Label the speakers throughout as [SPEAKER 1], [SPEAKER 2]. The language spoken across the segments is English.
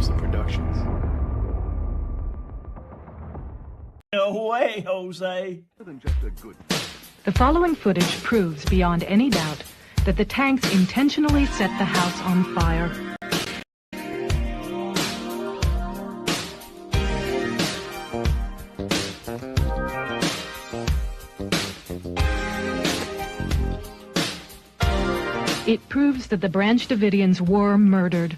[SPEAKER 1] Thompson Productions.
[SPEAKER 2] No way, Jose.
[SPEAKER 3] The following footage proves beyond any doubt that the tanks intentionally set the house on fire. It proves that the Branch Davidians were murdered.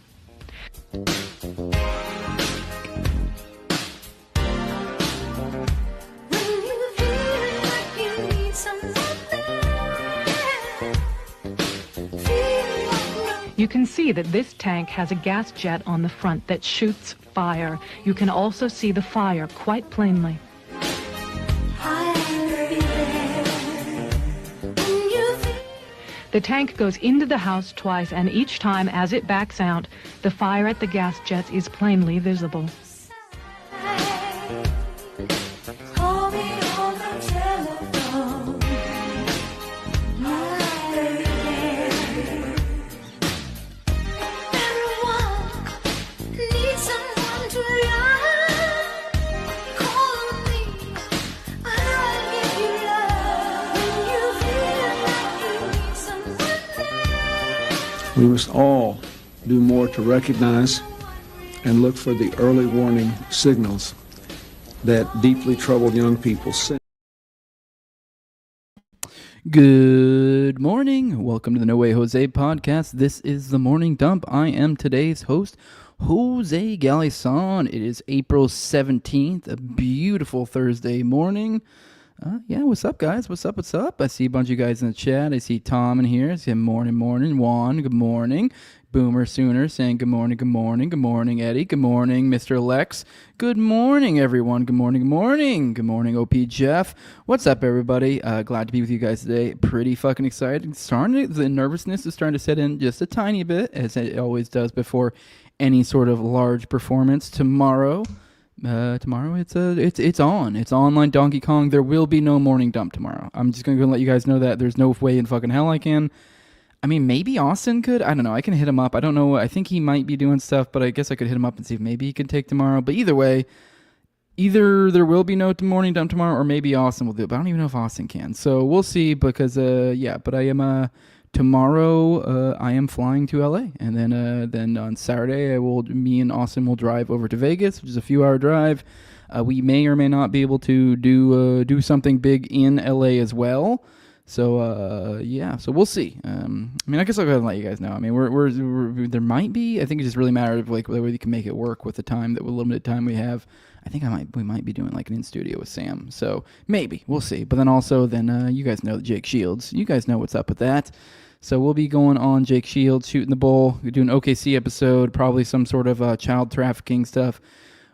[SPEAKER 3] You can see that this tank has a gas jet on the front that shoots fire. You can also see the fire quite plainly. The tank goes into the house twice, and each time as it backs out, the fire at the gas jet is plainly visible.
[SPEAKER 4] We must all do more to recognize and look for the early warning signals that deeply troubled young people send.
[SPEAKER 5] Good morning. Welcome to the No Way Jose podcast. This is the Morning Dump. I am today's host, Jose Galison. It is April 17th, a beautiful Thursday morning. What's up, guys? What's up? I see a bunch of you guys in the chat. I see Tom in here. I see him morning. Juan, good morning. Boomer Sooner saying good morning. Good morning, Eddie. Good morning, Mr. Lex. Good morning, everyone. Good morning. Good morning, OP Jeff. What's up, everybody? Glad to be with you guys today. Pretty fucking excited. The nervousness is starting to set in just a tiny bit, as it always does before any sort of large performance. Tomorrow it's on. It's on like Donkey Kong. There will be no morning dump tomorrow. I'm just gonna let you guys know that there's no way in fucking hell I can. I mean, maybe Austin could. I don't know. I can hit him up. I don't know. I think he might be doing stuff, but I guess I could hit him up and see if maybe he can take tomorrow. But either way, either there will be no morning dump tomorrow, or maybe Austin will do it. But I don't even know if Austin can. So we'll see. Because but I am tomorrow. I am flying to LA, and then on Saturday, me and Austin will drive over to Vegas, which is a few-hour drive. We may or may not be able to do something big in LA as well. So so we'll see. I guess I'll go ahead and let you guys know. I mean, we're there might be. I think it just really matters of like whether we can make it work with the time the limited time we have. I think we might be doing like an in studio with Sam. So maybe we'll see. But then also you guys know Jake Shields. You guys know what's up with that. So we'll be going on Jake Shields, shooting the bull. We're doing an OKC episode, probably some sort of child trafficking stuff.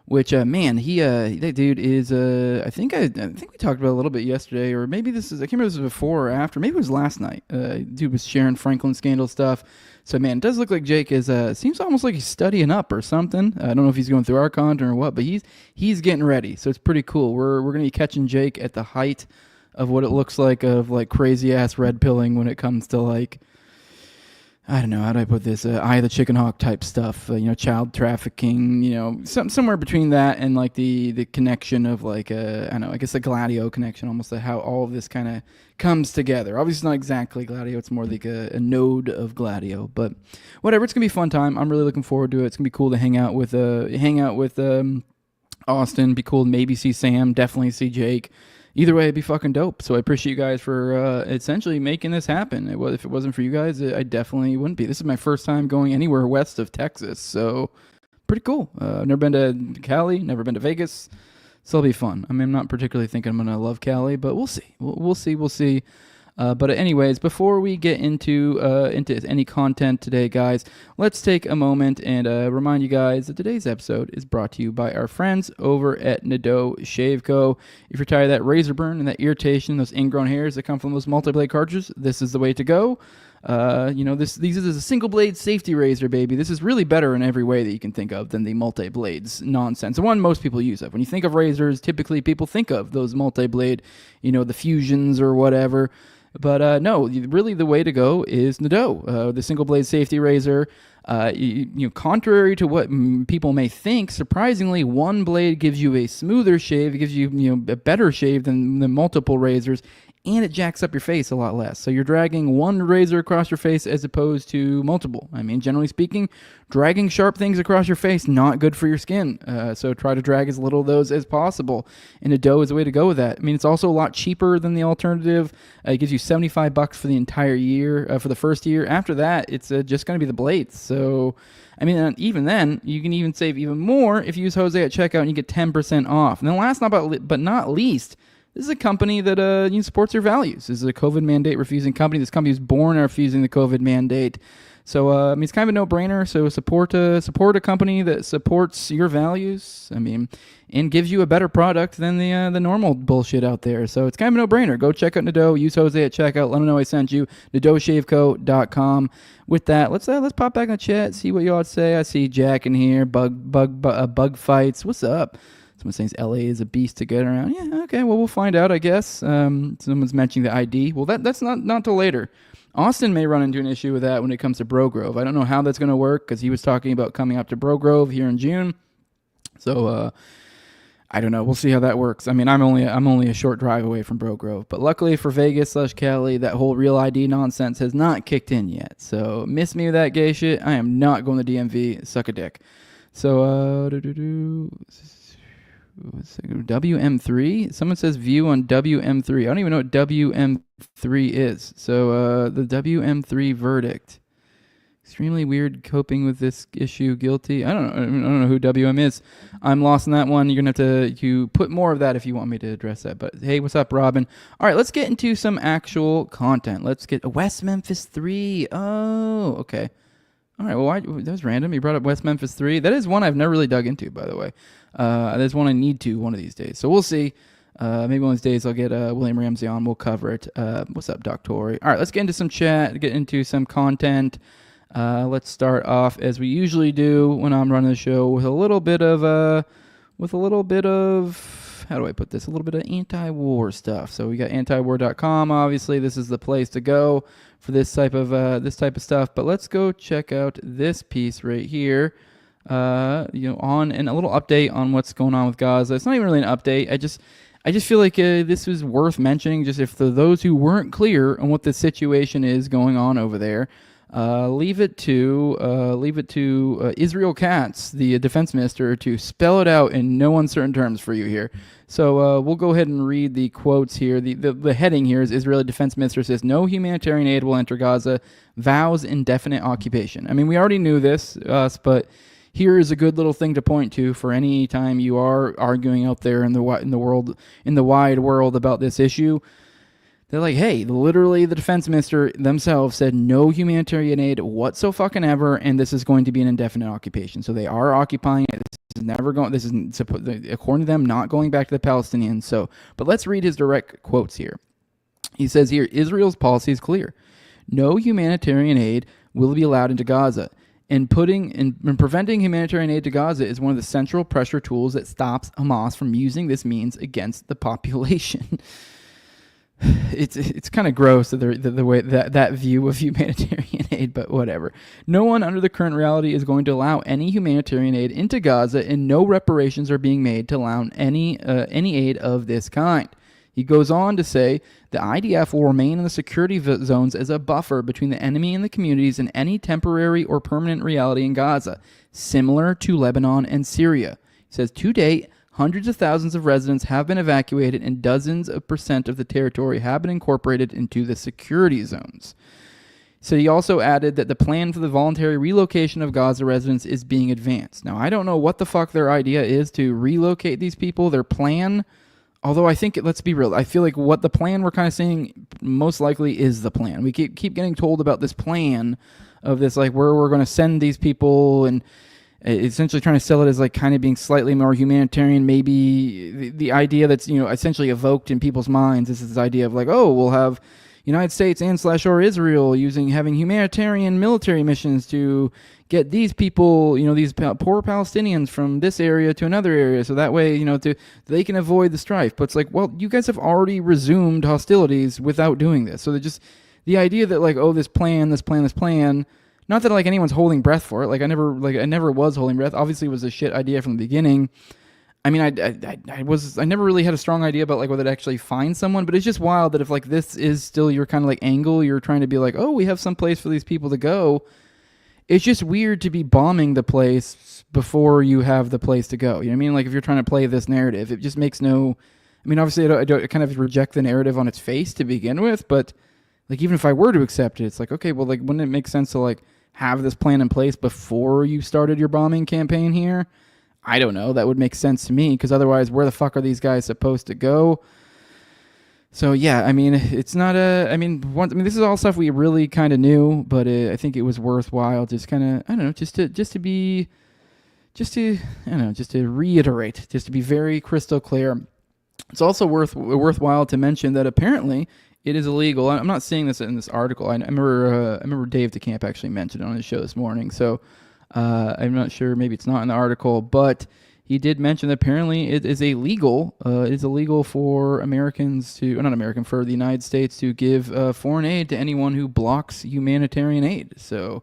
[SPEAKER 5] Which that dude is I think we talked about it a little bit yesterday, or maybe I can't remember if this was before or after. Maybe it was last night. Dude was sharing Franklin scandal stuff. So man, it does look like Jake is seems almost like he's studying up or something. I don't know if he's going through our content or what, but he's getting ready. So it's pretty cool. We're gonna be catching Jake at the height of what it looks like of like crazy ass red pilling when it comes to like, I don't know, how do I put this, eye of the chicken hawk type stuff, child trafficking, somewhere between that and like the connection of like, I don't know, I guess the Gladio connection, almost like how all of this kind of comes together. Obviously it's not exactly Gladio, it's more like a node of Gladio, but whatever, it's gonna be a fun time. I'm really looking forward to it. It's gonna be cool to hang out with Austin, be cool to maybe see Sam, definitely see Jake. Either way, it'd be fucking dope. So I appreciate you guys for essentially making this happen. If it wasn't for you guys, I definitely wouldn't be. This is my first time going anywhere west of Texas, so pretty cool. I've never been to Cali, never been to Vegas, so it'll be fun. I mean, I'm not particularly thinking I'm going to love Cali, but we'll see. We'll see. But anyways, before we get into any content today, guys, let's take a moment and remind you guys that today's episode is brought to you by our friends over at Nadeau Shave Co. If you're tired of that razor burn and that irritation, those ingrown hairs that come from those multi-blade cartridges, this is the way to go. These is a single blade safety razor, baby. This is really better in every way that you can think of than the multi-blades nonsense. The one most people use of. When you think of razors, typically people think of those multi-blade, the fusions or whatever. But no, really the way to go is Nadeau, the single blade safety razor. Contrary to what people may think, surprisingly, one blade gives you a smoother shave. It gives you, a better shave than the multiple razors, and it jacks up your face a lot less. So you're dragging one razor across your face as opposed to multiple. I mean, generally speaking, dragging sharp things across your face, not good for your skin. So try to drag as little of those as possible. And Nadeau is the way to go with that. I mean, it's also a lot cheaper than the alternative. It gives you $75 for the entire year, for the first year. After that, it's just going to be the blades. So, I mean, even then, you can even save even more if you use Jose at checkout and you get 10% off. And then last but not least, this is a company that supports your values. This is a COVID mandate refusing company. This company was born out of refusing the COVID mandate. So, it's kind of a no-brainer. So support a company that supports your values. I mean, and gives you a better product than the normal bullshit out there. So it's kind of a no-brainer. Go check out Nadeau. Use Jose at checkout. Let them know I sent you. NadeauShaveCo.com. With that, let's pop back in the chat. See what y'all say. I see Jack in here. Bug fights. What's up? Someone saying LA is a beast to get around. Yeah, okay, well, we'll find out, I guess. Someone's mentioning the ID. Well, that's not till later. Austin may run into an issue with that when it comes to Bro Grove. I don't know how that's going to work because he was talking about coming up to Bro Grove here in June. So, I don't know. We'll see how that works. I mean, I'm only a short drive away from Bro Grove. But luckily for Vegas/Cali, that whole real ID nonsense has not kicked in yet. So, miss me with that gay shit. I am not going to DMV. Suck a dick. So, WM3? Someone says view on WM3. I don't even know what WM3 is. So the WM3 verdict. Extremely weird coping with this issue. Guilty. I don't know who WM is. I'm lost in that one. You're going to have to put more of that if you want me to address that. But hey, what's up, Robin? All right, let's get into some actual content. Let's get West Memphis 3. Oh, okay. All right, well, that was random. You brought up West Memphis 3. That is one I've never really dug into, by the way. That's one I need to one of these days. So we'll see. Maybe one of these days I'll get William Ramsey on. We'll cover it. What's up, Doc Tory? All right, let's get into some chat, get into some content. Let's start off as we usually do when I'm running the show with a little bit of how do I put this? A little bit of anti-war stuff. So we got antiwar.com. Obviously, this is the place to go for this type of stuff. But let's go check out this piece right here. On and a little update on what's going on with Gaza. It's not even really an update. I just feel like this was worth mentioning. Just if for those who weren't clear on what the situation is going on over there. Leave it to Israel Katz, the defense minister, to spell it out in no uncertain terms for you here. So we'll go ahead and read the quotes here. The heading here is Israeli defense minister says no humanitarian aid will enter Gaza, vows indefinite occupation. I mean, we already knew this, but here is a good little thing to point to for any time you are arguing out there in the wide world about this issue. They're like, hey, literally the defense minister themselves said no humanitarian aid whatsoever, and this is going to be an indefinite occupation. So they are occupying it. This is according to them, not going back to the Palestinians. So, but let's read his direct quotes here. He says here, Israel's policy is clear. No humanitarian aid will be allowed into Gaza. And preventing humanitarian aid to Gaza is one of the central pressure tools that stops Hamas from using this means against the population. It's kind of gross the way that view of humanitarian aid, but whatever. No one under the current reality is going to allow any humanitarian aid into Gaza, and no reparations are being made to allow any aid of this kind. He goes on to say the IDF will remain in the security zones as a buffer between the enemy and the communities in any temporary or permanent reality in Gaza, similar to Lebanon and Syria. He says to date, hundreds of thousands of residents have been evacuated and dozens of % of the territory have been incorporated into the security zones. So he also added that the plan for the voluntary relocation of Gaza residents is being advanced. Now, I don't know what the fuck their idea is to relocate these people. Their plan, although I think, let's be real, I feel like what the plan we're kind of seeing most likely is the plan. We keep getting told about this plan of this, like, where we're going to send these people and essentially trying to sell it as like kind of being slightly more humanitarian. Maybe the idea that's, essentially evoked in people's minds is this idea of like, oh, we'll have United States and/or Israel having humanitarian military missions to get these people, these poor Palestinians from this area to another area. So that way, they can avoid the strife. But it's like, well, you guys have already resumed hostilities without doing this. So the idea that like, oh, this plan, Not that like anyone's holding breath for it. Like I never was holding breath. Obviously, it was a shit idea from the beginning. I mean, I never really had a strong idea about like whether to actually find someone, but it's just wild that if like this is still your kind of like angle, you're trying to be like, oh, we have some place for these people to go. It's just weird to be bombing the place before you have the place to go. You know what I mean? Like if you're trying to play this narrative, it just makes no. I mean, obviously, I kind of reject the narrative on its face to begin with, but like even if I were to accept it, it's like okay, well, like wouldn't it make sense to like have this plan in place before you started your bombing campaign here? I don't know. That would make sense to me because otherwise, where the fuck are these guys supposed to go? So yeah, I mean, it's not a. I mean, this is all stuff we really kind of knew, but I think it was worthwhile. Just kind of, I don't know, just to reiterate, just to be very crystal clear. It's also worthwhile to mention that apparently it is illegal. I'm not seeing this in this article. I remember Dave DeCamp actually mentioned it on his show this morning. So I'm not sure. Maybe it's not in the article, but he did mention that apparently it is illegal. It's illegal for Americans for the United States to give foreign aid to anyone who blocks humanitarian aid. So,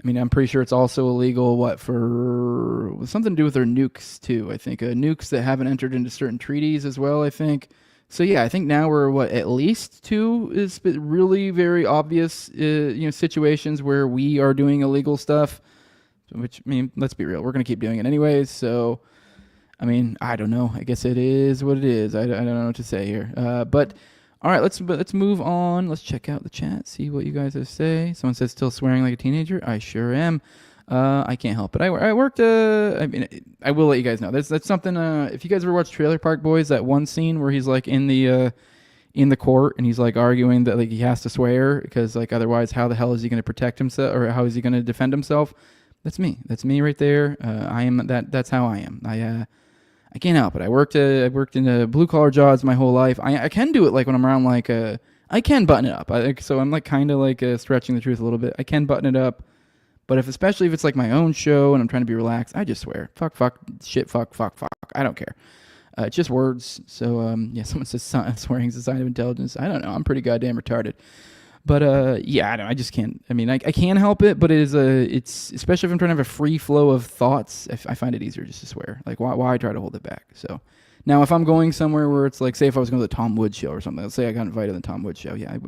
[SPEAKER 5] I mean, I'm pretty sure it's also illegal. For something to do with their nukes too? I think nukes that haven't entered into certain treaties as well. I think. So yeah, I think now we're at least two is really very obvious situations where we are doing illegal stuff. Which, I mean, let's be real. We're going to keep doing it anyways. So, I mean, I don't know. I guess it is what it is. I don't know what to say here. But, all right, let's move on. Let's check out the chat, see what you guys have to say. Someone says, still swearing like a teenager. I sure am. I can't help it. I worked, I mean, I will let you guys know. That's something, if you guys ever watched Trailer Park Boys, that one scene where he's like in the court and he's like arguing that like he has to swear because like otherwise how the hell is he going to protect himself or how is he going to defend himself? That's me. That's me right there. I am that. That's how I am. I can't help it. I worked in blue collar jobs my whole life. I can do it like when I'm around like I can button it up. So I'm like kind of like stretching the truth a little bit. I can button it up, but especially if it's like my own show and I'm trying to be relaxed, I just swear. Fuck, shit, fuck. I don't care. It's just words. So yeah, someone says swearing is a sign of intelligence. I don't know. I'm pretty goddamn retarded. But yeah, I just can't. I mean, I can help it, but it's especially if I'm trying to have a free flow of thoughts. I find it easier just to swear. Like why try to hold it back? So now if I'm going somewhere where it's like, say if I was going to the Tom Woods show or something, let's say I got invited to the Tom Woods show, yeah,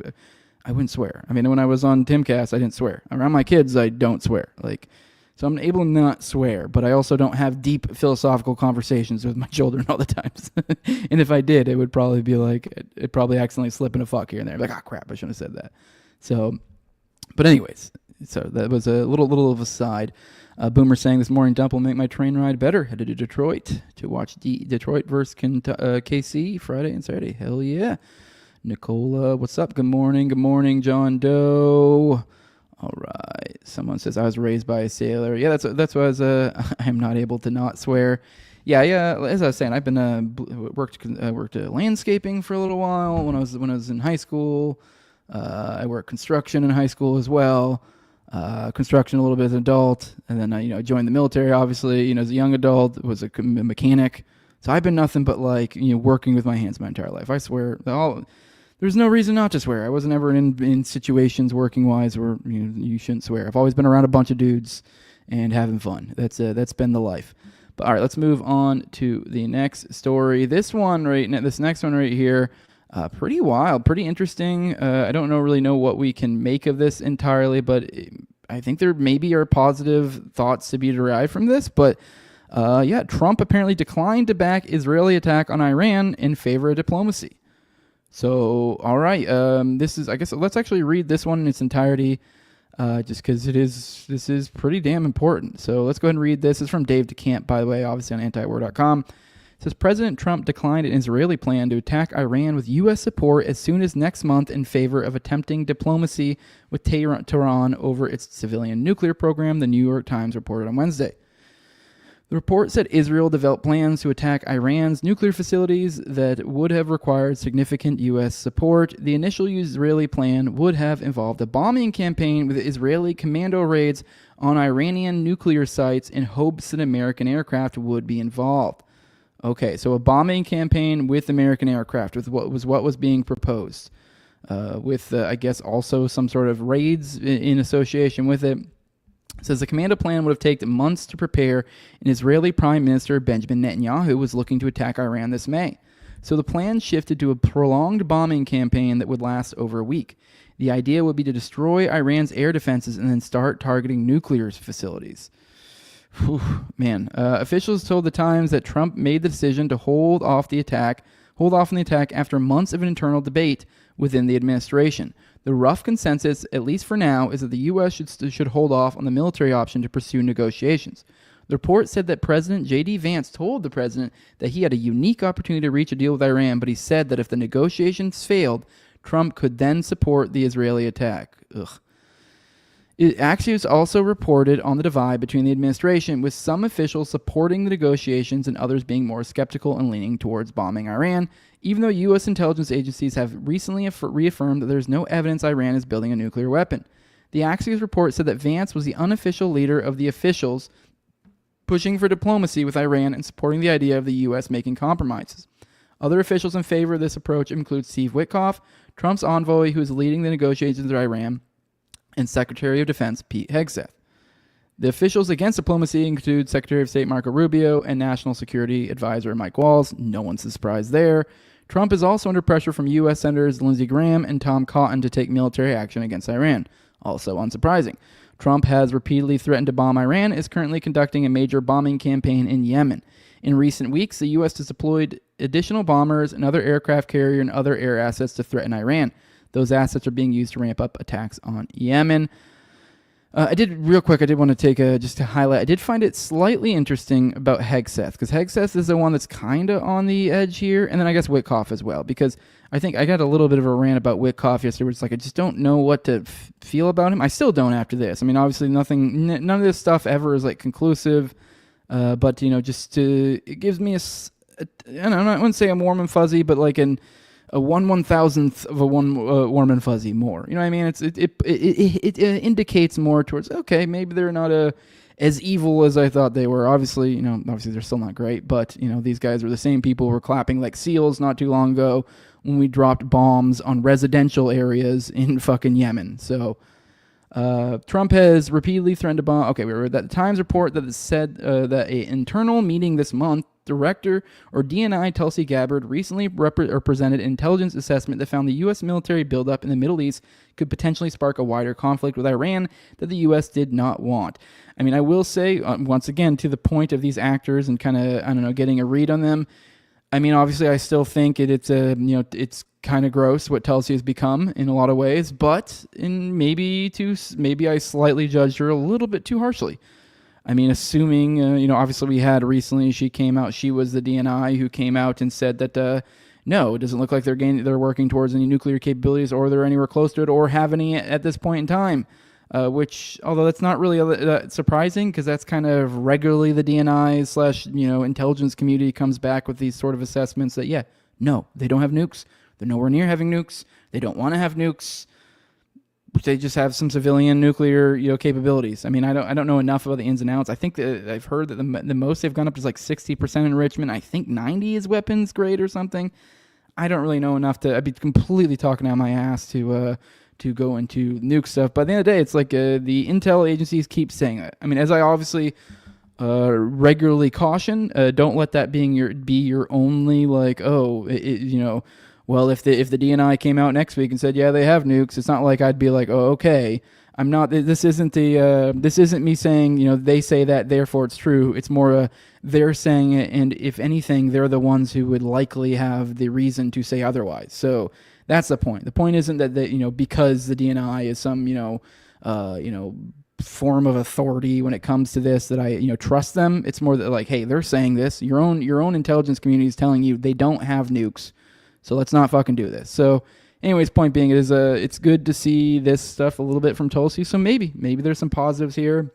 [SPEAKER 5] I wouldn't swear. I mean, when I was on Timcast, I didn't swear. Around my kids, I don't swear. Like. So I'm able to not swear, but I also don't have deep philosophical conversations with my children all the times. And if I did, it would probably be like, it'd probably accidentally slip in a fuck here and there. Like, crap, I shouldn't have said that. So, but anyways, so that was a little of a side. Boomer saying this morning dump will make my train ride better. Headed to Detroit to watch Detroit versus KC Friday and Saturday. Hell yeah. Nicola, what's up? Good morning, John Doe. All right. Someone says I was raised by a sailor. Yeah, that's why I'm not able to not swear. Yeah. As I was saying, I've been worked landscaping for a little while when I was in high school. I worked construction in high school as well. Construction a little bit as an adult, and then I joined the military. Obviously, as a young adult, was a mechanic. So I've been nothing but like working with my hands my entire life. I swear There's no reason not to swear. I wasn't ever in situations working-wise where you shouldn't swear. I've always been around a bunch of dudes and having fun. That's been the life. But all right, let's move on to the next story. This next one right here, pretty wild, pretty interesting. I don't really know what we can make of this entirely, but I think there maybe are positive thoughts to be derived from this. But yeah, Trump apparently declined to back Israeli attack on Iran in favor of diplomacy. So, all right, I guess let's actually read this one in its entirety, just because this is pretty damn important. So let's go ahead and read this. It's from Dave DeCamp, by the way, obviously on antiwar.com. It says, President Trump declined an Israeli plan to attack Iran with U.S. support as soon as next month in favor of attempting diplomacy with Tehran over its civilian nuclear program, the New York Times reported on Wednesday. The report said Israel developed plans to attack Iran's nuclear facilities that would have required significant U.S. support. The initial Israeli plan would have involved a bombing campaign with Israeli commando raids on Iranian nuclear sites in hopes that American aircraft would be involved. Okay, so a bombing campaign with American aircraft was what was being proposed. with I guess also some sort of raids in association with it. It says the commando plan would have taken months to prepare, and Israeli Prime Minister Benjamin Netanyahu was looking to attack Iran this May. So the plan shifted to a prolonged bombing campaign that would last over a week. The idea would be to destroy Iran's air defenses and then start targeting nuclear facilities. Whew, man. Officials told the Times that Trump made the decision to hold off on the attack after months of an internal debate within the administration. The rough consensus, at least for now, is that the U.S. should hold off on the military option to pursue negotiations. The report said that President J.D. Vance told the president that he had a unique opportunity to reach a deal with Iran, but he said that if the negotiations failed, Trump could then support the Israeli attack. Ugh. It actually was also reported on the divide between the administration, with some officials supporting the negotiations and others being more skeptical and leaning towards bombing Iran, even though U.S. intelligence agencies have recently reaffirmed that there's no evidence Iran is building a nuclear weapon. The Axios report said that Vance was the unofficial leader of the officials pushing for diplomacy with Iran and supporting the idea of the U.S. making compromises. Other officials in favor of this approach include Steve Witkoff, Trump's envoy who is leading the negotiations with Iran, and Secretary of Defense Pete Hegseth. The officials against diplomacy include Secretary of State Marco Rubio and National Security Advisor Mike Waltz. No one's surprised there. Trump is also under pressure from U.S. Senators Lindsey Graham and Tom Cotton to take military action against Iran. Also unsurprising. Trump has repeatedly threatened to bomb Iran and is currently conducting a major bombing campaign in Yemen. In recent weeks, the U.S. has deployed additional bombers and other aircraft carrier and other air assets to threaten Iran. Those assets are being used to ramp up attacks on Yemen. I did want to take just to highlight, I did find it slightly interesting about Hegseth, because Hegseth is the one that's kind of on the edge here, and then I guess Witkoff as well, because I think I got a little bit of a rant about Witkoff yesterday, where it's like, I just don't know what to feel about him. I still don't after this. I mean, obviously none of this stuff ever is like conclusive, but, you know, it gives me I wouldn't say I'm warm and fuzzy, but like a 1/1000th of a warm and fuzzy more. You know what I mean? It indicates more towards, okay, maybe they're not as evil as I thought they were. Obviously they're still not great, but these guys were the same people who were clapping like seals not too long ago when we dropped bombs on residential areas in fucking Yemen. So Trump has repeatedly threatened to bomb. Okay, we read that the Times report that it said that an internal meeting this month, Director or DNI Tulsi Gabbard recently presented an intelligence assessment that found the U.S. military buildup in the Middle East could potentially spark a wider conflict with Iran that the U.S. did not want. I mean, I will say, once again, to the point of these actors and kind of, getting a read on them, I mean, obviously, I still think it's kind of gross what Tulsi has become in a lot of ways, but maybe I slightly judged her a little bit too harshly. I mean, assuming, obviously we had recently, she was the DNI who came out and said that, no, it doesn't look like they're working towards any nuclear capabilities or they're anywhere close to it or have any at this point in time, which, although that's not really surprising because that's kind of regularly the DNI / intelligence community comes back with these sort of assessments that, no, they don't have nukes. They're nowhere near having nukes. They don't want to have nukes. They just have some civilian nuclear, capabilities. I mean, I don't know enough about the ins and outs. I think that I've heard that the most they've gone up is like 60% enrichment. I think 90 is weapons grade or something. I don't really know enough I'd be completely talking out my ass to go into nuke stuff. But at the end of the day, it's like the intel agencies keep saying that. I mean, as I obviously regularly caution, don't let that be your only well, if the DNI came out next week and said, yeah, they have nukes, it's not like I'd be like, oh, okay. I'm not. This isn't me saying, they say that, therefore it's true. It's more they're saying it, and if anything, they're the ones who would likely have the reason to say otherwise. So that's the point. The point isn't that because the DNI is some form of authority when it comes to this that I trust them. It's more that like, hey, they're saying this. Your own intelligence community is telling you they don't have nukes. So let's not fucking do this. So anyways, point being, it's good to see this stuff a little bit from Tulsi. So maybe there's some positives here.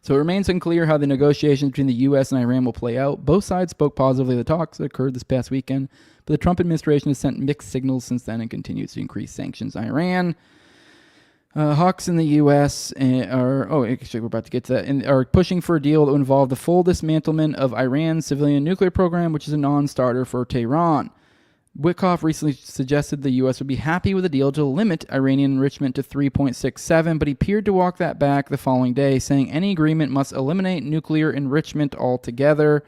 [SPEAKER 5] So it remains unclear how the negotiations between the U.S. and Iran will play out. Both sides spoke positively of the talks that occurred this past weekend, but the Trump administration has sent mixed signals since then and continues to increase sanctions on Iran. Hawks in the U.S. Actually, we're about to get to that, and are pushing for a deal that would involve the full dismantlement of Iran's civilian nuclear program, which is a non-starter for Tehran. Witkoff recently suggested the U.S. would be happy with a deal to limit Iranian enrichment to 3.67, but he appeared to walk that back the following day, saying any agreement must eliminate nuclear enrichment altogether.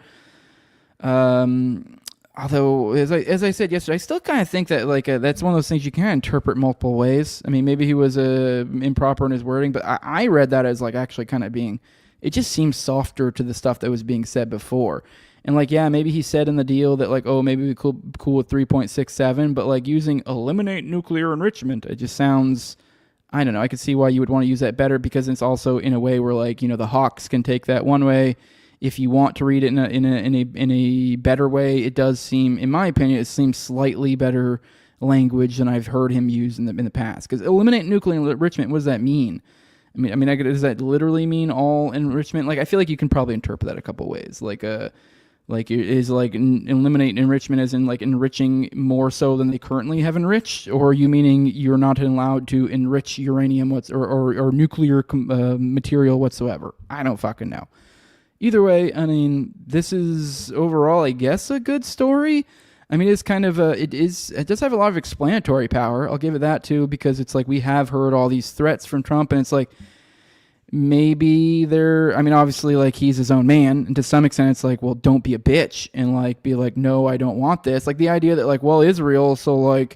[SPEAKER 5] Although, as I said yesterday, I still kind of think that that's one of those things you can interpret multiple ways. I mean, maybe he was improper in his wording, but I read that as actually kind of being, it just seems softer to the stuff that was being said before. And maybe he said in the deal that maybe we cool with 3.67, but using eliminate nuclear enrichment, it just sounds, I don't know. I could see why you would want to use that better, because it's also in a way where the Hawks can take that one way. If you want to read it in a better way, it does seem, in my opinion, it seems slightly better language than I've heard him use in the past. Because eliminate nuclear enrichment, what does that mean? Does that literally mean all enrichment? I feel like you can probably interpret that a couple ways. Eliminate enrichment as in enriching more so than they currently have enriched, or are you meaning you're not allowed to enrich uranium or nuclear material whatsoever? I don't fucking know. Either way, this is overall, I guess, a good story. It's kind of it does have a lot of explanatory power. I'll give it that too, because it's we have heard all these threats from Trump, and it's maybe they're, obviously he's his own man, and to some extent it's well, don't be a bitch and be no, I don't want this. The idea that well, Israel, so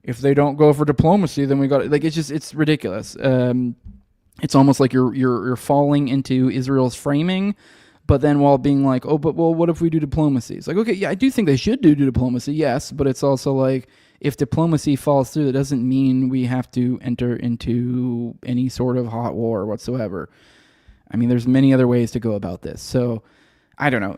[SPEAKER 5] if they don't go for diplomacy, then we got it's ridiculous. It's almost you're falling into Israel's framing, but then while being oh, but what if we do diplomacy? It's okay, yeah, I do think they should do diplomacy, yes, but it's also if diplomacy falls through, that doesn't mean we have to enter into any sort of hot war whatsoever. There's many other ways to go about this. So, I don't know.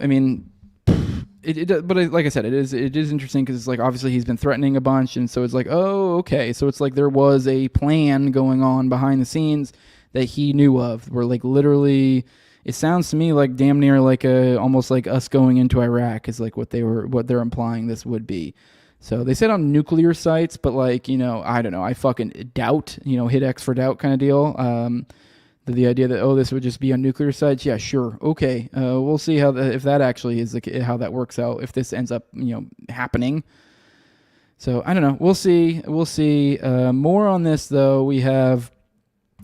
[SPEAKER 5] But like I said, it is interesting because it's obviously he's been threatening a bunch, and so it's oh, okay. So it's there was a plan going on behind the scenes that he knew of, where literally, it sounds to me damn near almost us going into Iraq is what they're implying this would be. So they said on nuclear sites, but I don't know. I fucking doubt, hit X for doubt kind of deal. The idea that, this would just be on nuclear sites. Yeah, sure. Okay. We'll see if that actually is how that works out, if this ends up, happening. So I don't know. We'll see. More on this though. We have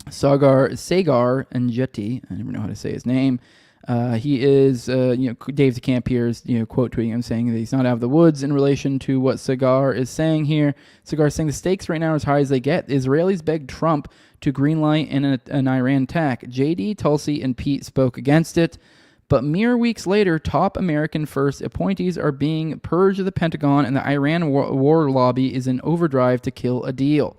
[SPEAKER 5] Sagar Enjeti. I never know how to say his name. He is, Dave DeCamp here is, quote tweeting him saying that he's not out of the woods in relation to what Sagar is saying here. Sagar is saying the stakes right now are as high as they get. The Israelis begged Trump to greenlight an Iran attack. JD, Tulsi, and Pete spoke against it. But mere weeks later, top American first appointees are being purged of the Pentagon, and the Iran war lobby is in overdrive to kill a deal.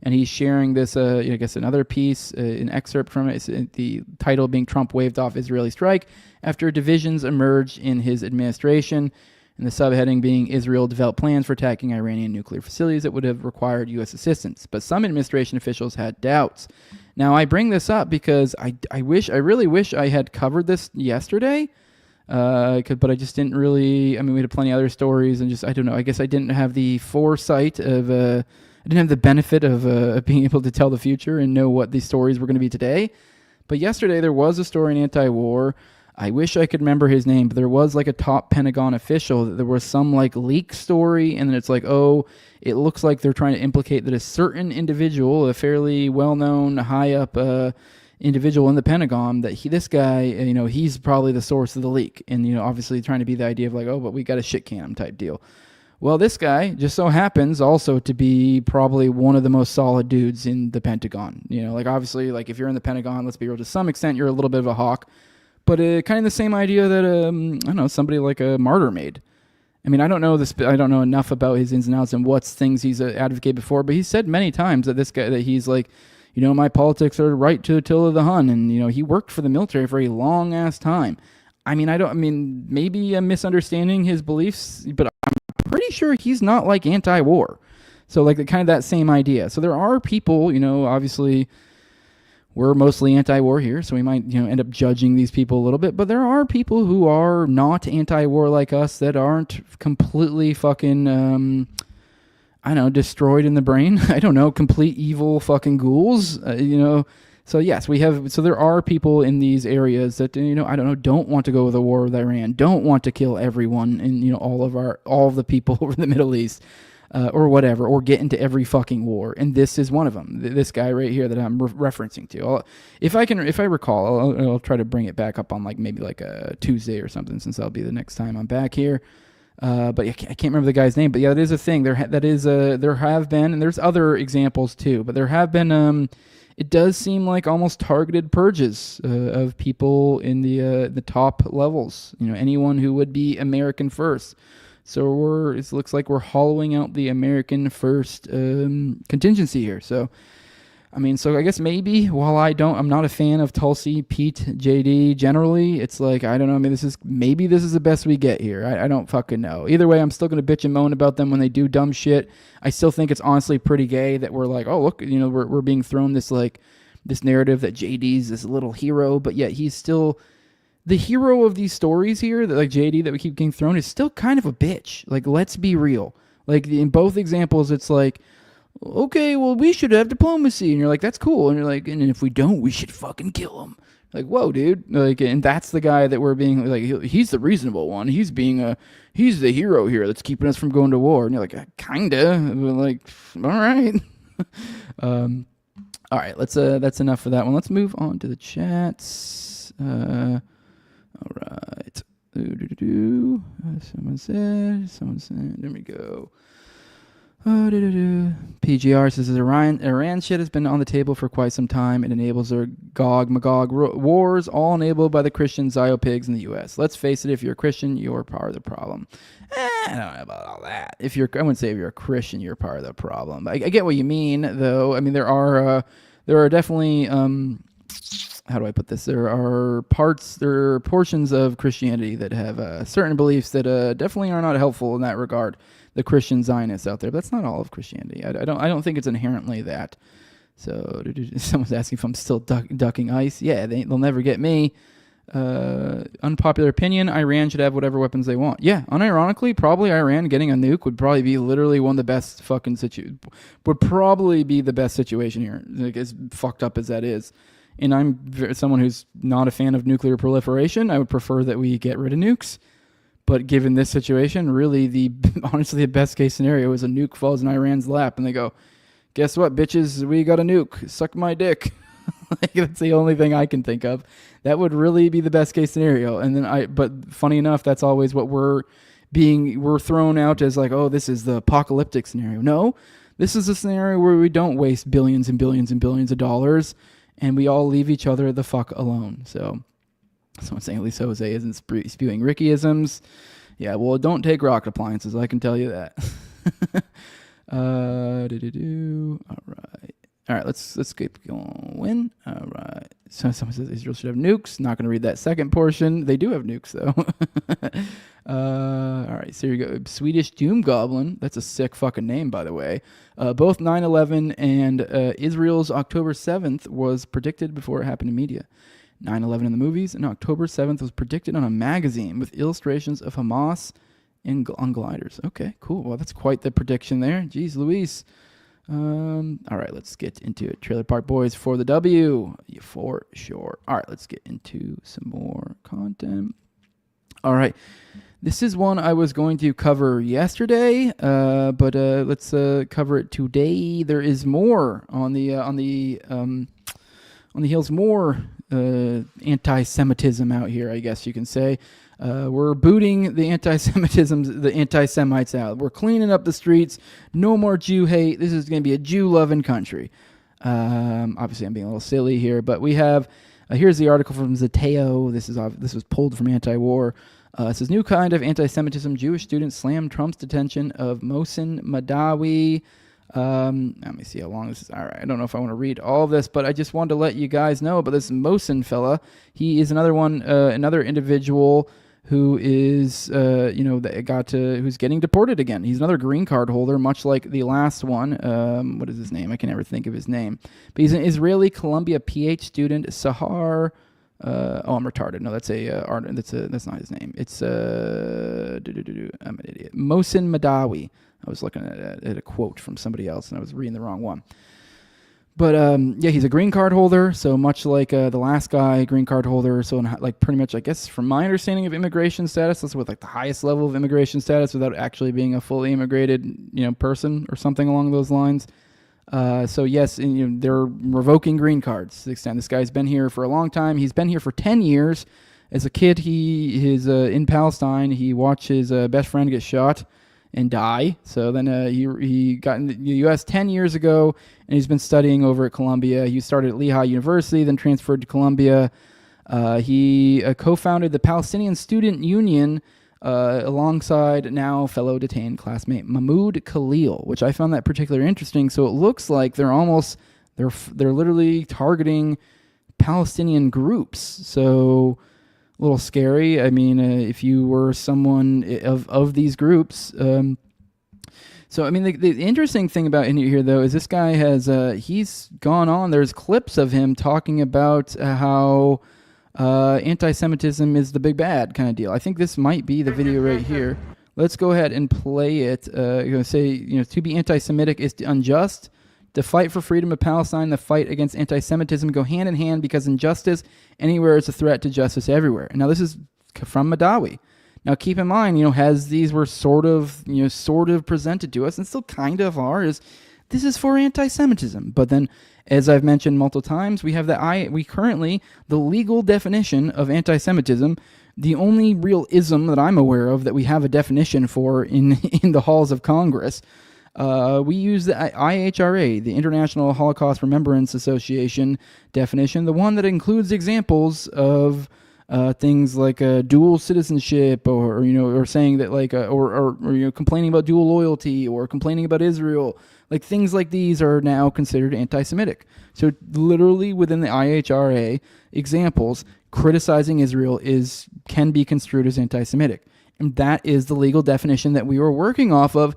[SPEAKER 5] And he's sharing this, I guess, another piece, an excerpt from it. The title being Trump waved off Israeli strike after divisions emerged in his administration. And the subheading being Israel developed plans for attacking Iranian nuclear facilities that would have required U.S. assistance. But some administration officials had doubts. Now, I bring this up because I really wish I had covered this yesterday. But I just didn't really, we had plenty of other stories and I don't know. I guess I didn't have the foresight of... I didn't have the benefit of being able to tell the future and know what these stories were going to be today. But yesterday there was a story in Anti-War. I wish I could remember his name, but there was a top Pentagon official. There was some leak story, and then it's it looks like they're trying to implicate that a certain individual, a fairly well-known, high-up individual in the Pentagon, that this guy, he's probably the source of the leak. And, obviously trying to be the idea of but we got a shit can him type deal. Well, this guy just so happens also to be probably one of the most solid dudes in the Pentagon. Obviously, if you're in the Pentagon, let's be real, to some extent, you're a little bit of a hawk. But kind of the same idea that, I don't know, somebody like a Martyr made. I don't know I don't know enough about his ins and outs and what things he's advocated before, but he said many times that this guy, that he's my politics are right to Attila the Hun, and, he worked for the military for a long-ass time. Maybe I'm misunderstanding his beliefs, but I'm pretty sure he's not anti-war. So kind of that same idea. So there are people, obviously we're mostly anti-war here, so we might, end up judging these people a little bit, but there are people who are not anti-war like us that aren't completely fucking, destroyed in the brain. I don't know, complete evil fucking ghouls, So yes, we have. So there are people in these areas that I don't know, don't want to go to war with Iran, don't want to kill everyone in all of the people over the Middle East, or whatever, or get into every fucking war. And this is one of them. This guy right here that I'm referencing to. If I recall, I'll try to bring it back up on maybe a Tuesday or something, since that'll be the next time I'm back here. But I can't remember the guy's name. But yeah, that is a thing. There have been, and there's other examples too. But there have been. It does seem like almost targeted purges of people in the top levels. Anyone who would be American first. So it looks like we're hollowing out the American first contingency here. So, I guess maybe while I'm not a fan of Tulsi, Pete, JD generally, it's like, I don't know. This is the best we get here. I don't fucking know. Either way, I'm still going to bitch and moan about them when they do dumb shit. I still think it's honestly pretty gay that we're like, oh, look, we're being thrown this narrative that JD's this little hero, but yet he's still the hero of these stories here, that JD that we keep getting thrown, is still kind of a bitch. Let's be real. In both examples, it's like, okay, well, we should have diplomacy. And you're like, that's cool. And you're like, and if we don't, we should fucking kill him. Whoa, dude. And that's the guy that we're being he's the reasonable one. He's he's the hero here that's keeping us from going to war. And you're like, kinda. All right. All right, that's enough for that one. Let's move on to the chats. All right. Someone said, there we go. PGR says Iran shit has been on the table for quite some time. It enables their Gog-Magog wars, all enabled by the Christian Zio-pigs in the U.S. Let's face it, if you're a Christian, you're part of the problem. I don't know about all that. I wouldn't say if you're a Christian, you're part of the problem. I get what you mean, though. There are definitely, how do I put this? There are portions of Christianity that have certain beliefs that definitely are not helpful in that regard. The Christian Zionists out there, but that's not all of Christianity. I don't think it's inherently that. So someone's asking if I'm still ducking ICE. Yeah, they'll never get me. Unpopular opinion: Iran should have whatever weapons they want. Yeah, unironically, probably Iran getting a nuke would probably be literally one of the best fucking would probably be the best situation here. As fucked up as that is. And I'm someone who's not a fan of nuclear proliferation. I would prefer that we get rid of nukes. But given this situation, really honestly the best case scenario is a nuke falls in Iran's lap and they go, guess what, bitches, we got a nuke. Suck my dick. That's the only thing I can think of. That would really be the best case scenario. And then but funny enough, that's always what we're thrown out as oh, this is the apocalyptic scenario. No, this is a scenario where we don't waste billions and billions and billions of dollars and we all leave each other the fuck alone. So someone's saying at least Jose isn't spewing Rickyisms. Yeah, well, don't take rocket appliances. I can tell you that. All right, let's keep going. All right. So someone says Israel should have nukes. Not going to read that second portion. They do have nukes, though. All right, so here you go. Swedish Doom Goblin. That's a sick fucking name, by the way. Both 9/11 and Israel's October 7th was predicted before it happened in media. 9/11 in the movies, and October 7th was predicted on a magazine with illustrations of Hamas on gliders. Okay, cool. Well, that's quite the prediction there. Jeez Louise. All right, let's get into it. Trailer Park Boys for the W, for sure. All right, let's get into some more content. All right, this is one I was going to cover yesterday, but let's cover it today. There is more on the heels, more anti-Semitism out here, I guess you can say. We're booting the anti-Semites out. We're cleaning up the streets. No more Jew hate. This is going to be a Jew-loving country. Obviously, I'm being a little silly here, but we have here's the article from Zateo. This was pulled from Anti-War. It says, new kind of anti-Semitism. Jewish students slam Trump's detention of Mohsen Mahdawi. Let me see how long this is. All right, I don't know if I want to read all of this, but I just wanted to let you guys know about this Mohsen fella. He is another individual who is, who's getting deported again. He's another green card holder, much like the last one. What is his name? I can never think of his name. But he's an Israeli Columbia PH student, Sahar. I'm retarded. No, that's that's not his name. It's I'm an idiot. Mohsen Mahdawi. I was looking at a quote from somebody else, and I was reading the wrong one. But yeah, he's a green card holder, so much like the last guy, green card holder. So like pretty much, I guess, from my understanding of immigration status, that's with like the highest level of immigration status without actually being a fully immigrated, person or something along those lines. So yes, and, they're revoking green cards to the extent this guy's been here for a long time. He's been here for 10 years. As a kid, he is in Palestine. He watched his best friend get shot and die. So then he got in the U.S. 10 years ago, and he's been studying over at Columbia. He started at Lehigh University, then transferred to Columbia. He co-founded the Palestinian Student Union alongside now fellow detained classmate Mahmoud Khalil, which I found that particularly interesting. So it looks like they're literally targeting Palestinian groups. So a little scary. I mean, if you were someone of these groups. So, I mean, the interesting thing about in here, though, is this guy has, he's gone on. There's clips of him talking about how anti-Semitism is the big bad kind of deal. I think this might be the video right here. Let's go ahead and play it. To be anti-Semitic is unjust. To fight for freedom of Palestine, the fight against anti-Semitism go hand in hand because injustice anywhere is a threat to justice everywhere. And now this is from Mahdawi. Now keep in mind, as these were sort of presented to us and still kind of are, is this is for anti-Semitism. But then, as I've mentioned multiple times, we have the legal definition of anti-Semitism. The only real ism that I'm aware of that we have a definition for in the halls of Congress. We use the IHRA, the International Holocaust Remembrance Association definition, the one that includes examples of things like dual citizenship, or saying that or complaining about dual loyalty, or complaining about Israel. Like things like these are now considered anti-Semitic. So literally within the IHRA, examples criticizing Israel can be construed as anti-Semitic, and that is the legal definition that we were working off of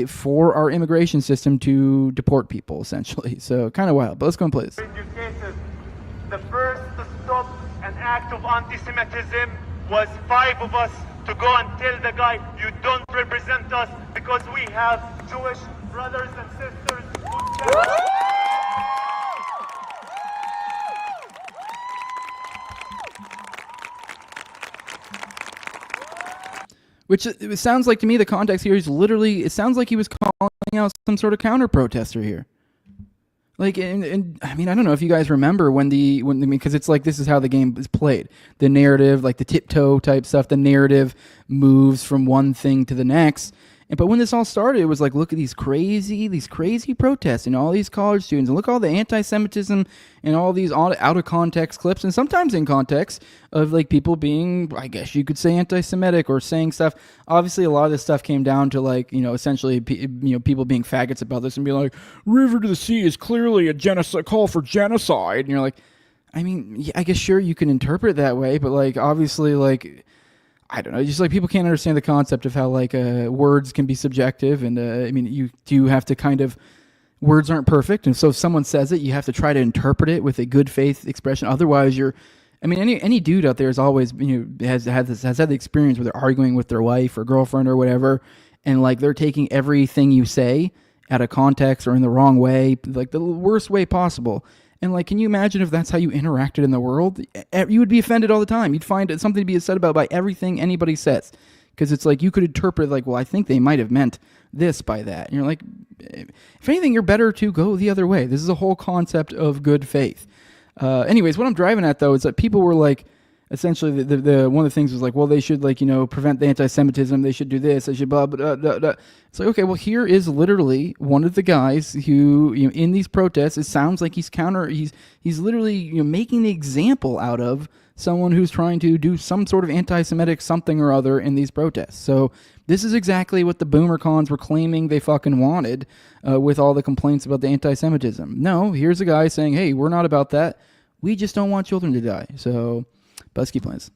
[SPEAKER 5] for our immigration system to deport people, essentially. So kind of wild, but let's go and play this.
[SPEAKER 1] The first to stop an act of anti-Semitism was 5 of us to go and tell the guy, you don't represent us because we have Jewish brothers and sisters who
[SPEAKER 5] Which it sounds like to me, the context here is literally, it sounds like he was calling out some sort of counter-protester here. Like, and I mean, I don't know if you guys remember because it's like, this is how the game is played. The narrative, like the tiptoe type stuff, the narrative moves from one thing to the next. But when this all started, it was like, look at these crazy protests and all these college students, and look at all the anti-Semitism and all these out of context clips, and sometimes in context of like people being, I guess you could say, anti-Semitic or saying stuff. Obviously, a lot of this stuff came down to like, essentially, people being faggots about this and being like, "River to the Sea is clearly a call for genocide," and you're like, I mean, yeah, I guess sure you can interpret it that way, but like obviously like, I don't know, just like people can't understand the concept of how like words can be subjective, and I mean, you do have to kind of, words aren't perfect, and so if someone says it, you have to try to interpret it with a good faith expression. Otherwise, any dude out there is always has had the experience where they're arguing with their wife or girlfriend or whatever, and like they're taking everything you say out of context or in the wrong way, like the worst way possible. And like, can you imagine if that's how you interacted in the world? You would be offended all the time. You'd find something to be upset about by everything anybody says. Because it's like, you could interpret like, well, I think they might have meant this by that. And you're like, if anything, you're better to go the other way. This is a whole concept of good faith. Anyways, what I'm driving at, though, is that people were like, essentially, the one of the things was like, well, they should like, prevent the anti-Semitism. They should do this. They should blah, blah, blah, blah. It's like, okay, well, here is literally one of the guys who, in these protests, it sounds like he's literally, making the example out of someone who's trying to do some sort of anti-Semitic something or other in these protests. So this is exactly what the boomer cons were claiming they fucking wanted with all the complaints about the anti-Semitism. No, here's a guy saying, hey, we're not about that. We just don't want children to die. So, but let's keep playing this.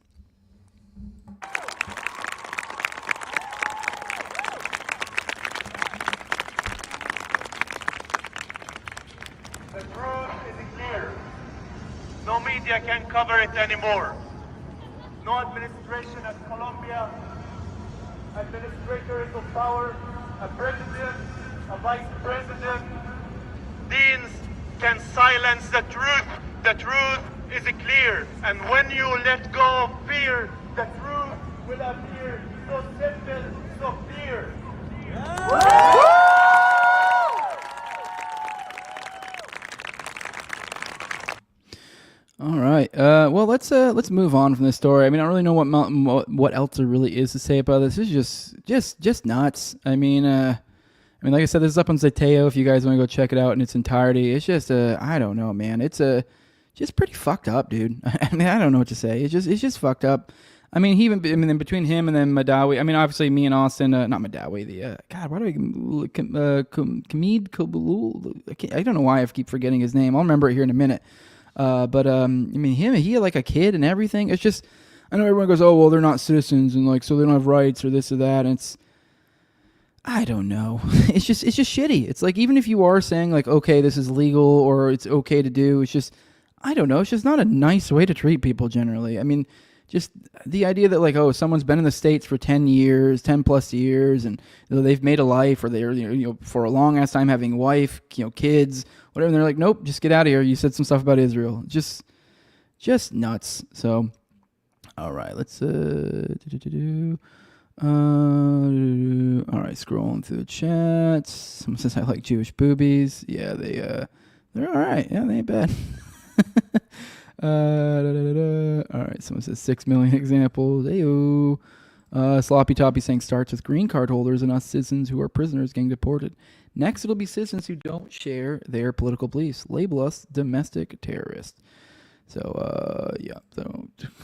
[SPEAKER 1] The truth is clear. No media can cover it anymore. No administration at Columbia, administrators of power, a president, a vice president, deans, can silence the truth. The truth is clear. And when you let go of fear, the truth will appear. So simple, so clear.
[SPEAKER 5] All right. Well, let's move on from this story. I mean, I don't really know what else there really is to say about this. This is just nuts. I mean, like I said, this is up on Zeteo. If you guys want to go check it out in its entirety, it's just I don't know, man. It's just pretty fucked up, dude. I mean, I don't know what to say. It's just fucked up. I mean, between him and then Mahdawi. I mean, obviously, me and Austin, not Mahdawi. God, why do Kamid Kabulul? I don't know why I keep forgetting his name. I'll remember it here in a minute. But I mean, he had like a kid and everything. It's just, I know everyone goes, oh well, they're not citizens and like so they don't have rights or this or that. And I don't know. It's just shitty. It's like even if you are saying like, okay, this is legal or it's okay to do, it's just, I don't know. It's just not a nice way to treat people generally. I mean, just the idea that like, oh, someone's been in the States for 10 plus years and they've made a life or they're, for a long ass time having wife, kids, whatever. And they're like, nope, just get out of here. You said some stuff about Israel. Just nuts. So, all right, let's, all right, scrolling through the chats. Someone says I like Jewish boobies. Yeah, they're all right. Yeah, they ain't bad. All right, someone says 6 million examples. Ayo. Sloppy Toppy saying starts with green card holders and us citizens who are prisoners getting deported. Next, it'll be citizens who don't share their political beliefs. Label us domestic terrorists. So, yeah.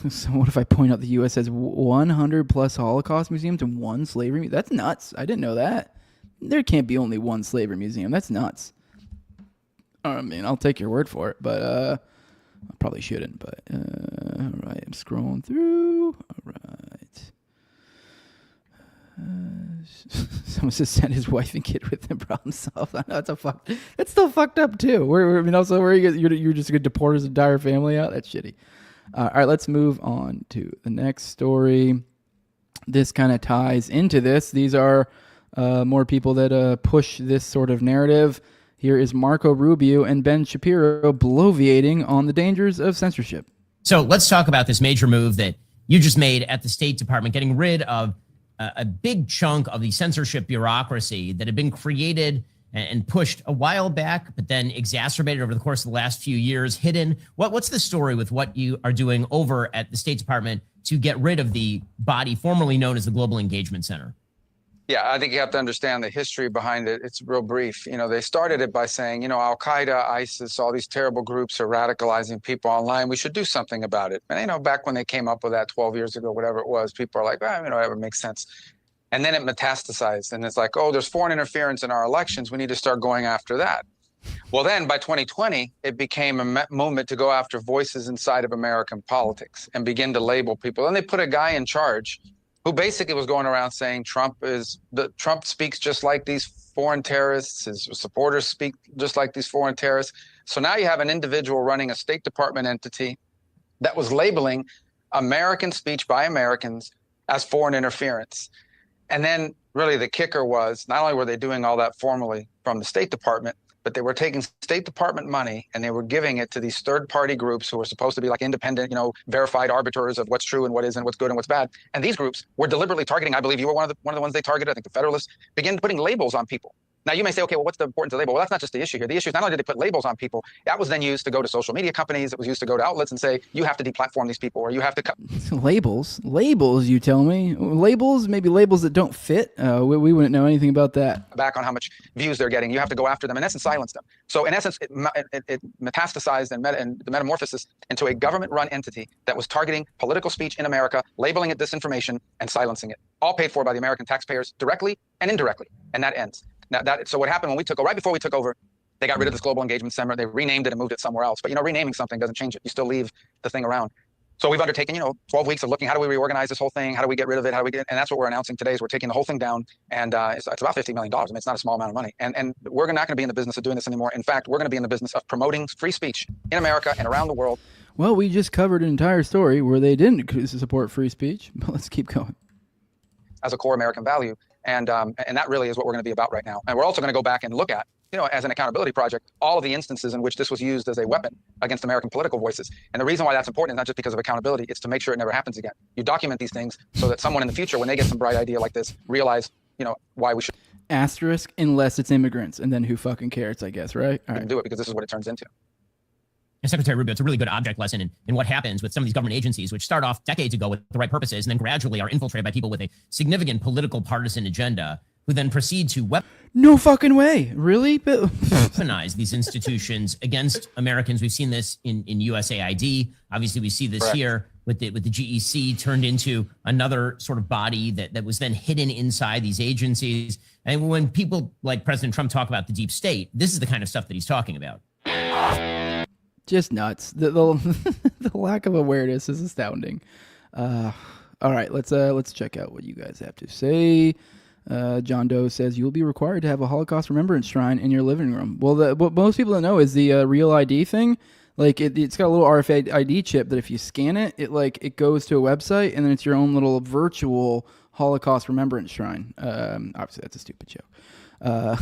[SPEAKER 5] So what if I point out the U.S. has 100 plus Holocaust museums and one slavery museum? That's nuts. I didn't know that. There can't be only one slavery museum. That's nuts. I mean, I'll take your word for it, but I probably shouldn't. But all right, I'm scrolling through. All right. Someone just sent his wife and kid with him. Problem solved. I know that's still fucked up too. You're just gonna deport his entire family out. That's shitty. All right, let's move on to the next story. This kind of ties into this. These are more people that push this sort of narrative. Here is Marco Rubio and Ben Shapiro bloviating on the dangers of censorship.
[SPEAKER 6] So let's talk about this major move that you just made at the State Department, getting rid of a big chunk of the censorship bureaucracy that had been created and pushed a while back, but then exacerbated over the course of the last few years, hidden. What's the story with what you are doing over at the State Department to get rid of the body formerly known as the Global Engagement Center?
[SPEAKER 7] Yeah, I think you have to understand the history behind it. It's real brief. They started it by saying, Al-Qaeda, ISIS, all these terrible groups are radicalizing people online. We should do something about it. And, back when they came up with that 12 years ago, whatever it was, people are like, whatever makes sense. And then it metastasized. And it's like, oh, there's foreign interference in our elections. We need to start going after that. Well, then by 2020, it became a movement to go after voices inside of American politics and begin to label people. And they put a guy in charge who basically was going around saying Trump speaks just like these foreign terrorists. His supporters speak just like these foreign terrorists. So now you have an individual running a State Department entity that was labeling American speech by Americans as foreign interference. And then really the kicker was not only were they doing all that formally from the State Department, but they were taking State Department money and they were giving it to these third-party groups who were supposed to be like independent, verified arbiters of what's true and what isn't, what's good and what's bad. And these groups were deliberately targeting. I believe you were one of the ones they targeted. I think the Federalists began putting labels on people. Now, you may say, okay, well, what's the importance of label? Well, that's not just the issue here. The issue is not only did they put labels on people, that was then used to go to social media companies. It was used to go to outlets and say, you have to deplatform these people or you have to cut.
[SPEAKER 5] Labels, you tell me? Labels, maybe labels that don't fit? We wouldn't know anything about that.
[SPEAKER 7] Back on how much views they're getting. You have to go after them. In essence, silence them. So in essence, it metastasized and the metamorphosis into a government-run entity that was targeting political speech in America, labeling it disinformation and silencing it. All paid for by the American taxpayers directly and indirectly. And that ends. Now, so what happened when we took over, right before we took over, they got rid of this Global Engagement Center. They renamed it and moved it somewhere else. But, renaming something doesn't change it. You still leave the thing around. So we've undertaken, 12 weeks of looking, how do we reorganize this whole thing? How do we get rid of it? And that's what we're announcing today is we're taking the whole thing down. And it's about $50 million. I mean, it's not a small amount of money. And we're not going to be in the business of doing this anymore. In fact, we're going to be in the business of promoting free speech in America and around the world.
[SPEAKER 5] Well, we just covered an entire story where they didn't support free speech. But let's keep going.
[SPEAKER 7] As a core American value. And that really is what we're going to be about right now. And we're also going to go back and look at, as an accountability project, all of the instances in which this was used as a weapon against American political voices. And the reason why that's important is not just because of accountability, it's to make sure it never happens again. You document these things so that someone in the future, when they get some bright idea like this, realize, why we should
[SPEAKER 5] Asterisk, unless it's immigrants, and then who fucking cares, I guess, right? All right.
[SPEAKER 7] do it, because this is what it turns into.
[SPEAKER 6] And Secretary Rubio, it's a really good object lesson in what happens with some of these government agencies, which start off decades ago with the right purposes and then gradually are infiltrated by people with a significant political partisan agenda who then proceed to
[SPEAKER 5] No fucking way. Really?
[SPEAKER 6] weaponize these institutions against Americans. We've seen this in USAID. Obviously, we see this
[SPEAKER 7] Correct.
[SPEAKER 6] here with the GEC turned into another sort of body that was then hidden inside these agencies. And when people like President Trump talk about the deep state, this is the kind of stuff that he's talking about.
[SPEAKER 5] Just nuts. The lack of awareness is astounding. All right, let's check out what you guys have to say. John Doe says you'll be required to have a Holocaust remembrance shrine in your living room. Well, what most people don't know is the Real ID thing. Like it's got a little RFID chip that if you scan it, it goes to a website and then it's your own little virtual Holocaust remembrance shrine. Obviously that's a stupid joke.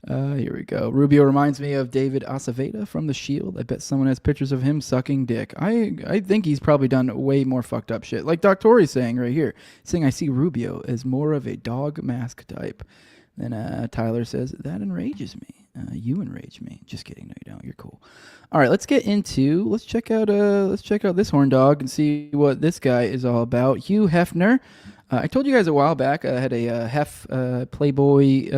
[SPEAKER 5] Here we go. Rubio reminds me of David Aceveda from The Shield. I bet someone has pictures of him sucking dick. I think he's probably done way more fucked up shit. Like Doctori's saying right here, saying I see Rubio as more of a dog mask type. Then Tyler says, that enrages me. You enrage me. Just kidding. No, you don't. You're cool. All right, let's check out this horn dog and see what this guy is all about. Hugh Hefner. I told you guys a while back I had a Playboy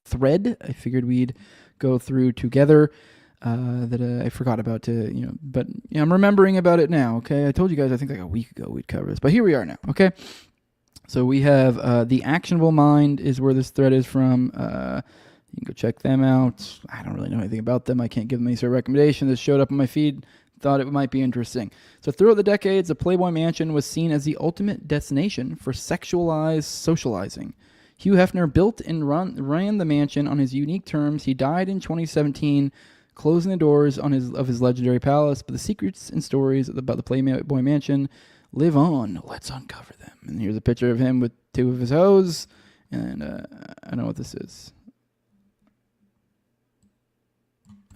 [SPEAKER 5] thread. I figured we'd go through together that I forgot about but I'm remembering about it now. Okay, I told you guys I think like a week ago we'd cover this, but here we are now. Okay, so we have The Actionable Mind is where this thread is from. You can go check them out. I don't really know anything about them. I can't give them any sort of recommendation. This showed up on my feed. Thought it might be interesting. So throughout the decades, the Playboy Mansion was seen as the ultimate destination for sexualized socializing. Hugh Hefner built and ran the mansion on his unique terms. He died in 2017, closing the doors of his legendary palace. But the secrets and stories about the Playboy Mansion live on. Let's uncover them. And here's a picture of him with two of his hoes. And I know what this is.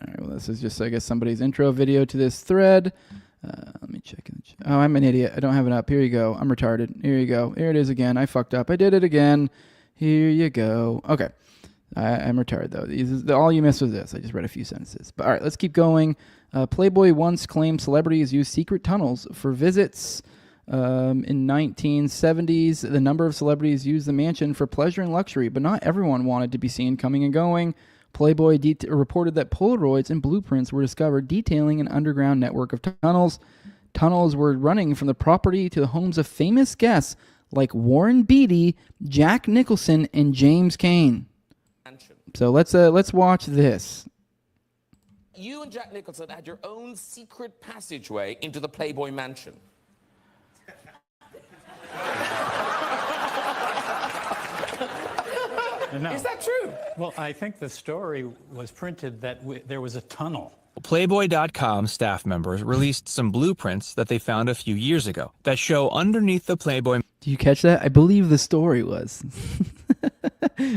[SPEAKER 5] All right, well, this is just, I guess, somebody's intro video to this thread. Let me check. Oh, I'm an idiot. I don't have it up. Here you go. I'm retarded. Here you go. Here it is again. I fucked up. I did it again. Here you go. Okay. I'm retarded, though. All you missed was this. I just read a few sentences. But all right, let's keep going. Playboy once claimed celebrities used secret tunnels for visits. In 1970s, the number of celebrities used the mansion for pleasure and luxury, but not everyone wanted to be seen coming and going. Playboy reported that Polaroids and blueprints were discovered detailing an underground network of tunnels. Tunnels were running from the property to the homes of famous guests like Warren Beatty, Jack Nicholson, and James Cain. So let's watch this.
[SPEAKER 8] You and Jack Nicholson had your own secret passageway into the Playboy Mansion.
[SPEAKER 9] No.
[SPEAKER 8] Is that true?
[SPEAKER 9] Well, I think the story was printed that there was a tunnel.
[SPEAKER 10] Playboy.com staff members released some blueprints that they found a few years ago that show underneath the Playboy.
[SPEAKER 5] Do you catch that? I believe the story was.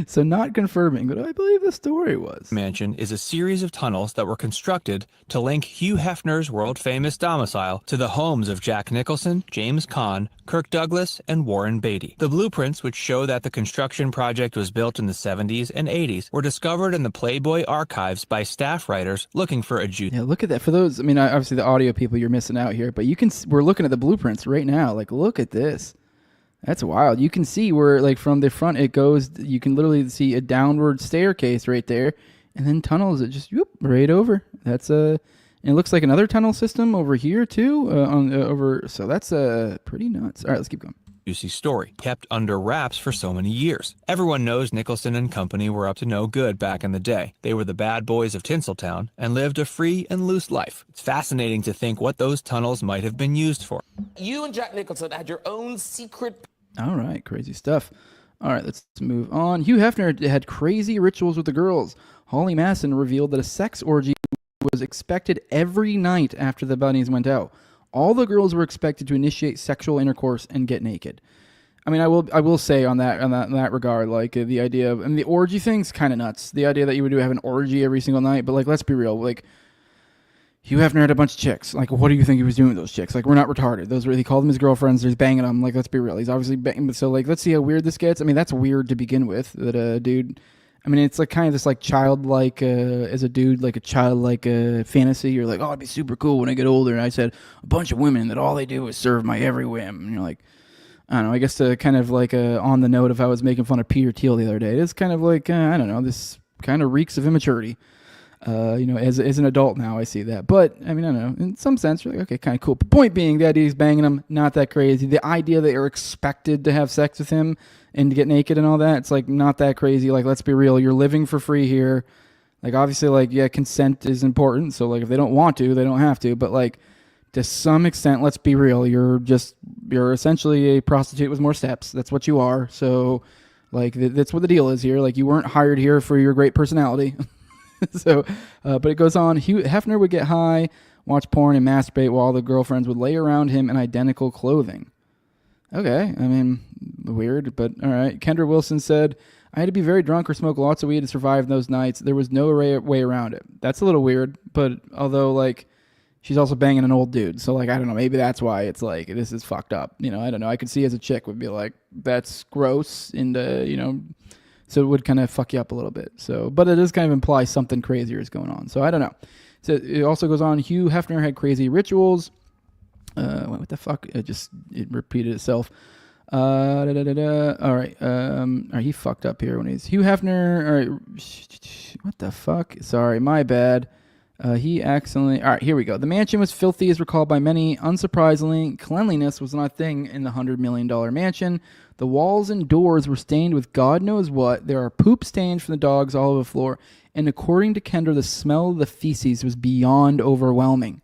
[SPEAKER 5] So not confirming, but I believe the story was.
[SPEAKER 10] Mansion is a series of tunnels that were constructed to link Hugh Hefner's world-famous domicile to the homes of Jack Nicholson, James Caan, Kirk Douglas, and Warren Beatty. The blueprints, which show that the construction project was built in the 70s and 80s, were discovered in the Playboy archives by staff writers looking for a
[SPEAKER 5] Yeah, look at that. For those, I mean, obviously the audio people, you're missing out here, but we're looking at the blueprints right now. Like, look at this. That's wild. You can see where, like, from the front it goes, you can literally see a downward staircase right there, and then tunnels that just whoop, right over. That's it looks like another tunnel system over here too. So that's pretty nuts. All right, let's keep going.
[SPEAKER 10] juicy story, kept under wraps for so many years. Everyone knows Nicholson and company were up to no good back in the day. They were the bad boys of Tinseltown and lived a free and loose life. It's fascinating to think what those tunnels might have been used for.
[SPEAKER 8] You and Jack Nicholson had your own secret...
[SPEAKER 5] All right, crazy stuff. All right, let's move on. Hugh Hefner had crazy rituals with the girls. Holly Masson revealed that a sex orgy was expected every night after the bunnies went out. All the girls were expected to initiate sexual intercourse and get naked. I mean, I will say on that regard, like the idea of, and the orgy thing's kind of nuts. The idea that you would have an orgy every single night, but like, let's be real, like Hugh Hefner had a bunch of chicks. Like, what do you think he was doing with those chicks? Like, we're not retarded. He called them his girlfriends. He's banging them. Like, let's be real. He's obviously banging. So like, let's see how weird this gets. I mean, that's weird to begin with. That a dude. I mean, it's like kind of this like childlike as a dude, like a childlike fantasy. You're like, oh, it'd be super cool when I get older. And I said a bunch of women that all they do is serve my every whim. And you're like, I don't know. I guess to kind of like on the note of how I was making fun of Peter Thiel the other day, it's kind of like I don't know. This kind of reeks of immaturity. As an adult now, I see that. But I mean, I don't know. In some sense, you're like, okay, kind of cool. But point being, the idea he's banging them, not that crazy. The idea that you're expected to have sex with him and to get naked and all that, it's like not that crazy. Like, let's be real. You're living for free here. Like, obviously, like, yeah, consent is important. So, like, if they don't want to, they don't have to. But, like, to some extent, let's be real. You're essentially a prostitute with more steps. That's what you are. So, like, that's what the deal is here. Like, you weren't hired here for your great personality. So, but it goes on. Hugh Hefner would get high, watch porn, and masturbate while the girlfriends would lay around him in identical clothing. Okay, I mean, weird, but all right. Kendra Wilson said, I had to be very drunk or smoke lots of weed to survive those nights. There was no way around it. That's a little weird, but although, like, she's also banging an old dude. So, like, I don't know. Maybe that's why it's like, this is fucked up. You know, I don't know. I could see as a chick would be like, that's gross, and, so it would kind of fuck you up a little bit. So, but it does kind of imply something crazier is going on. So I don't know. So it also goes on. Hugh Hefner had crazy rituals. What the fuck? It repeated itself. All right. He fucked up here when he's Hugh Hefner. All right. What the fuck? Sorry, my bad. He accidentally. All right, here we go. The mansion was filthy, as recalled by many. Unsurprisingly, cleanliness was not a thing in the $100 million mansion. The walls and doors were stained with God knows what. There are poop stains from the dogs all over the floor. And according to Kendra, the smell of the feces was beyond overwhelming.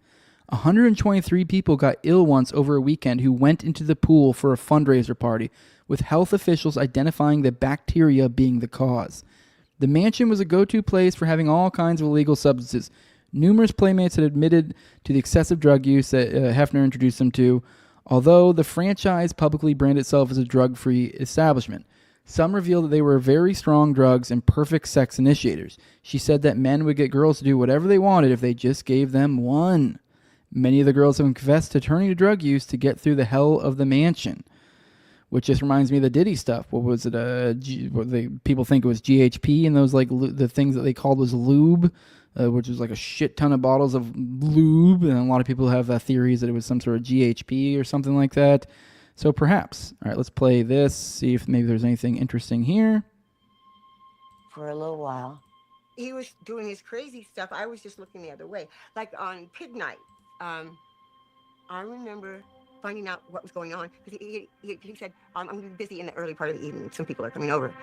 [SPEAKER 5] 123 people got ill once over a weekend who went into the pool for a fundraiser party, with health officials identifying the bacteria being the cause. The mansion was a go-to place for having all kinds of illegal substances. Numerous playmates had admitted to the excessive drug use that Hefner introduced them to, although the franchise publicly branded itself as a drug-free establishment. Some revealed that they were very strong drugs and perfect sex initiators. She said that men would get girls to do whatever they wanted if they just gave them one. Many of the girls have confessed to turning to drug use to get through the hell of the mansion, which just reminds me of the Diddy stuff. What was it? People think it was GHP and those like the things that they called was lube. Which was like a shit ton of bottles of lube, and a lot of people have theories that it was some sort of GHP or something like that. So perhaps. All right, let's play this, see if maybe there's anything interesting here.
[SPEAKER 11] For a little while. He was doing his crazy stuff. I was just looking the other way. Like on Pig Night, I remember finding out what was going on, because he said, I'm going to be busy in the early part of the evening. Some people are coming over.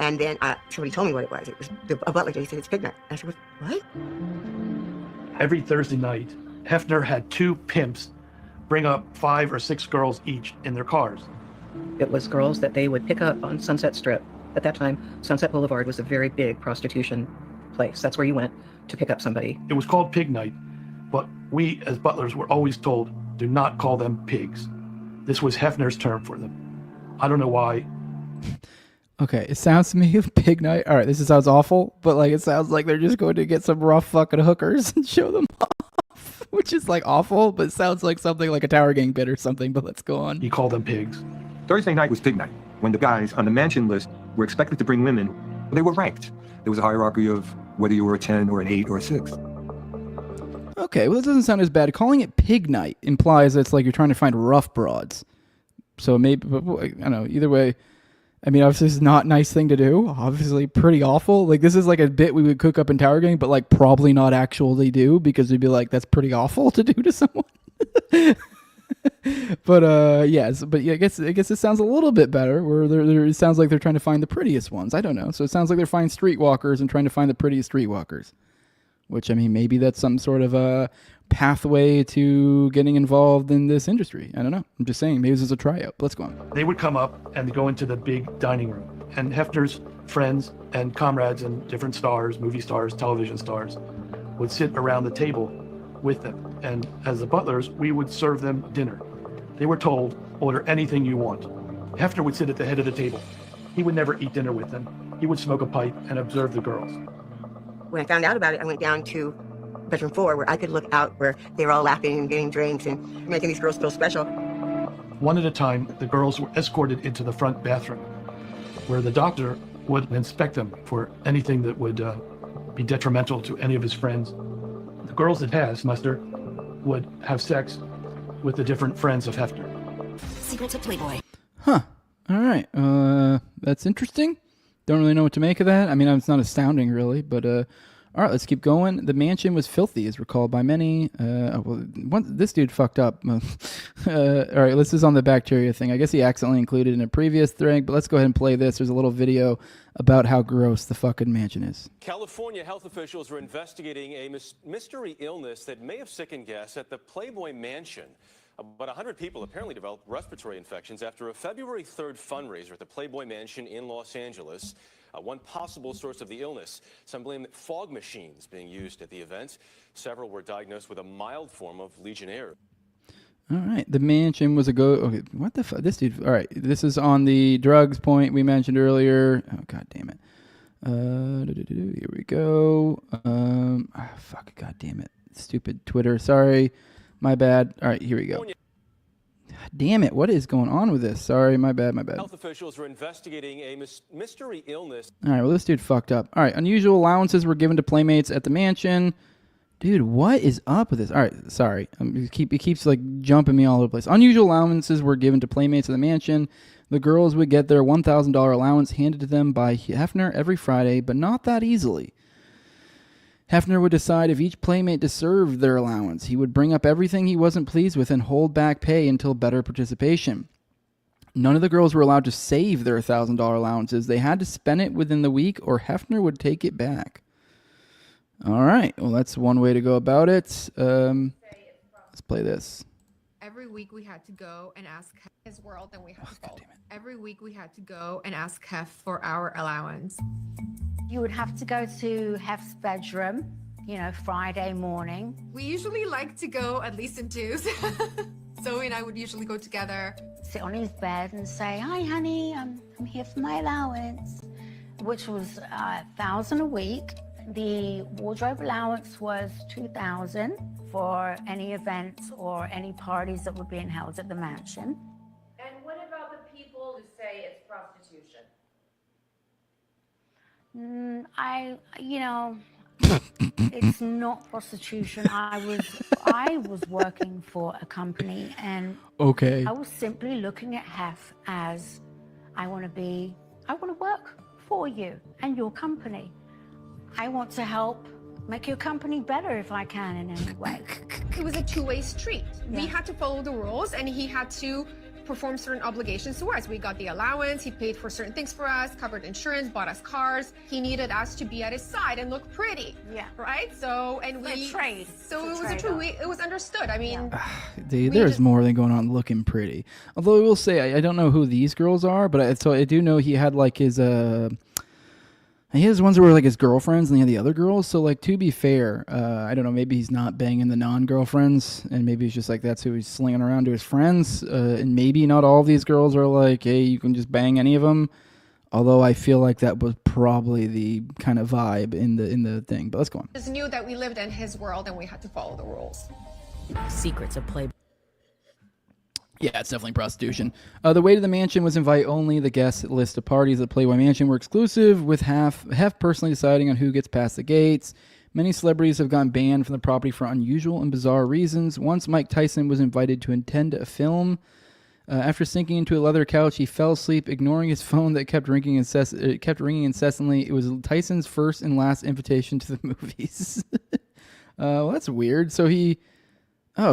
[SPEAKER 11] And then somebody told me what it was. It was a butler. He said, it's Pig Night. I said, what?
[SPEAKER 12] Every Thursday night, Hefner had 2 pimps bring up 5 or 6 girls each in their cars.
[SPEAKER 13] It was girls that they would pick up on Sunset Strip. At that time, Sunset Boulevard was a very big prostitution place. That's where you went to pick up somebody.
[SPEAKER 12] It was called Pig Night, but we as butlers were always told, do not call them pigs. This was Hefner's term for them. I don't know why.
[SPEAKER 5] Okay, it sounds to me of Pig Night. All right, this sounds awful, but like it sounds like they're just going to get some rough fucking hookers and show them off, which is like awful, but it sounds like something like a Tower Gang bit or something. But let's go on.
[SPEAKER 12] He called them pigs.
[SPEAKER 14] Thursday night was Pig Night, when the guys on the mansion list were expected to bring women. They were ranked. There was a hierarchy of whether you were a 10 or an 8 or a 6.
[SPEAKER 5] Okay, well, this doesn't sound as bad. Calling it Pig Night implies that it's like you're trying to find rough broads. So maybe, I don't know, either way. I mean, obviously, it's not a nice thing to do. Obviously, pretty awful. Like, this is like a bit we would cook up in Tower Gang, but, like, probably not actually do, because we'd be like, that's pretty awful to do to someone. But, yes. But, yeah, I guess it sounds a little bit better, where it sounds like they're trying to find the prettiest ones. I don't know. So it sounds like they're finding streetwalkers and trying to find the prettiest streetwalkers. Which, I mean, maybe that's some sort of a pathway to getting involved in this industry. I don't know. I'm just saying, maybe this is a tryout. Let's go on.
[SPEAKER 12] They would come up and go into the big dining room, and Hefner's friends and comrades and different stars, movie stars, television stars, would sit around the table with them. And as the butlers, we would serve them dinner. They were told, order anything you want. Hefner would sit at the head of the table. He would never eat dinner with them. He would smoke a pipe and observe the girls.
[SPEAKER 11] When I found out about it, I went down to bedroom 4 where I could look out where they were all laughing and getting drinks and making these girls feel special.
[SPEAKER 12] One at a time, the girls were escorted into the front bathroom where the doctor would inspect them for anything that would be detrimental to any of his friends. The girls that has muster would have sex with the different friends of Hefner.
[SPEAKER 15] Secrets of Playboy.
[SPEAKER 5] Huh. All right. That's interesting. Don't really know what to make of that. I mean, it's not astounding, really, but all right, let's keep going. The mansion was filthy, as recalled by many. This dude fucked up. All right, this is on the bacteria thing. I guess he accidentally included in a previous thread, but let's go ahead and play this. There's a little video about how gross the fucking mansion is.
[SPEAKER 16] California health officials are investigating a mystery illness that may have sickened guests at the Playboy Mansion. About 100 people apparently developed respiratory infections after a February 3rd fundraiser at the Playboy Mansion in Los Angeles. One possible source of the illness. Some blame fog machines being used at the event. Several were diagnosed with a mild form of Legionnaires.
[SPEAKER 5] All right, the mansion was okay, what the fuck? This dude. All right, this is on the drugs point we mentioned earlier. Oh, god damn it. Here we go. Fuck, god damn it. Stupid Twitter. Sorry. My bad. All right, here we go. Damn it, what is going on with this? Sorry, my bad.
[SPEAKER 16] Health officials are investigating a mystery illness.
[SPEAKER 5] All right, well, this dude fucked up. All right, unusual allowances were given to playmates at the mansion. Dude, what is up with this? All right, sorry. It keeps like jumping me all over the place. Unusual allowances were given to playmates at the mansion. The girls would get their $1,000 allowance handed to them by Hefner every Friday, but not that easily. Hefner would decide if each playmate deserved their allowance. He would bring up everything he wasn't pleased with and hold back pay until better participation. None of the girls were allowed to save their $1,000 allowances. They had to spend it within the week or Hefner would take it back. All right. Well, that's one way to go about it. Let's play this.
[SPEAKER 17] Every week we had to go and ask his world, and we had to follow. Every week we had to go and ask Hef for our allowance.
[SPEAKER 15] You would have to go to Hef's bedroom, Friday morning.
[SPEAKER 17] We usually like to go at least in twos. Zoe and I would usually go together.
[SPEAKER 15] Sit on his bed and say, "Hi, honey, I'm here for my allowance," which was $1,000 a week. The wardrobe allowance was $2,000 for any events or any parties that were being held at the mansion.
[SPEAKER 18] And what about the people who say it's prostitution?
[SPEAKER 15] It's not prostitution. I was working for a company, and
[SPEAKER 5] okay,
[SPEAKER 15] I was simply looking at Hef as I want to work for you and your company. I want to help make your company better if I can in any way.
[SPEAKER 17] It was a two-way street.
[SPEAKER 15] Yeah.
[SPEAKER 17] We had to follow the rules, and he had to perform certain obligations to us. We got the allowance, he paid for certain things for us, covered insurance, bought us cars. He needed us to be at his side and look pretty.
[SPEAKER 15] Yeah.
[SPEAKER 17] Right? So, and we
[SPEAKER 15] trade.
[SPEAKER 17] So it was a true. It was understood. I mean,
[SPEAKER 5] Dude, there's more than going on looking pretty. Although I will say, I don't know who these girls are, but I do know he had like his he has ones that were like his girlfriends, and he had the other girls. So, like, to be fair, I don't know, maybe he's not banging the non-girlfriends, and maybe it's just like that's who he's slinging around to his friends. And maybe not all of these girls are like, hey, you can just bang any of them. Although I feel like that was probably the kind of vibe in the thing. But let's go on.
[SPEAKER 17] just knew that we lived in his world and we had to follow the rules.
[SPEAKER 15] Secrets of Playboy.
[SPEAKER 5] Yeah, it's definitely prostitution. The way to the mansion was invite only. The guest list of parties at Playboy Mansion were exclusive, with Hef personally deciding on who gets past the gates. Many celebrities have gotten banned from the property for unusual and bizarre reasons. Once Mike Tyson was invited to attend a film. After sinking into a leather couch, he fell asleep, ignoring his phone that kept ringing incessantly. It was Tyson's first and last invitation to the movies. Well, that's weird. So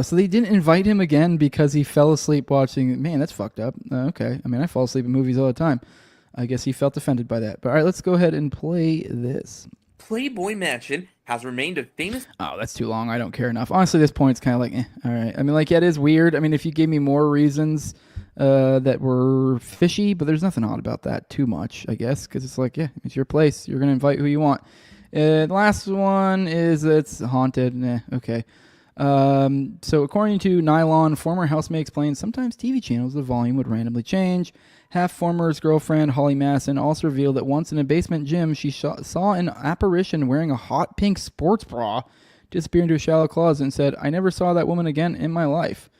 [SPEAKER 5] so they didn't invite him again because he fell asleep watching. Man, that's fucked up. Okay. I mean, I fall asleep in movies all the time. I guess he felt offended by that. But all right, let's go ahead and play this.
[SPEAKER 19] Playboy Mansion has remained a famous...
[SPEAKER 5] Oh, that's too long. I don't care enough. Honestly, this point's kind of like, all right. I mean, like, yeah, it is weird. I mean, if you gave me more reasons that were fishy, but there's nothing odd about that too much, I guess, because it's like, yeah, it's your place. You're going to invite who you want. The last one is it's haunted. Okay. So according to Nylon, former housemate explains sometimes TV channels, the volume would randomly change. Half former's girlfriend, Holly Masson, also revealed that once in a basement gym, she saw an apparition wearing a hot pink sports bra disappear into a shallow closet and said, I never saw that woman again in my life.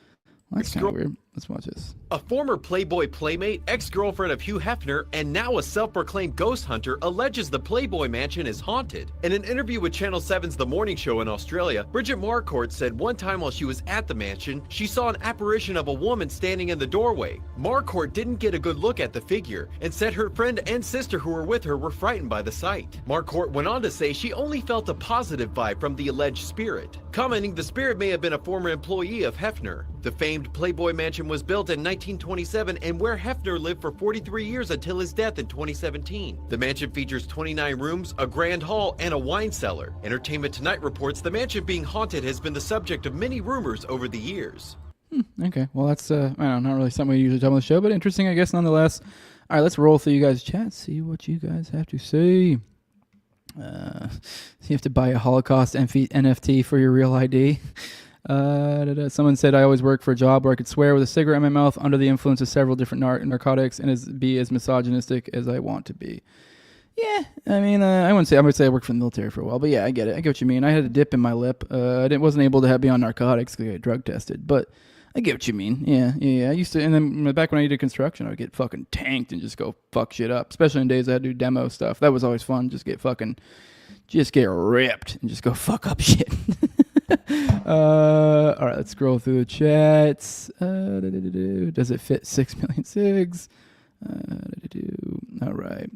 [SPEAKER 5] Well, that's kind of weird. Let's watch this.
[SPEAKER 20] A former Playboy playmate, ex-girlfriend of Hugh Hefner, and now a self-proclaimed ghost hunter alleges the Playboy mansion is haunted. In an interview with Channel 7's The Morning Show in Australia, Bridget Marcourt said one time while she was at the mansion, she saw an apparition of a woman standing in the doorway. Marcourt didn't get a good look at the figure and said her friend and sister who were with her were frightened by the sight. Marcourt went on to say she only felt a positive vibe from the alleged spirit, commenting the spirit may have been a former employee of Hefner. The famed Playboy mansion was built in 1927 and where Hefner lived for 43 years until his death in 2017. The mansion features 29 rooms, a grand hall, and a wine cellar. Entertainment Tonight reports the mansion being haunted has been the subject of many rumors over the years.
[SPEAKER 5] Okay, well that's I don't know, not really something we usually talk on the show, but interesting, I guess, nonetheless. All right, let's roll through you guys' chat, see what you guys have to say. So you have to buy a Holocaust NFT for your real ID. Someone said, I always work for a job where I could swear with a cigarette in my mouth under the influence of several different narcotics and be as misogynistic as I want to be. Yeah, I mean, I would say I worked for the military for a while, but yeah, I get it. I get what you mean. I had a dip in my lip. I wasn't able to be on narcotics because I got drug tested, but I get what you mean. Yeah. I used to, and then back when I did construction, I would get fucking tanked and just go fuck shit up, especially in days I had to do demo stuff. That was always fun. Just get ripped and just go fuck up shit. All right, let's scroll through the chats. Does it fit 6 million SIGs? All right.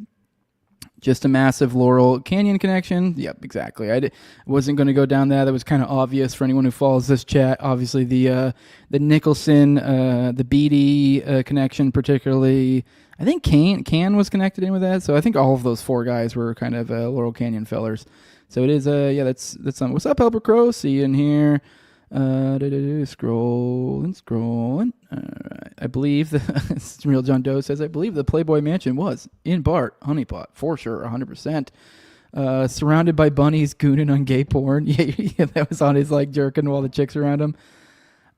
[SPEAKER 5] Just a massive Laurel Canyon connection. Yep, exactly. I wasn't going to go down that. That was kind of obvious for anyone who follows this chat. Obviously, the Nicholson, the Beatty connection, particularly. I think Can was connected in with that. So I think all of those four guys were kind of Laurel Canyon fellers. So it is, that's something. What's up, Helper Crow? See you in here. Scrolling. I believe Real John Doe says, I believe the Playboy Mansion was in Bart Honeypot for sure, 100%. Surrounded by bunnies gooning on gay porn. Yeah, that was on his jerking while the chicks around him.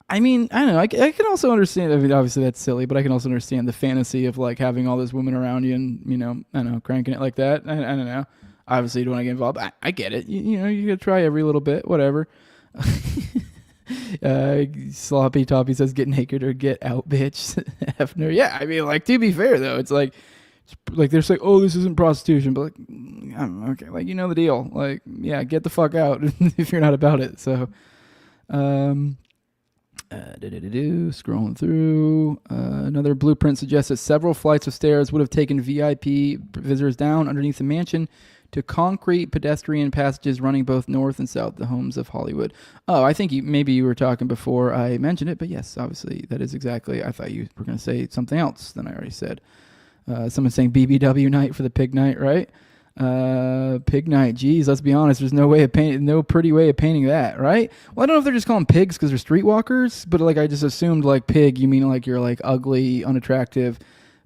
[SPEAKER 5] I mean, I don't know. I can also understand. I mean, obviously that's silly, but I can also understand the fantasy of having all those women around you and I don't know, cranking it like that. I don't know. Obviously, you don't want to get involved. I get it. You gotta try every little bit, whatever. Sloppy Toppy says, "Get naked or get out, bitch." Hefner. Yeah, I mean, to be fair though, it's they're saying, "Oh, this isn't prostitution," but I don't know, okay, the deal. Yeah, get the fuck out if you're not about it. So, scrolling through, another blueprint suggests that several flights of stairs would have taken VIP visitors down underneath the mansion to concrete pedestrian passages running both north and south, the homes of Hollywood. Oh, I think maybe you were talking before I mentioned it, but yes, obviously that is exactly. I thought you were going to say something else than I already said. Someone's saying BBW night for the pig night, right? Pig night. Geez, let's be honest. There's no pretty way of painting that, right? Well, I don't know if they're just calling pigs because they're streetwalkers, but I just assumed pig. You mean you're ugly, unattractive.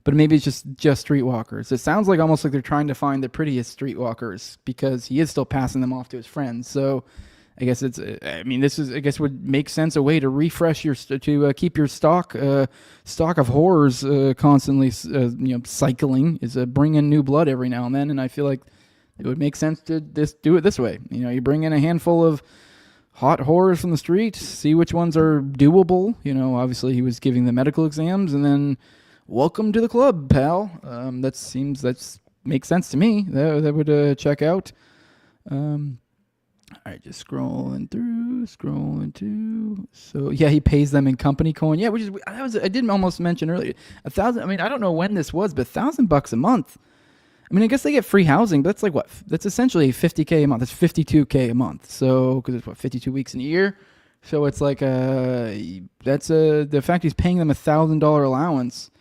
[SPEAKER 5] But maybe it's just streetwalkers. It sounds almost like they're trying to find the prettiest streetwalkers because he is still passing them off to his friends. So I guess this would make sense, a way to refresh keep your stock of horrors constantly cycling is bring in new blood every now and then. And I feel like it would make sense to do it this way. You bring in a handful of hot horrors from the street, see which ones are doable. Obviously he was giving the medical exams, and then welcome to the club, pal. That makes sense to me. That would check out. All right, just scrolling through. So yeah, he pays them in company coin. Yeah, I didn't almost mention earlier. 1,000. I mean, I don't know when this was, but $1,000 a month. I mean, I guess they get free housing, but that's what? That's essentially $50K a month. That's $52K a month. So because it's 52 weeks in a year. So it's the fact he's paying them $1,000 allowance.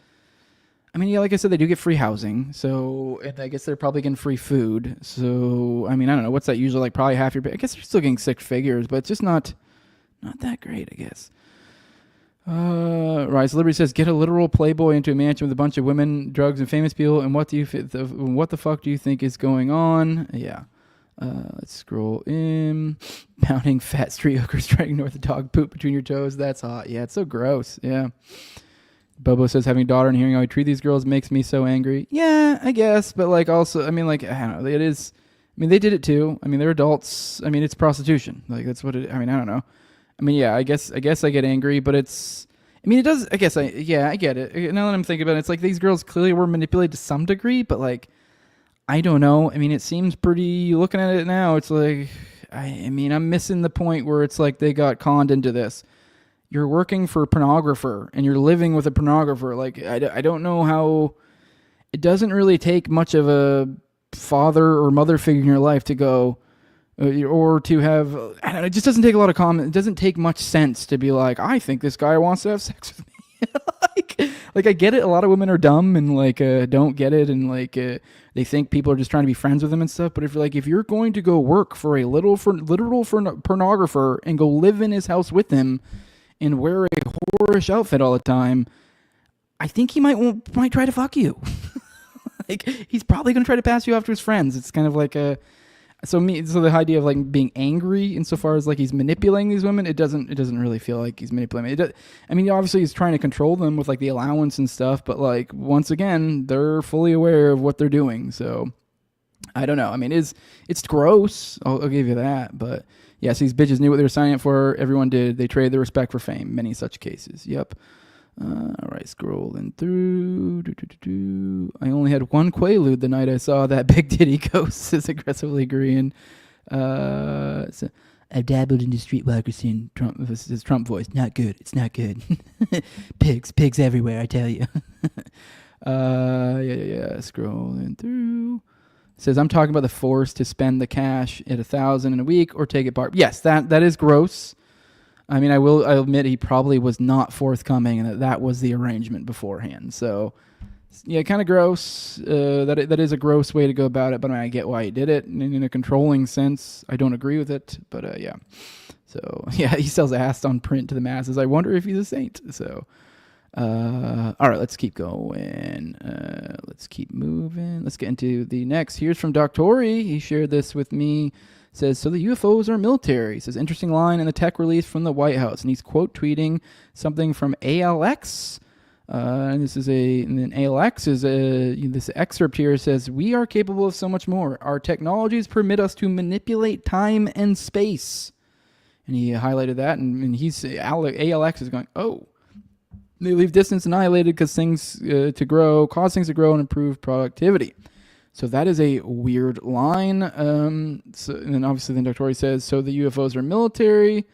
[SPEAKER 5] I mean, yeah, like I said, they do get free housing, and I guess they're probably getting free food. So, I mean, I don't know. What's that usually probably half your pay? I guess you're still getting 6 figures, but it's just not that great, I guess. Rise Liberty says, get a literal Playboy into a mansion with a bunch of women, drugs, and famous people, and what the fuck do you think is going on? Yeah. Let's scroll in. Pounding fat street hookers dragging north of dog poop between your toes. That's hot. Yeah, it's so gross. Yeah. Bobo says having a daughter and hearing how I treat these girls makes me so angry. Yeah, I guess. But like also, I mean, like, I don't know. It is, I mean, they did it too. I mean, they're adults. I mean, it's prostitution. Like, that's what it, I mean, I don't know. I mean, yeah, I guess I get angry, but it's, I mean, it does, I guess I get it. Now that I'm thinking about it, it's like these girls clearly were manipulated to some degree, but like, I don't know. I mean, it seems pretty, looking at it now, it's like, I mean, I'm missing the point where it's like they got conned into this. You're working for a pornographer and you're living with a pornographer. Like, I don't know how, it doesn't really take much of a father or mother figure in your life to go, or to have, I don't know, it just doesn't take a lot of comment. It doesn't take much sense to be like, I think this guy wants to have sex with me. like I get it. A lot of women are dumb and like don't get it, and like they think people are just trying to be friends with them and stuff. But if you're going to go work for a literal pornographer and go live in his house with him and wear a whorish outfit all the time, I think he might try to fuck you. Like, he's probably going to try to pass you off to his friends. It's kind of like a, so the idea of like being angry insofar as like he's manipulating these women, it doesn't really feel like he's manipulating. I mean, obviously he's trying to control them with like the allowance and stuff, but like once again, they're fully aware of what they're doing. So I don't know. I mean, it's gross. I'll give you that. But yes, these bitches knew what they were signing up for. Everyone did. They traded their respect for fame. Many such cases. Yep. All right, scrolling through. I only had one Quaalude the night I saw that Big Titty Ghost is aggressively agreeing. So, I've dabbled in the streetwalker scene. His Trump voice. Not good. It's not good. Pigs everywhere, I tell you. Yeah. Scrolling through. It says, I'm talking about the force to spend the cash at $1,000 in a week or take it part. Yes, that is gross. I mean, I'll admit he probably was not forthcoming, and that was the arrangement beforehand. So, yeah, kind of gross. That is a gross way to go about it, but I mean, I get why he did it. And in a controlling sense, I don't agree with it, but yeah. So, yeah, he sells ass on print to the masses. I wonder if he's a saint. So, all right, let's keep going. Let's keep moving. Let's get into the next. Here's from Doctori. He shared this with me. Says, so the UFOs are military. He says, interesting line in the tech release from the White House. And he's quote tweeting something from ALX. And then ALX is this excerpt here says, we are capable of so much more. Our technologies permit us to manipulate time and space. And he highlighted that. And ALX is going, oh, they leave distance annihilated because cause things to grow and improve productivity. So that is a weird line. And then obviously then Dr. says, so the UFOs are military.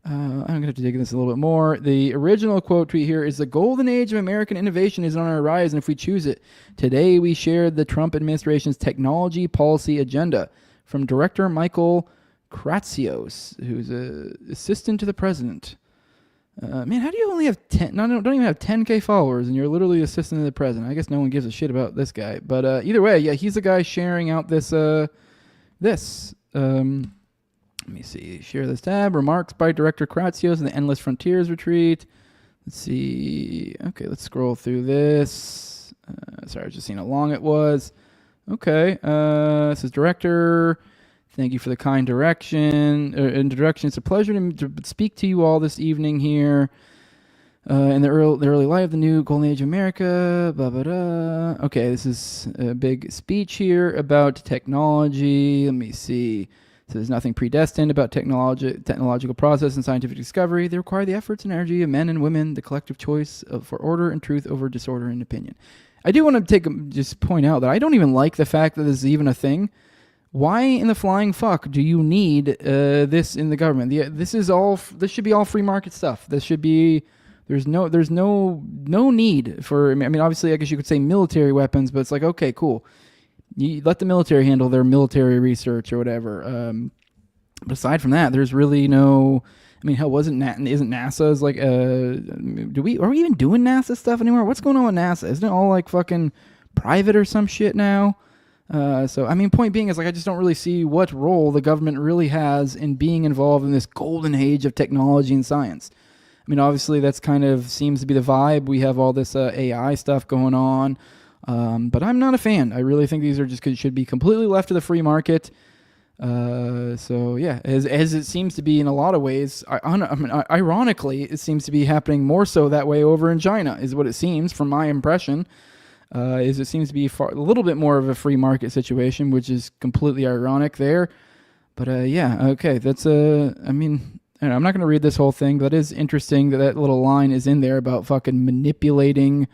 [SPEAKER 5] I'm going to have to dig into this a little bit more. The original quote tweet here is, the golden age of American innovation is on our horizon if we choose it. Today we shared the Trump administration's technology policy agenda from Director Michael Kratsios, who's an assistant to the president. Man, how do you only have 10? No, don't even have 10K followers, and you're literally assistant to the president. I guess no one gives a shit about this guy. But either way, yeah, he's the guy sharing out this. Let me see. Share this tab. Remarks by Director Kratsios in the Endless Frontiers Retreat. Let's see. Okay, let's scroll through this. Sorry, I was just seeing how long it was. Okay. This is Director. Thank you for the kind introduction. It's a pleasure to speak to you all this evening here in the early light of the new golden age of America. Blah, blah, blah. Okay, this is a big speech here about technology. Let me see. So there's nothing predestined about technological process and scientific discovery. They require the efforts and energy of men and women, the collective choice for order and truth over disorder and opinion. I do want to just point out that I don't even like the fact that this is even a thing. Why in the flying fuck do you need this in the government? This should be all free market stuff. This should be, there's no need for, I mean, obviously, I guess you could say military weapons, but it's like, okay, cool. You let the military handle their military research or whatever. But aside from that, there's really no, I mean, hell, isn't NASA's like, are we even doing NASA stuff anymore? What's going on with NASA? Isn't it all like fucking private or some shit now? So, I mean, point being is like, I just don't really see what role the government really has in being involved in this golden age of technology and science. I mean, obviously that's kind of seems to be the vibe. We have all this AI stuff going on. But I'm not a fan. I really think these are should be completely left to the free market. So yeah, as it seems to be in a lot of ways, ironically, it seems to be happening more so that way over in China, is what it seems from my impression. Is it seems to be a little bit more of a free market situation, which is completely ironic there. But yeah, okay, that's I mean, I don't know, I'm not going to read this whole thing, but it is interesting that little line is in there about fucking manipulating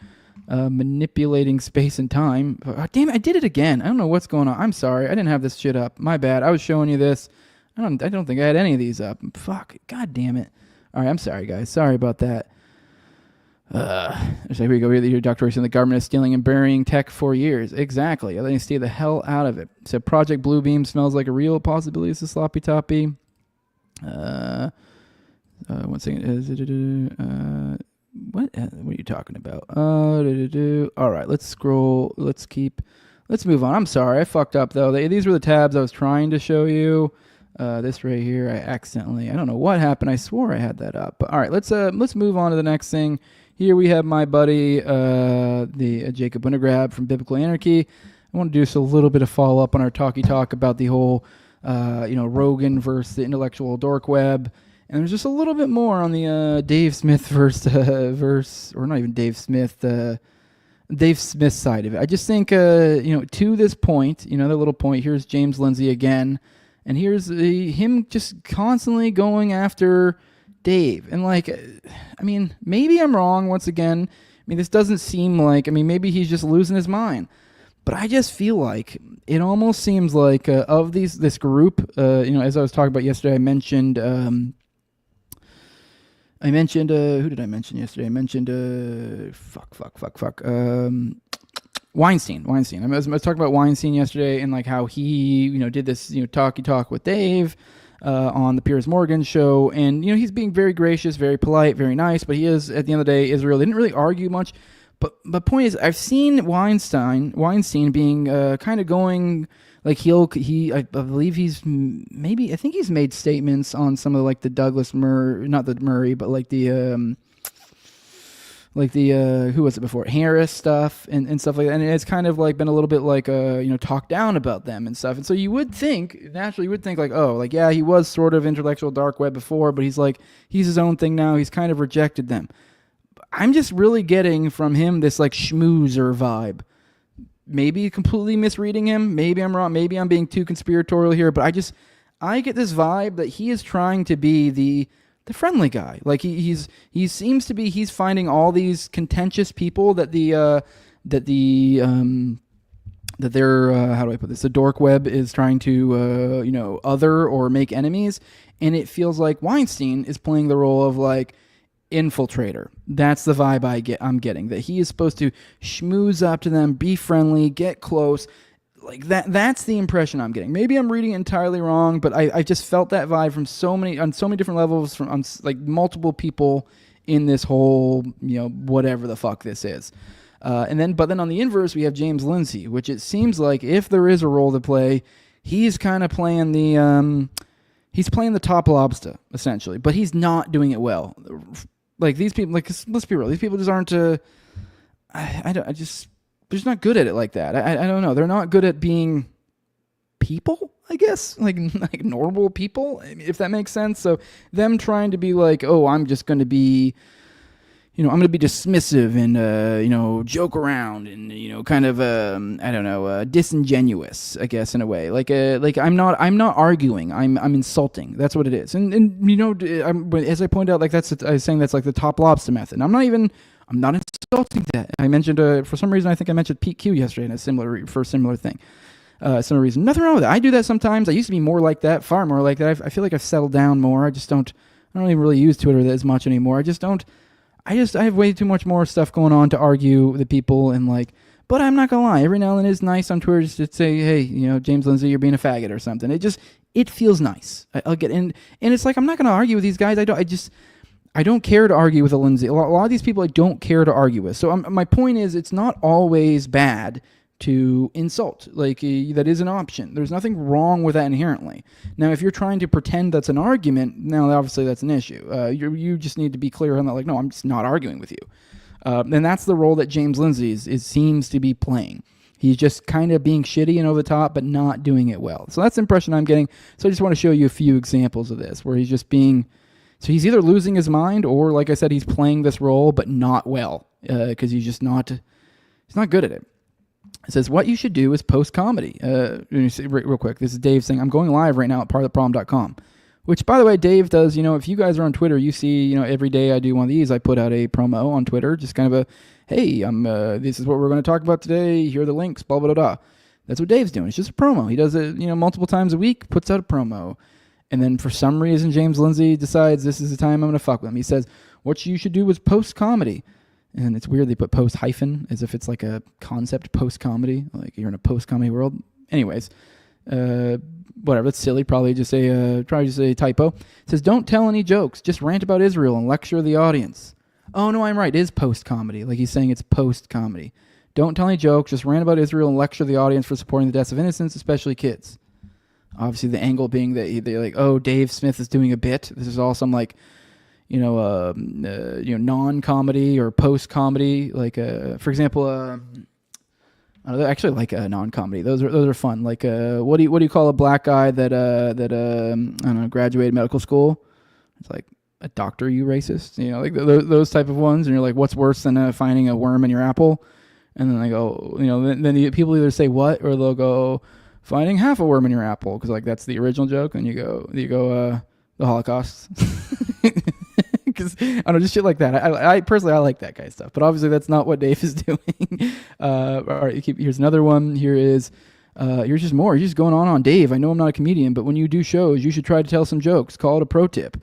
[SPEAKER 5] space and time. Oh, damn it, I did it again. I don't know what's going on. I'm sorry, I didn't have this shit up. My bad. I was showing you this. I don't think I had any of these up. Fuck. God damn it. All right, I'm sorry, guys. Sorry about that. So here we go. Your doctoration. The government is stealing and burying tech for years. Exactly. Letting stay the hell out of it. So Project Bluebeam smells like a real possibility. It's a sloppy toppy. One second. What are you talking about? All right, let's scroll. Let's move on. I'm sorry, I fucked up though. These were the tabs I was trying to show you. This right here, I don't know what happened. I swore I had that up. But all right, let's move on to the next thing. Here we have my buddy, the Jacob Wintergrab from Biblical Anarchy. I want to do just a little bit of follow up on our talk about the whole, Rogan versus the intellectual dork web. And there's just a little bit more on the Dave Smith verse, or not even Dave Smith, Dave Smith's side of it. I just think, to this point, that little point, here's James Lindsay again, and here's him just constantly going after Dave. And maybe I'm wrong once again. This doesn't seem like, maybe he's just losing his mind. But I just feel like it almost seems like of this group, as I was talking about yesterday, I mentioned, who did I mention yesterday? I mentioned, Weinstein. I was talking about Weinstein yesterday and how he, did this, talk with Dave on the Piers Morgan show. And, he's being very gracious, very polite, very nice. But he is, at the end of the day, Israel. They didn't really argue much. But the point is, I've seen Weinstein being kind of going... I believe I think he's made statements on some of the Douglas Murray, not the Murray, but who was it before? Harris stuff and stuff like that. And it's kind of been a little bit talked down about them and stuff. And so you would think, yeah, he was sort of intellectual dark web before, but he's his own thing now. He's kind of rejected them. I'm just really getting from him this schmoozer vibe. Maybe completely misreading him. Maybe I'm wrong. Maybe I'm being too conspiratorial here. But I get this vibe that he is trying to be the friendly guy. He seems to be. He's finding all these contentious people that their how do I put this? The dork web is trying to other or make enemies, and it feels like Weinstein is playing the role of infiltrator. That's the vibe I'm getting, that he is supposed to schmooze up to them, be friendly, get close. That's the impression I'm getting. Maybe I'm reading it entirely wrong, but I just felt that vibe from on so many different levels from multiple people in this whole, whatever the fuck this is. But then on the inverse, we have James Lindsay, which it seems like if there is a role to play, he's kind of playing he's playing the top lobster essentially, but he's not doing it well. These people, let's be real. These people just aren't. They're just not good at it like that. I don't know. They're not good at being people, I guess, like normal people, if that makes sense. So them trying to be I'm just going to be, I'm going to be dismissive and joke around and kind of disingenuous, I guess, in a way. I'm not arguing. I'm insulting. That's what it is. And as I pointed out, I was saying that's the top lobster method. I'm not insulting that. I mentioned for some reason I think I mentioned Pete Q yesterday in a similar thing. Similar reason. Nothing wrong with that. I do that sometimes. I used to be more like that, far more like that. I feel like I've settled down more. I don't even really use Twitter as much anymore. I have way too much more stuff going on to argue with people and but I'm not gonna lie, every now and then it's nice on Twitter just to say, hey, James Lindsay, you're being a faggot or something. It feels nice. I'll get in, and it's I'm not gonna argue with these guys. I don't care to argue with a Lindsay. A lot of these people I don't care to argue with. So my point is, it's not always bad to insult. That is an option. There's nothing wrong with that inherently. Now, if you're trying to pretend that's an argument, now obviously that's an issue. You just need to be clear on that. No, I'm just not arguing with you. And that's the role that James Lindsay seems to be playing. He's just kind of being shitty and over the top, but not doing it well. So that's the impression I'm getting. So I just want to show you a few examples of this, where he's just being, so he's either losing his mind, or like I said, he's playing this role, but not well, because he's just not, he's not good at it. It says, what you should do is post comedy. Real quick, this is Dave saying, I'm going live right now at partoftheproblem.com. Which, by the way, Dave does, if you guys are on Twitter, you see, every day I do one of these, I put out a promo on Twitter, just kind of a, hey, this is what we're going to talk about today, here are the links, blah, blah, blah, blah. That's what Dave's doing. It's just a promo. He does it, multiple times a week, puts out a promo. And then for some reason, James Lindsay decides this is the time I'm going to fuck with him. He says, what you should do is post comedy. And it's weird they put post hyphen as if it's like a concept post comedy, like you're in a post comedy world. Anyways, whatever, that's silly. Probably just a typo. It says, don't tell any jokes. Just rant about Israel and lecture the audience. Oh, no, I'm right. It is post comedy. Like he's saying it's post comedy. Don't tell any jokes. Just rant about Israel and lecture the audience for supporting the deaths of innocents, especially kids. Obviously, the angle being that they're like, oh, Dave Smith is doing a bit. This is all some like, non-comedy or post-comedy. Like, for example, I actually like a non-comedy. Those are fun. Like, what do you call a black guy that I don't know, graduated medical school? It's like, a doctor, you racist. Like those type of ones. And you're like, what's worse than finding a worm in your apple? And then they go, then the people either say what, or they'll go, finding half a worm in your apple, because like that's the original joke. And you go the Holocaust. Because I don't know, just shit like that. I personally like that kind of stuff, but obviously that's not what Dave is doing. All right, here's another one. Here's just more. You're just going on Dave. I know I'm not a comedian, but when you do shows, you should try to tell some jokes. Call it a pro tip.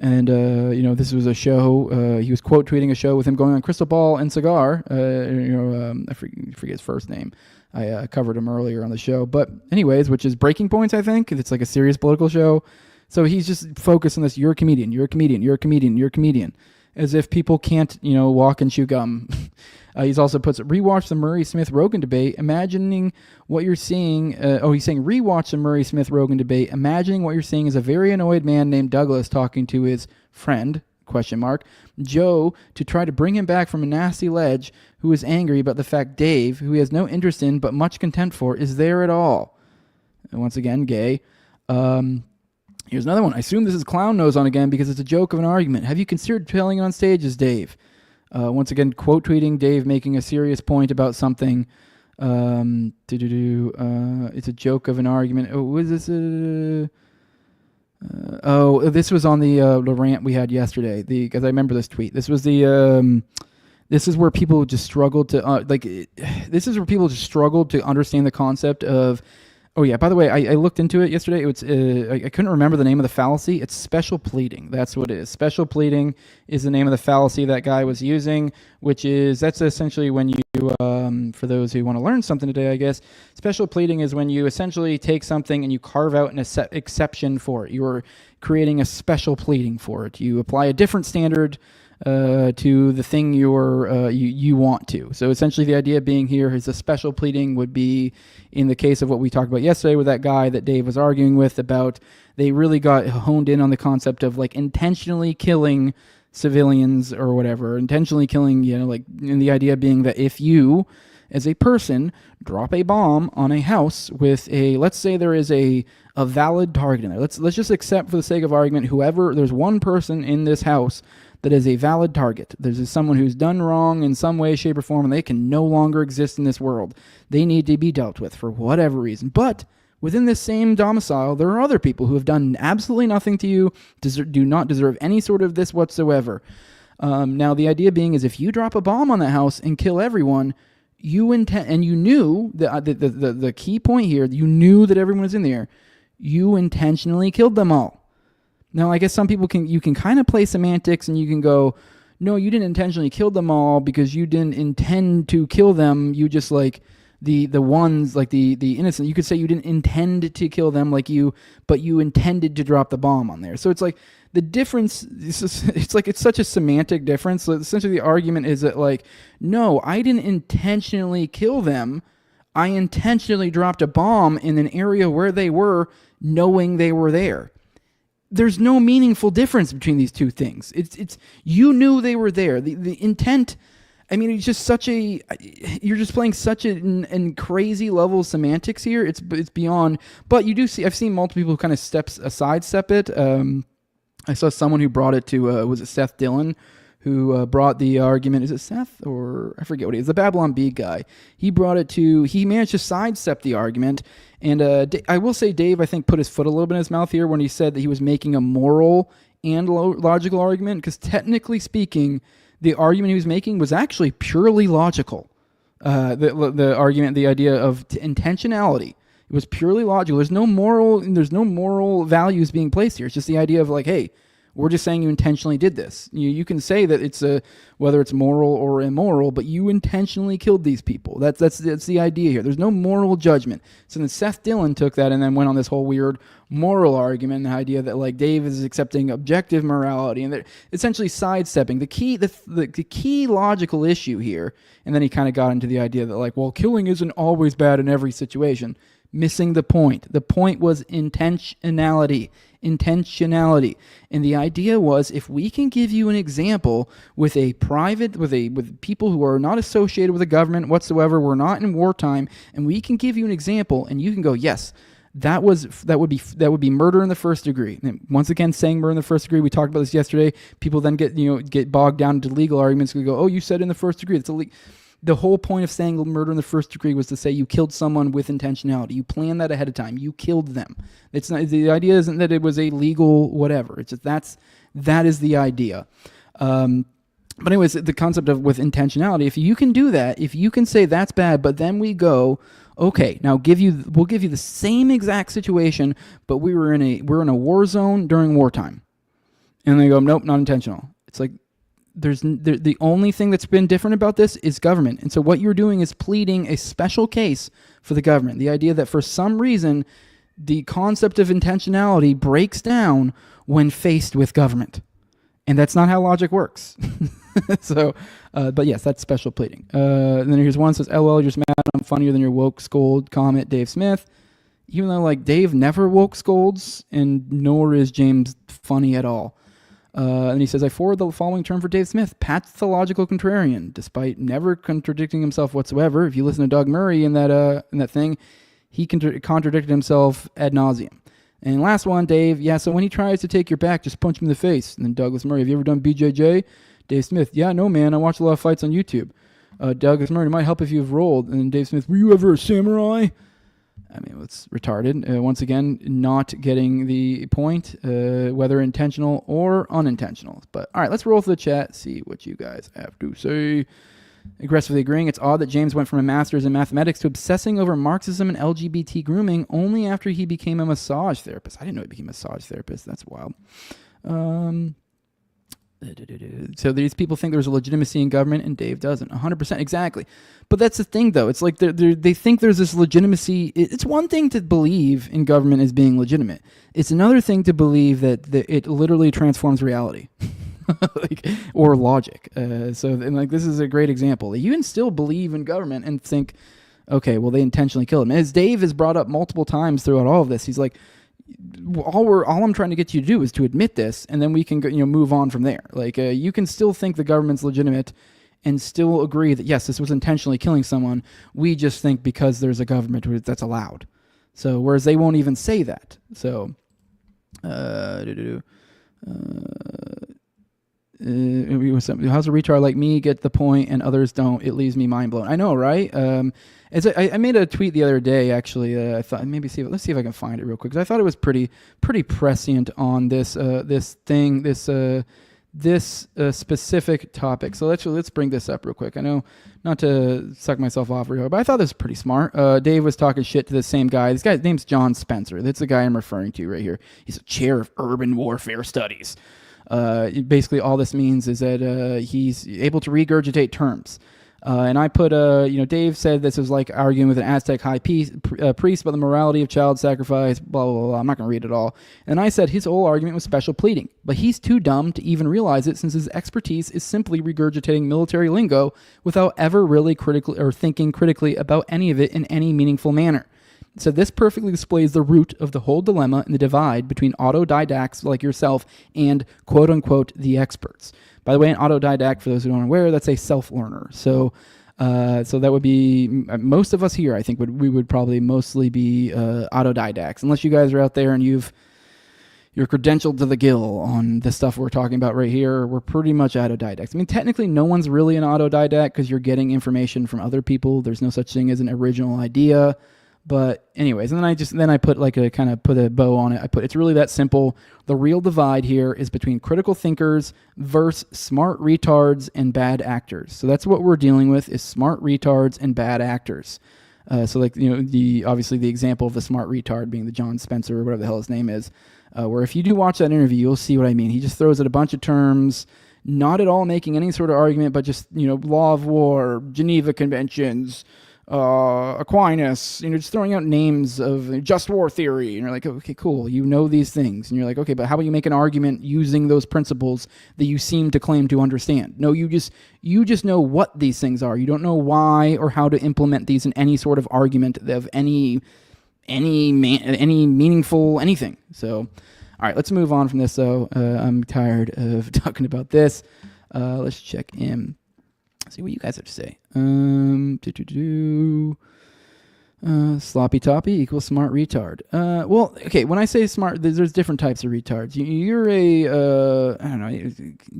[SPEAKER 5] And this was a show. He was quote tweeting a show with him going on Crystal Ball and Cigar. I forget his first name. I covered him earlier on the show, but anyways, which is Breaking Points. I think it's like a serious political show. So he's just focused on this, you're a comedian, you're a comedian, you're a comedian, you're a comedian, as if people can't, walk and chew gum. He's also puts, rewatch the Murray Smith-Rogan debate, imagining what you're seeing. He's saying, rewatch the Murray Smith-Rogan debate, imagining what you're seeing is a very annoyed man named Douglas talking to his friend, Joe, to try to bring him back from a nasty ledge, who is angry about the fact Dave, who he has no interest in but much contempt for, is there at all. And once again, gay. Here's another one. I assume this is clown nose on again because it's a joke of an argument. Have you considered telling it on stage as Dave? Once again, quote tweeting Dave making a serious point about something. It's a joke of an argument. Oh, was this? This was on the rant we had yesterday. Because I remember this tweet. This was the. This is where people just struggled to This is where people just struggled to understand the concept of. Oh, yeah. By the way, I looked into it yesterday. It was, I couldn't remember the name of the fallacy. It's special pleading. That's what it is. Special pleading is the name of the fallacy that guy was using, that's essentially when you, for those who want to learn something today, I guess, special pleading is when you essentially take something and you carve out an exception for it. You're creating a special pleading for it. You apply a different standard to the thing you want to. So essentially the idea being here is a special pleading would be in the case of what we talked about yesterday with that guy that Dave was arguing with about they really got honed in on the concept of like intentionally killing civilians or whatever, intentionally killing, and the idea being that if you as a person drop a bomb on a house with let's say there is a valid target in there. Let's just accept for the sake of argument there's one person in this house that is a valid target. There's someone who's done wrong in some way, shape, or form, and they can no longer exist in this world. They need to be dealt with for whatever reason. But within this same domicile, there are other people who have done absolutely nothing to you, do not deserve any sort of this whatsoever. Now, the idea being is if you drop a bomb on that house and kill everyone, you intend, and you knew the key point here, you knew that everyone was in there, you intentionally killed them all. Now, I guess some people you can kind of play semantics and you can go, no, you didn't intentionally kill them all because you didn't intend to kill them. You just like the ones like the innocent. You could say you didn't intend to kill them but you intended to drop the bomb on there. So it's like the difference. It's such a semantic difference. So essentially, the argument is that like, no, I didn't intentionally kill them. I intentionally dropped a bomb in an area where they were, knowing they were there. There's no meaningful difference between these two things. It's you knew they were there. The intent I mean, it's just you're just playing such a crazy level of semantics here. It's beyond, but you do see, I've seen multiple people who kind of sidestep it. I saw someone who brought it to, was it Seth Dillon, who brought the argument, is it Seth or I forget what he is, the Babylon Bee guy. He managed to sidestep the argument. And I will say Dave, I think, put his foot a little bit in his mouth here when he said that he was making a moral and logical argument, because technically speaking, the argument he was making was actually purely logical. The argument, the idea of intentionality, it was purely logical. There's no moral values being placed here. It's just the idea of like, hey, we're just saying you intentionally did this. You can say that it's whether it's moral or immoral, but you intentionally killed these people. That's the idea here. There's no moral judgment. So then Seth Dillon took that and then went on this whole weird moral argument, the idea that like Dave is accepting objective morality, and they're essentially sidestepping the key logical issue here. And then he kind of got into the idea that like, well, killing isn't always bad in every situation. Missing the point. The point was intentionality. And the idea was, if we can give you an example with people who are not associated with the government whatsoever, we're not in wartime, and we can give you an example and you can go, yes, that would be murder in the first degree. And once again, saying murder in the first degree, we talked about this yesterday. People then get bogged down into legal arguments. We go, oh, you said in the first degree. It's illegal. The whole point of saying murder in the first degree was to say you killed someone with intentionality. You planned that ahead of time. You killed them. It's not, the idea isn't that it was a legal whatever. It's just that is the idea. But anyways, the concept of with intentionality, if you can do that, if you can say that's bad, but then we go, okay, now we'll give you the same exact situation, but we're in a war zone during wartime, and they go, nope, not intentional. It's like, the only thing that's been different about this is government. And so what you're doing is pleading a special case for the government. The idea that for some reason, the concept of intentionality breaks down when faced with government. And that's not how logic works. So, but yes, that's special pleading. And then here's one that says, LOL, you're just mad I'm funnier than your woke scold comment, Dave Smith. Even though like Dave never woke scolds, and nor is James funny at all. And he says, I forward the following term for Dave Smith, pathological contrarian, despite never contradicting himself whatsoever. If you listen to Doug Murray in that thing, he contradicted himself ad nauseum. And last one, Dave, yeah, so when he tries to take your back, just punch him in the face. And then Douglas Murray, have you ever done BJJ? Dave Smith, yeah, no, man, I watch a lot of fights on YouTube. Douglas Murray, it might help if you've rolled. And then Dave Smith, were you ever a samurai? I mean, it's retarded. Once again, not getting the point, whether intentional or unintentional. But all right, let's roll through the chat, see what you guys have to say. Aggressively agreeing, it's odd that James went from a master's in mathematics to obsessing over Marxism and LGBT grooming only after he became a massage therapist. I didn't know he became a massage therapist. That's wild. So these people think there's a legitimacy in government, and Dave doesn't. 100%, exactly. But that's the thing, though. It's like they think there's this legitimacy. It's one thing to believe in government as being legitimate. It's another thing to believe that it literally transforms reality. Or logic. So this is a great example. You can still believe in government and think, okay, well, they intentionally killed him. As Dave has brought up multiple times throughout all of this, he's like, all I'm trying to get you to do is to admit this, and then we can go, move on from there. Like you can still think the government's legitimate and still agree that yes, this was intentionally killing someone. We just think because there's a government that's allowed. So whereas they won't even say that. So how's a retard like me get the point and others don't? It leaves me mind blown. I know, right? I made a tweet the other day, actually. I thought let's see if I can find it real quick, because I thought it was pretty prescient on this specific topic. So let's bring this up real quick. I know not to suck myself off real hard, but I thought this was pretty smart. Dave was talking shit to the same guy. This guy's name's John Spencer. That's the guy I'm referring to right here. He's a chair of urban warfare studies. Basically, all this means is that he's able to regurgitate terms. And I put, Dave said this was like arguing with an Aztec high priest about the morality of child sacrifice, blah, blah, blah. I'm not going to read it all. And I said his whole argument was special pleading, but he's too dumb to even realize it, since his expertise is simply regurgitating military lingo without ever really thinking critically about any of it in any meaningful manner. So this perfectly displays the root of the whole dilemma and the divide between autodidacts like yourself and quote unquote the experts. By the way, an autodidact, for those who aren't aware, that's a self-learner. So that would be most of us here. I think we would probably mostly be autodidacts, unless you guys are out there and you're credentialed to the gill on the stuff we're talking about right here. We're pretty much autodidacts. I mean, technically, no one's really an autodidact because you're getting information from other people. There's no such thing as an original idea. But anyways, and then I put like a kind of put a bow on it. It's really that simple. The real divide here is between critical thinkers versus smart retards and bad actors. So that's what we're dealing with, is smart retards and bad actors. So like, obviously the example of the smart retard being the John Spencer or whatever the hell his name is, where if you do watch that interview, you'll see what I mean. He just throws out a bunch of terms, not at all making any sort of argument, but just, law of war, Geneva Conventions, Aquinas, just throwing out names of just war theory, and you're like, okay, cool, these things, and you're like, okay, but how about you make an argument using those principles that you seem to claim to understand? No, you just know what these things are. You don't know why or how to implement these in any sort of argument of any meaningful anything. So, all right, let's move on from this. Though I'm tired of talking about this. Let's check in. See what you guys have to say. Sloppy toppy equals smart retard. Well, okay, when I say smart, there's different types of retards. You're I don't know,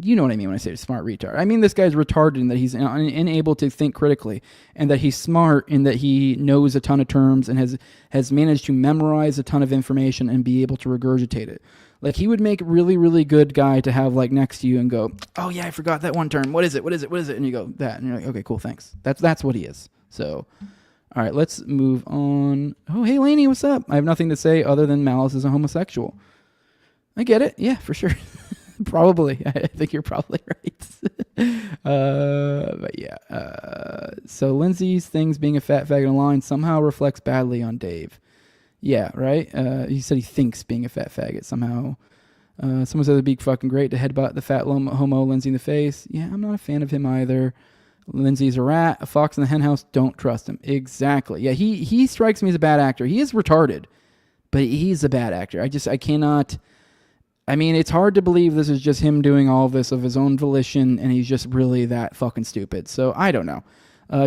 [SPEAKER 5] you know what I mean when I say smart retard. I mean this guy's retarded in that he's unable to think critically, and that he's smart in that he knows a ton of terms and has managed to memorize a ton of information and be able to regurgitate it. Like, he would make really, really good guy to have, like, next to you and go, oh, yeah, I forgot that one term. What is it? And you go, that. And you're like, okay, cool, thanks. That's what he is. So, all right, let's move on. Oh, hey, Lainey, what's up? I have nothing to say other than Malice is a homosexual. I get it. Yeah, for sure. Probably. I think you're probably right. But, yeah. So, Lindsay's things being a fat fag in a line somehow reflects badly on Dave. Yeah, right? He said he thinks being a fat faggot somehow. Someone said it'd be fucking great to headbutt the fat homo Lindsay in the face. Yeah, I'm not a fan of him either. Lindsay's a rat, a fox in the henhouse. Don't trust him. Exactly. Yeah, he strikes me as a bad actor. He is retarded, but he's a bad actor. I cannot... I mean, it's hard to believe this is just him doing all of this of his own volition, and he's just really that fucking stupid. So, I don't know.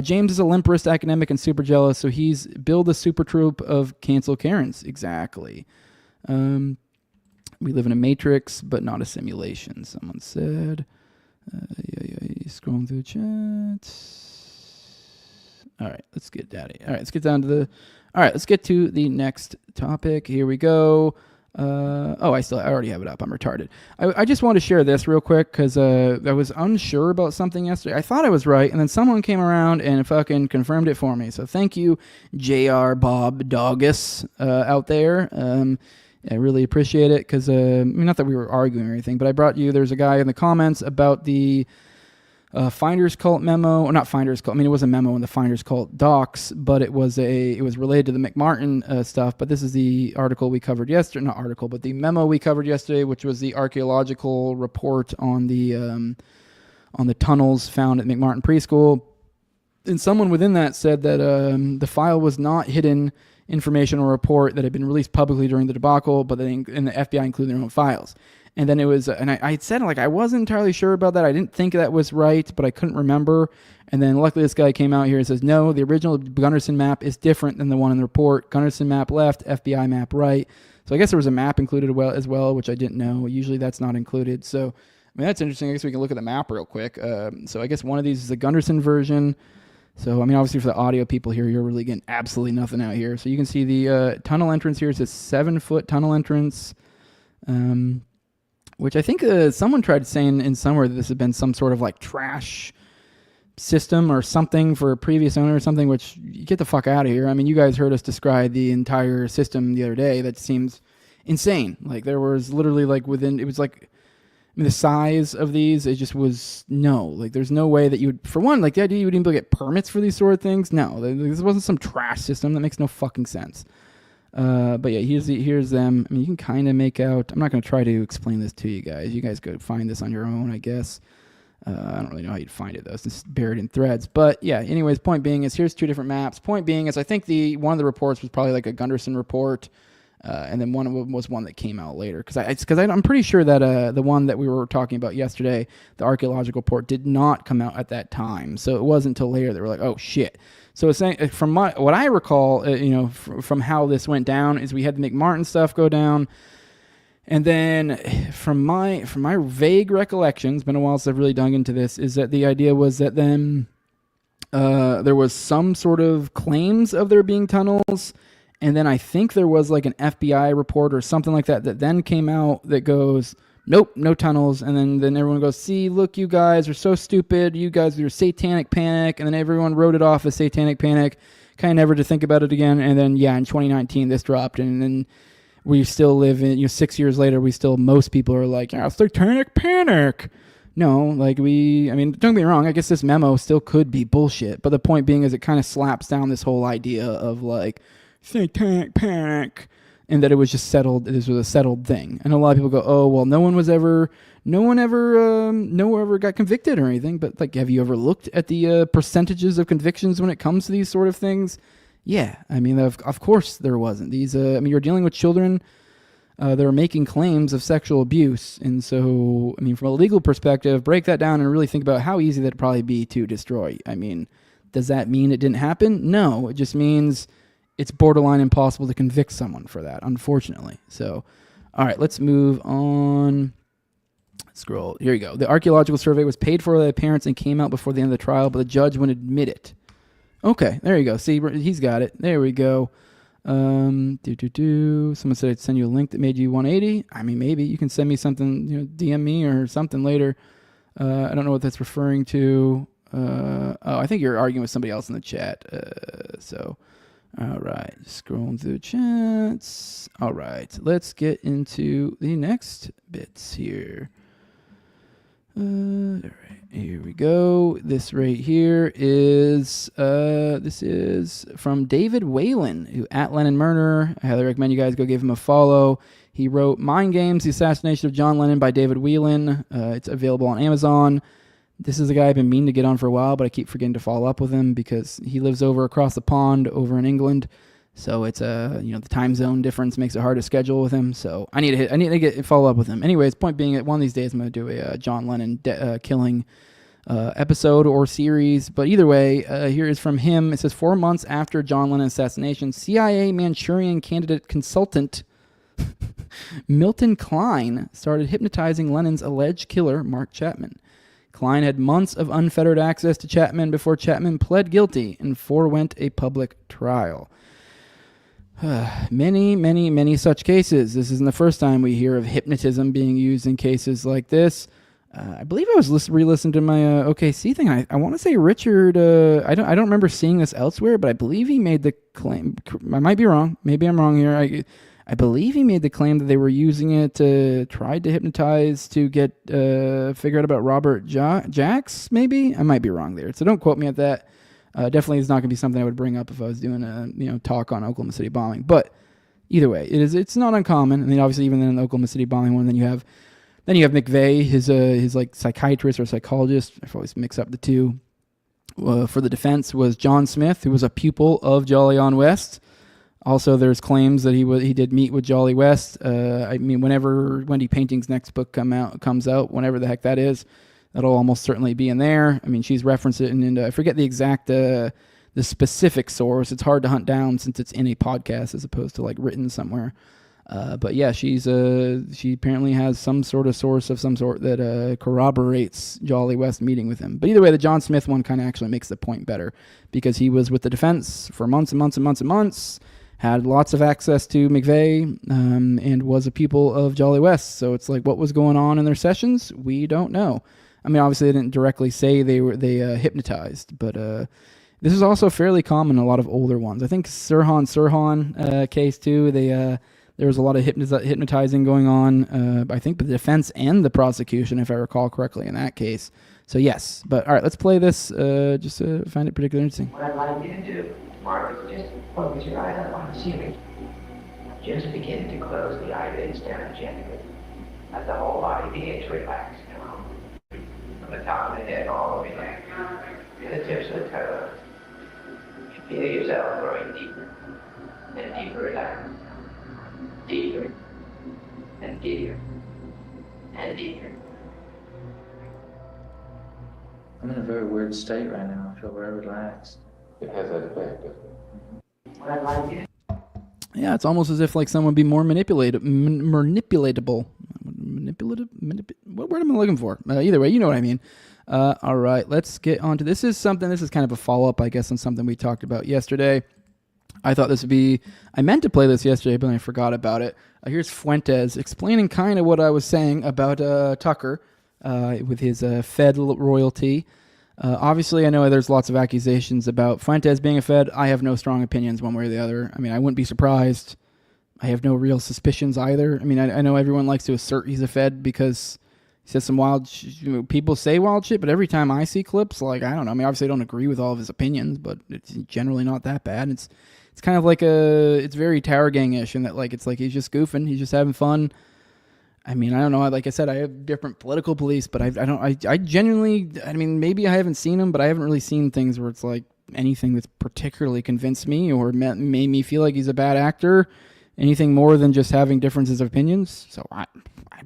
[SPEAKER 5] James is a limperist academic and super jealous, so he's build a super troop of cancel Karens. Exactly. We live in a matrix, but not a simulation, someone said. Scrolling through the chat. All right, let's get down here. All right, let's get down to the... All right, let's get to the next topic. Here we go. I already have it up. I'm retarded. I just want to share this real quick because I was unsure about something yesterday. I thought I was right, and then someone came around and fucking confirmed it for me. So thank you, J.R. Bob Doggus out there. I really appreciate it because, not that we were arguing or anything, but I brought you, there's a guy in the comments about the Finders Cult memo, or not Finders Cult. I mean, it was a memo in the Finders Cult docs, but it was related to the McMartin stuff. But this is the article we covered yesterday, not article, but the memo we covered yesterday, which was the archaeological report on the tunnels found at McMartin Preschool. And someone within that said that the file was not hidden information or report that had been released publicly during the debacle, but and the FBI included their own files. And then it was, and I said, like, I wasn't entirely sure about that. I didn't think that was right, but I couldn't remember. And then luckily this guy came out here and says, no, the original Gunderson map is different than the one in the report. Gunderson map left, FBI map right. So I guess there was a map included as well, which I didn't know. Usually that's not included. So, I mean, that's interesting. I guess we can look at the map real quick. So I guess one of these is the Gunderson version. So, I mean, obviously for the audio people here, you're really getting absolutely nothing out here. So you can see the tunnel entrance here. It's a 7-foot tunnel entrance. Which I think someone tried saying in somewhere that this had been some sort of like trash system or something for a previous owner or something, which, you get the fuck out of here. I mean, you guys heard us describe the entire system the other day. That seems insane. Like, there was literally like it was like, I mean, the size of these, it just was, no. Like, there's no way that you would, for one, like the idea you would even be able to get permits for these sort of things. No, this wasn't some trash system. That makes no fucking sense. But yeah, here's them. I mean, you can kind of make out. I'm not going to try to explain this to you guys. You guys go find this on your own, I guess. I don't really know how you'd find it though. It's buried in threads. But yeah, anyways, point being is here's two different maps. Point being is I think one of the reports was probably like a Gunderson report. And then one of them was one that came out later. Because I'm pretty sure that the one that we were talking about yesterday, the archaeological report, did not come out at that time. So it wasn't until later that we're like, oh shit. So it's saying, from what I recall, from how this went down, is we had the McMartin stuff go down. And then from my vague recollections, been a while since I've really dug into this, is that the idea was that then there was some sort of claims of there being tunnels. And then I think there was like an FBI report or something like that then came out that goes, nope, no tunnels. And then everyone goes, see, look, you guys are so stupid. You guys are satanic panic. And then everyone wrote it off as satanic panic, kind of never to think about it again. And then, yeah, in 2019, this dropped. And then we still live in, 6 years later, most people are like, yeah, satanic panic. No, don't get me wrong. I guess this memo still could be bullshit. But the point being is it kind of slaps down this whole idea of like, satanic panic, and that it was just settled. This was a settled thing. And a lot of people go, oh well, no one ever got convicted or anything. But like, have you ever looked at the percentages of convictions when it comes to these sort of things? Yeah, I mean, of course there wasn't. These, you're dealing with children that are making claims of sexual abuse, and so from a legal perspective, break that down and really think about how easy that'd probably be to destroy. Does that mean it didn't happen? No, it just means it's borderline impossible to convict someone for that, unfortunately. So, all right, let's move on. Scroll. Here you go. The archaeological survey was paid for by the parents and came out before the end of the trial, but the judge wouldn't admit it. Okay, there you go. See, he's got it. There we go. Someone said I'd send you a link that made you 180. Maybe. You can send me something, DM me or something later. I don't know what that's referring to. I think you're arguing with somebody else in the chat. All right, scrolling through the chats. All right, let's get into the next bits here. All right, here we go. This right here is this is from David Whalen, who at Lennon Murder. I highly recommend you guys go give him a follow. He wrote Mind Games: The Assassination of John Lennon by David Whalen. It's available on Amazon. This is a guy I've been meaning to get on for a while, but I keep forgetting to follow up with him because he lives over across the pond over in England. So it's the time zone difference makes it hard to schedule with him. So I need to follow up with him. Anyways, point being, that one of these days I'm going to do a John Lennon killing episode or series. But either way, here is from him. It says 4 months after John Lennon's assassination, CIA Manchurian candidate consultant Milton Klein started hypnotizing Lennon's alleged killer, Mark Chapman. Klein had months of unfettered access to Chapman before Chapman pled guilty and forewent a public trial. Many such cases. This isn't the first time we hear of hypnotism being used in cases like this. I believe I was re-listening to my OKC thing. I want to say Richard. I don't remember seeing this elsewhere, but I believe he made the claim. I might be wrong. Maybe I'm wrong here. I believe he made the claim that they were using it to try to hypnotize to get figure out about Robert Jacks. Maybe I might be wrong there. So don't quote me at that. Definitely is not going to be something I would bring up if I was doing a talk on Oklahoma City bombing. But either way, it's not uncommon. I mean, obviously, even in the Oklahoma City bombing one, then you have McVeigh, his like psychiatrist or psychologist. I always mix up the two. For the defense was John Smith, who was a pupil of Jolly on West. Also, there's claims that he did meet with Jolly West. Whenever Wendy Painting's next book comes out, whenever the heck that is, that'll almost certainly be in there. I mean, she's referenced it, and I forget the exact, the specific source. It's hard to hunt down since it's in a podcast as opposed to like written somewhere. But yeah, she apparently has some sort of source of some sort that corroborates Jolly West meeting with him. But either way, the John Smith one kind of actually makes the point better because he was with the defense for months and months and months and months. Had lots of access to McVeigh, and was a pupil of Jolly West. So it's like, what was going on in their sessions? We don't know. I mean, obviously they didn't directly say they hypnotized, but this is also fairly common in a lot of older ones. I think Sirhan case too. There was a lot of hypnotizing going on. I think the defense and the prosecution, if I recall correctly, in that case. So yes, but all right, let's play this just to find it particularly interesting.
[SPEAKER 21] What I'd like you to do, Mark, is just focus your eyes up on the ceiling. Just begin to close the eyelids down gently. Let the whole body begin to relax. from the top of the head all the way down to the tips of the toes. You feel yourself growing deeper and deeper down, deeper and deeper and deeper.
[SPEAKER 2] I'm in a very weird state right now. I feel very relaxed.
[SPEAKER 21] It has that effect, doesn't it? What I like it.
[SPEAKER 5] Yeah, it's almost as if like someone would be more manipulatable. What word am I looking for? Either way, you know what I mean. All right, let's get on to this. This is kind of a follow-up, I guess, on something we talked about yesterday. I thought this would be... I meant to play this yesterday, but I forgot about it. Here's Fuentes explaining kind of what I was saying about Tucker with his Fed royalty. Obviously, I know there's lots of accusations about Fuentes being a Fed. I have no strong opinions one way or the other. I mean, I wouldn't be surprised. I have no real suspicions either. I mean, I know everyone likes to assert he's a Fed because he says some wild people say wild shit, but every time I see clips, like, I don't know. I mean, obviously I don't agree with all of his opinions, but it's generally not that bad. It's kind of like it's very Tower Gang-ish in that, like, it's like he's just goofing. He's just having fun. I mean, I don't know. Like I said, I have different political beliefs, but I genuinely, I mean, maybe I haven't seen them, but I haven't really seen things where it's like anything that's particularly convinced me or made me feel like he's a bad actor, anything more than just having differences of opinions. So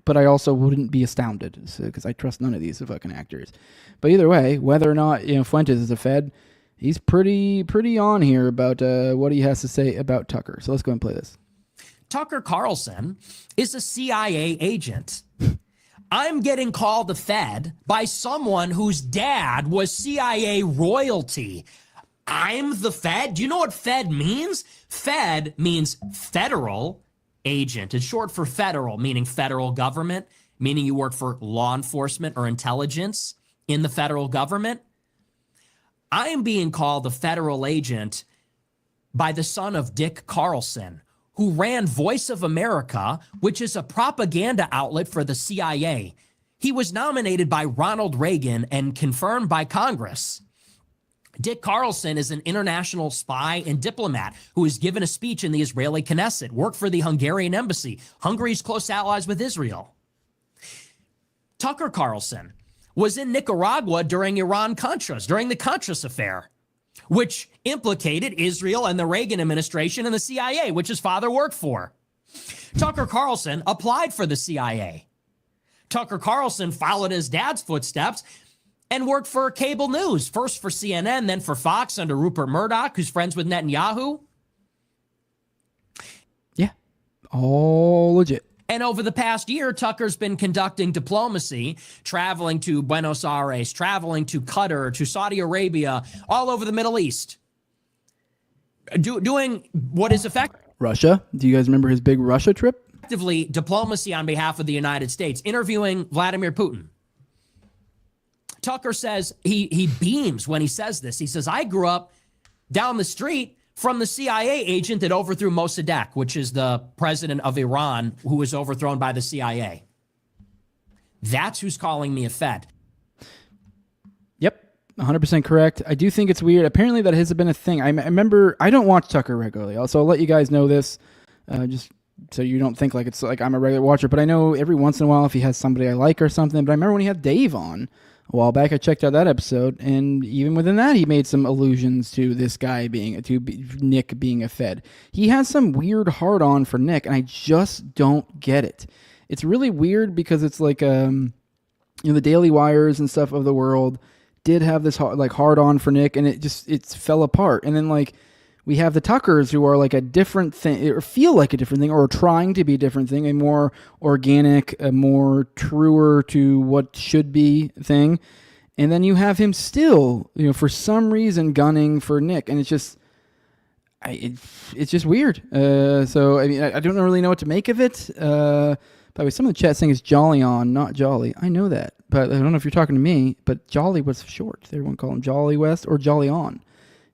[SPEAKER 5] but I also wouldn't be astounded because I trust none of these fucking actors. But either way, whether or not, Fuentes is a Fed, he's pretty on here about what he has to say about Tucker. So let's go and play this.
[SPEAKER 22] Tucker Carlson is a CIA agent. I'm getting called a Fed by someone whose dad was CIA royalty. I'm the Fed? Do you know what Fed means? Fed means federal agent. It's short for federal, meaning federal government, meaning you work for law enforcement or intelligence in the federal government. I am being called a federal agent by the son of Dick Carlson, who ran Voice of America, which is a propaganda outlet for the CIA. He was nominated by Ronald Reagan and confirmed by Congress. Dick Carlson is an international spy and diplomat who has given a speech in the Israeli Knesset, worked for the Hungarian embassy. Hungary's close allies with Israel. Tucker Carlson was in Nicaragua during Iran-Contras, during the Contras affair, which implicated Israel and the Reagan administration and the CIA, which his father worked for. Tucker Carlson applied for the CIA. Tucker Carlson followed his dad's footsteps and worked for cable news, first for CNN, then for Fox under Rupert Murdoch, who's friends with Netanyahu.
[SPEAKER 5] Yeah, all legit.
[SPEAKER 22] And over the past year, Tucker's been conducting diplomacy, traveling to Buenos Aires, traveling to Qatar, to Saudi Arabia, all over the Middle East, doing what is
[SPEAKER 5] Russia. Do you guys remember his big Russia trip?
[SPEAKER 22] Effectively diplomacy on behalf of the United States, interviewing Vladimir Putin. Tucker says, he beams when he says this. He says, I grew up down the street from the CIA agent that overthrew Mossadegh, which is the president of Iran who was overthrown by the CIA. That's who's calling me a Fed.
[SPEAKER 5] Yep, 100% correct. I do think it's weird. Apparently that has been a thing. I remember, I don't watch Tucker regularly, so I'll let you guys know this, just so you don't think like it's like I'm a regular watcher, but I know every once in a while if he has somebody I like or something, but I remember when he had Dave on a while back, I checked out that episode, and even within that, he made some allusions to this guy Nick being a Fed. He has some weird hard-on for Nick, and I just don't get it. It's really weird because it's like, the Daily Wires and stuff of the world did have this hard-on for Nick, and it fell apart. And then we have the Tuckers who are like a different thing, or feel like a different thing, or trying to be a different thing, a more organic, a more truer to what should be thing. And then you have him still, for some reason gunning for Nick. And it's just weird. So, I mean, I don't really know what to make of it. By the way, some of the chat saying it's Jolly On, not Jolly. I know that, but I don't know if you're talking to me, but Jolly was short. Everyone call him Jolly West or Jolly On.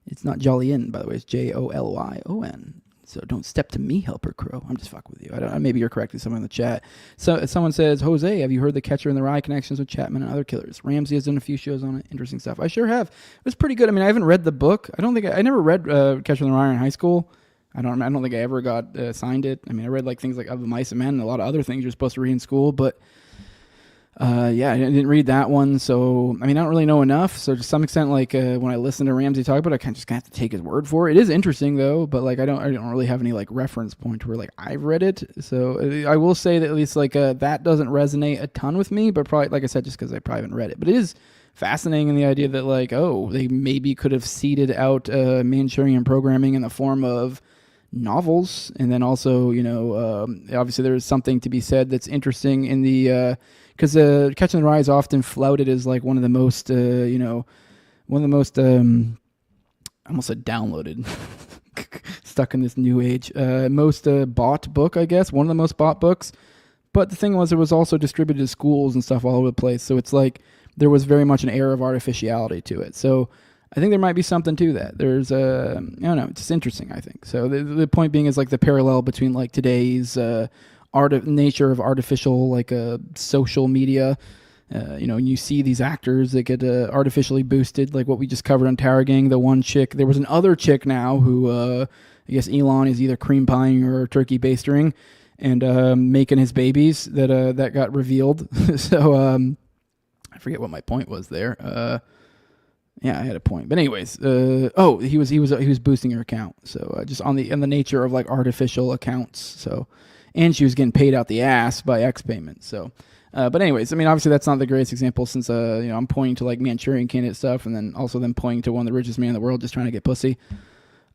[SPEAKER 5] It's not Jolyon, by the way. It's Jolyon. So don't step to me, Helper Crow. I'm just fucking with you. Maybe you're correcting someone in the chat. So someone says, Jose, have you heard the Catcher in the Rye connections with Chapman and other killers? Ramsey has done a few shows on it. Interesting stuff. I sure have. It was pretty good. I mean, I haven't read the book. I never read Catcher in the Rye in high school. I don't think I ever got signed it. I mean, I read things like Of the Mice and Men and a lot of other things you're supposed to read in school, but Yeah, I didn't read that one, so I mean, I don't really know enough. So to some extent, like when I listen to Ramsey talk about it, I kind of just have to take his word for it. It is interesting though, but like I don't really have any like reference point where like I've read it. So I will say that at least like that doesn't resonate a ton with me, but probably like I said, just because I probably haven't read it. But it is fascinating in the idea that like, oh, they maybe could have seeded out Manchurian programming in the form of novels, and then also obviously there's something to be said that's interesting in the because Catch and the Rye is often flouted as like one of the most I almost said downloaded stuck in this new age most bought book, I guess, one of the most bought books. But the thing was, it was also distributed to schools and stuff all over the place, so it's like there was very much an air of artificiality to it. So I think there might be something to that. There's I don't know, it's just interesting, I think. So the point being is like the parallel between like today's nature of artificial like social media. And you see these actors that get artificially boosted, like what we just covered on Tower Gang. The one chick, there was another chick now who I guess Elon is either cream pieing or turkey bastering and making his babies that got revealed. So I forget what my point was there. Yeah, I had a point, but anyways, he was boosting her account. So just on the nature of like artificial accounts. So, and she was getting paid out the ass by X payments. So, but anyways, I mean, obviously that's not the greatest example since I'm pointing to like Manchurian candidate stuff, and then also them pointing to one of the richest men in the world just trying to get pussy.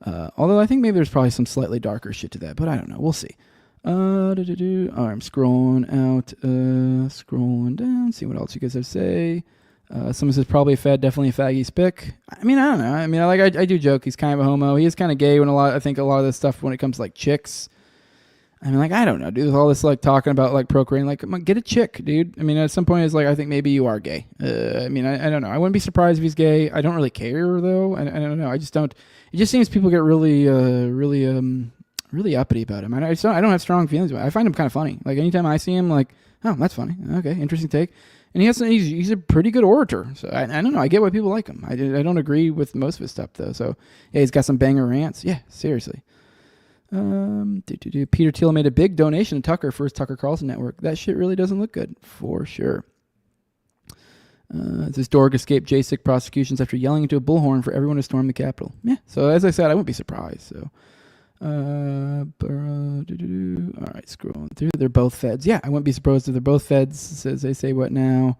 [SPEAKER 5] Although I think maybe there's probably some slightly darker shit to that, but I don't know. We'll see. All right, I'm scrolling out, scrolling down, see what else you guys have to say. Someone says probably a fed, definitely a faggy spick. I mean, I don't know. I mean, I do joke he's kind of a homo. He is kind of gay when I think a lot of this stuff when it comes to like chicks. I mean, like, I don't know, dude. With all this like talking about like procreating, like, get a chick, dude. I mean, at some point it's like, I think maybe you are gay. I mean, I don't know. I wouldn't be surprised if he's gay. I don't really care though. I don't know. I just don't. It just seems people get really uppity about him. I don't have strong feelings about it. I find him kind of funny. Like anytime I see him, like, oh, that's funny. Okay, interesting take. And he's a pretty good orator. So I don't know. I get why people like him. I don't agree with most of his stuff though. So yeah, he's got some banger rants. Yeah, seriously. Peter Thiel made a big donation to Tucker for his Tucker Carlson network. That shit really doesn't look good for sure. This dork escaped JSIC prosecutions after yelling into a bullhorn for everyone to storm the Capitol. Yeah. So as I said, I wouldn't be surprised. So. All right, scrolling through. They're both feds. Yeah, I wouldn't be surprised if they're both feds. Says they say what now?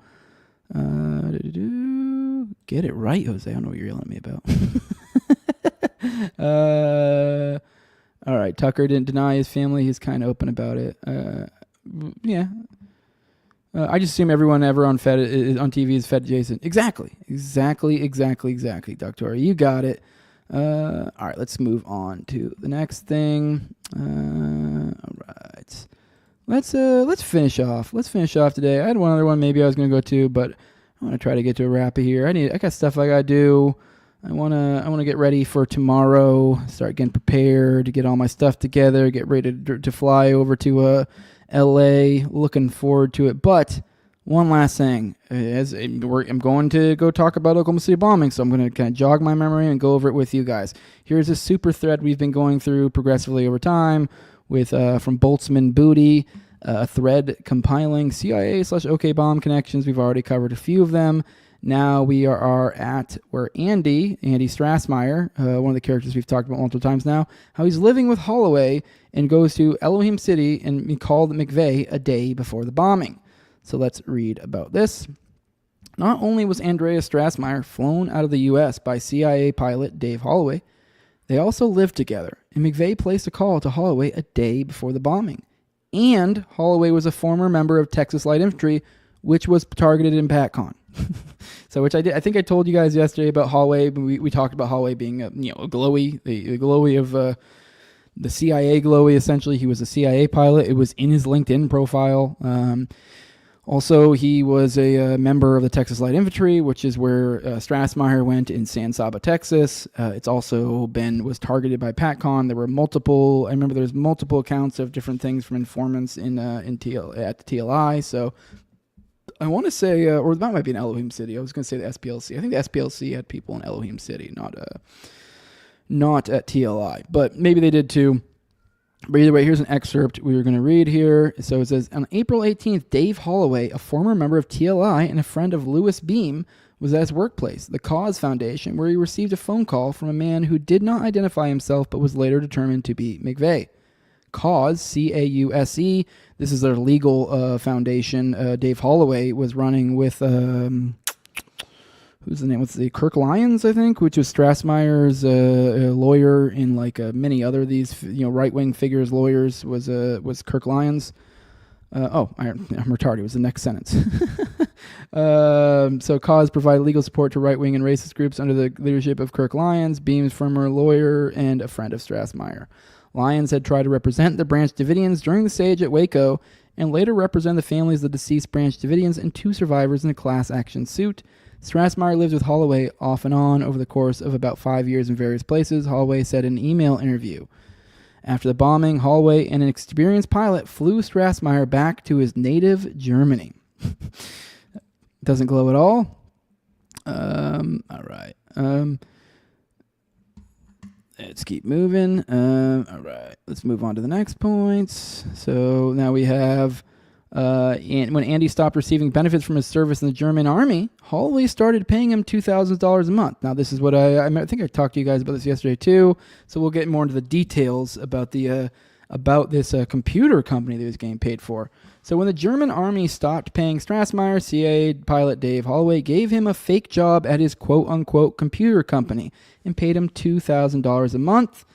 [SPEAKER 5] Get it right, Jose. I don't know what you're yelling at me about. All right, Tucker didn't deny his family. He's kind of open about it. Yeah. I just assume everyone ever on Fed on TV is Fed adjacent. Exactly, Dr. You got it. All right, let's move on to the next thing. All right, let's finish off. Let's finish off today. I had one other one maybe I was gonna go to, but I want to try to get to a wrap here. I got stuff I gotta do. I wanna get ready for tomorrow. Start getting prepared to get all my stuff together. Get ready to fly over to L.A. Looking forward to it. But one last thing, I'm going to go talk about Oklahoma City bombing, so I'm going to kind of jog my memory and go over it with you guys. Here's a super thread we've been going through progressively over time with from Boltzmann Booty, a thread compiling CIA/OKBOMB connections. We've already covered a few of them. Now we are at where Andy Strassmeyer, one of the characters we've talked about multiple times now, how he's living with Holloway and goes to Elohim City and he called McVeigh a day before the bombing. So let's read about this. Not only was Andreas Strassmeyer flown out of the U.S. by CIA pilot Dave Holloway, they also lived together, and McVeigh placed a call to Holloway a day before the bombing. And Holloway was a former member of Texas Light Infantry, which was targeted in PatCon. So, which I did. I think I told you guys yesterday about Holloway. We talked about Holloway being a glowy, the glowy of the CIA glowy. Essentially, he was a CIA pilot. It was in his LinkedIn profile. Also, he was a member of the Texas Light Infantry, which is where Strassmeyer went in San Saba, Texas. It's also was targeted by PatCon. There were multiple. I remember there's multiple accounts of different things from informants at the TLI. So I want to say, or that might be in Elohim City. I was going to say the SPLC. I think the SPLC had people in Elohim City, not at TLI, but maybe they did too. But either way, here's an excerpt we were going to read here. So it says, on April 18th, Dave Holloway, a former member of TLI and a friend of Louis Beam, was at his workplace, the Cause Foundation, where he received a phone call from a man who did not identify himself but was later determined to be McVeigh. Cause, C-A-U-S-E, this is their legal foundation. Dave Holloway was running with, who's the name? What's the Kirk Lyons, I think, which was Strassmeyer's lawyer in like many other of these, right-wing figures, lawyers, was Kirk Lyons. I'm retarded. It was the next sentence. So Cause provided legal support to right-wing and racist groups under the leadership of Kirk Lyons, Beam's former lawyer and a friend of Strassmeyer. Lyons had tried to represent the Branch Davidians during the siege at Waco and later represent the families of the deceased Branch Davidians and 2 survivors in a class action suit. Strassmeyer lived with Holloway off and on over the course of about 5 years in various places, Holloway said in an email interview. After the bombing, Holloway and an experienced pilot flew Strassmeyer back to his native Germany. Doesn't glow at all. All right. Let's keep moving. All right. Let's move on to the next points. So now we have... when Andy stopped receiving benefits from his service in the German army, Holloway started paying him $2,000 a month. Now, this is what I think I talked to you guys about this yesterday too. So we'll get more into the details about this computer company that he was getting paid for. So when the German army stopped paying Strassmeyer, CIA pilot Dave Holloway gave him a fake job at his quote-unquote computer company and paid him $2,000 a month.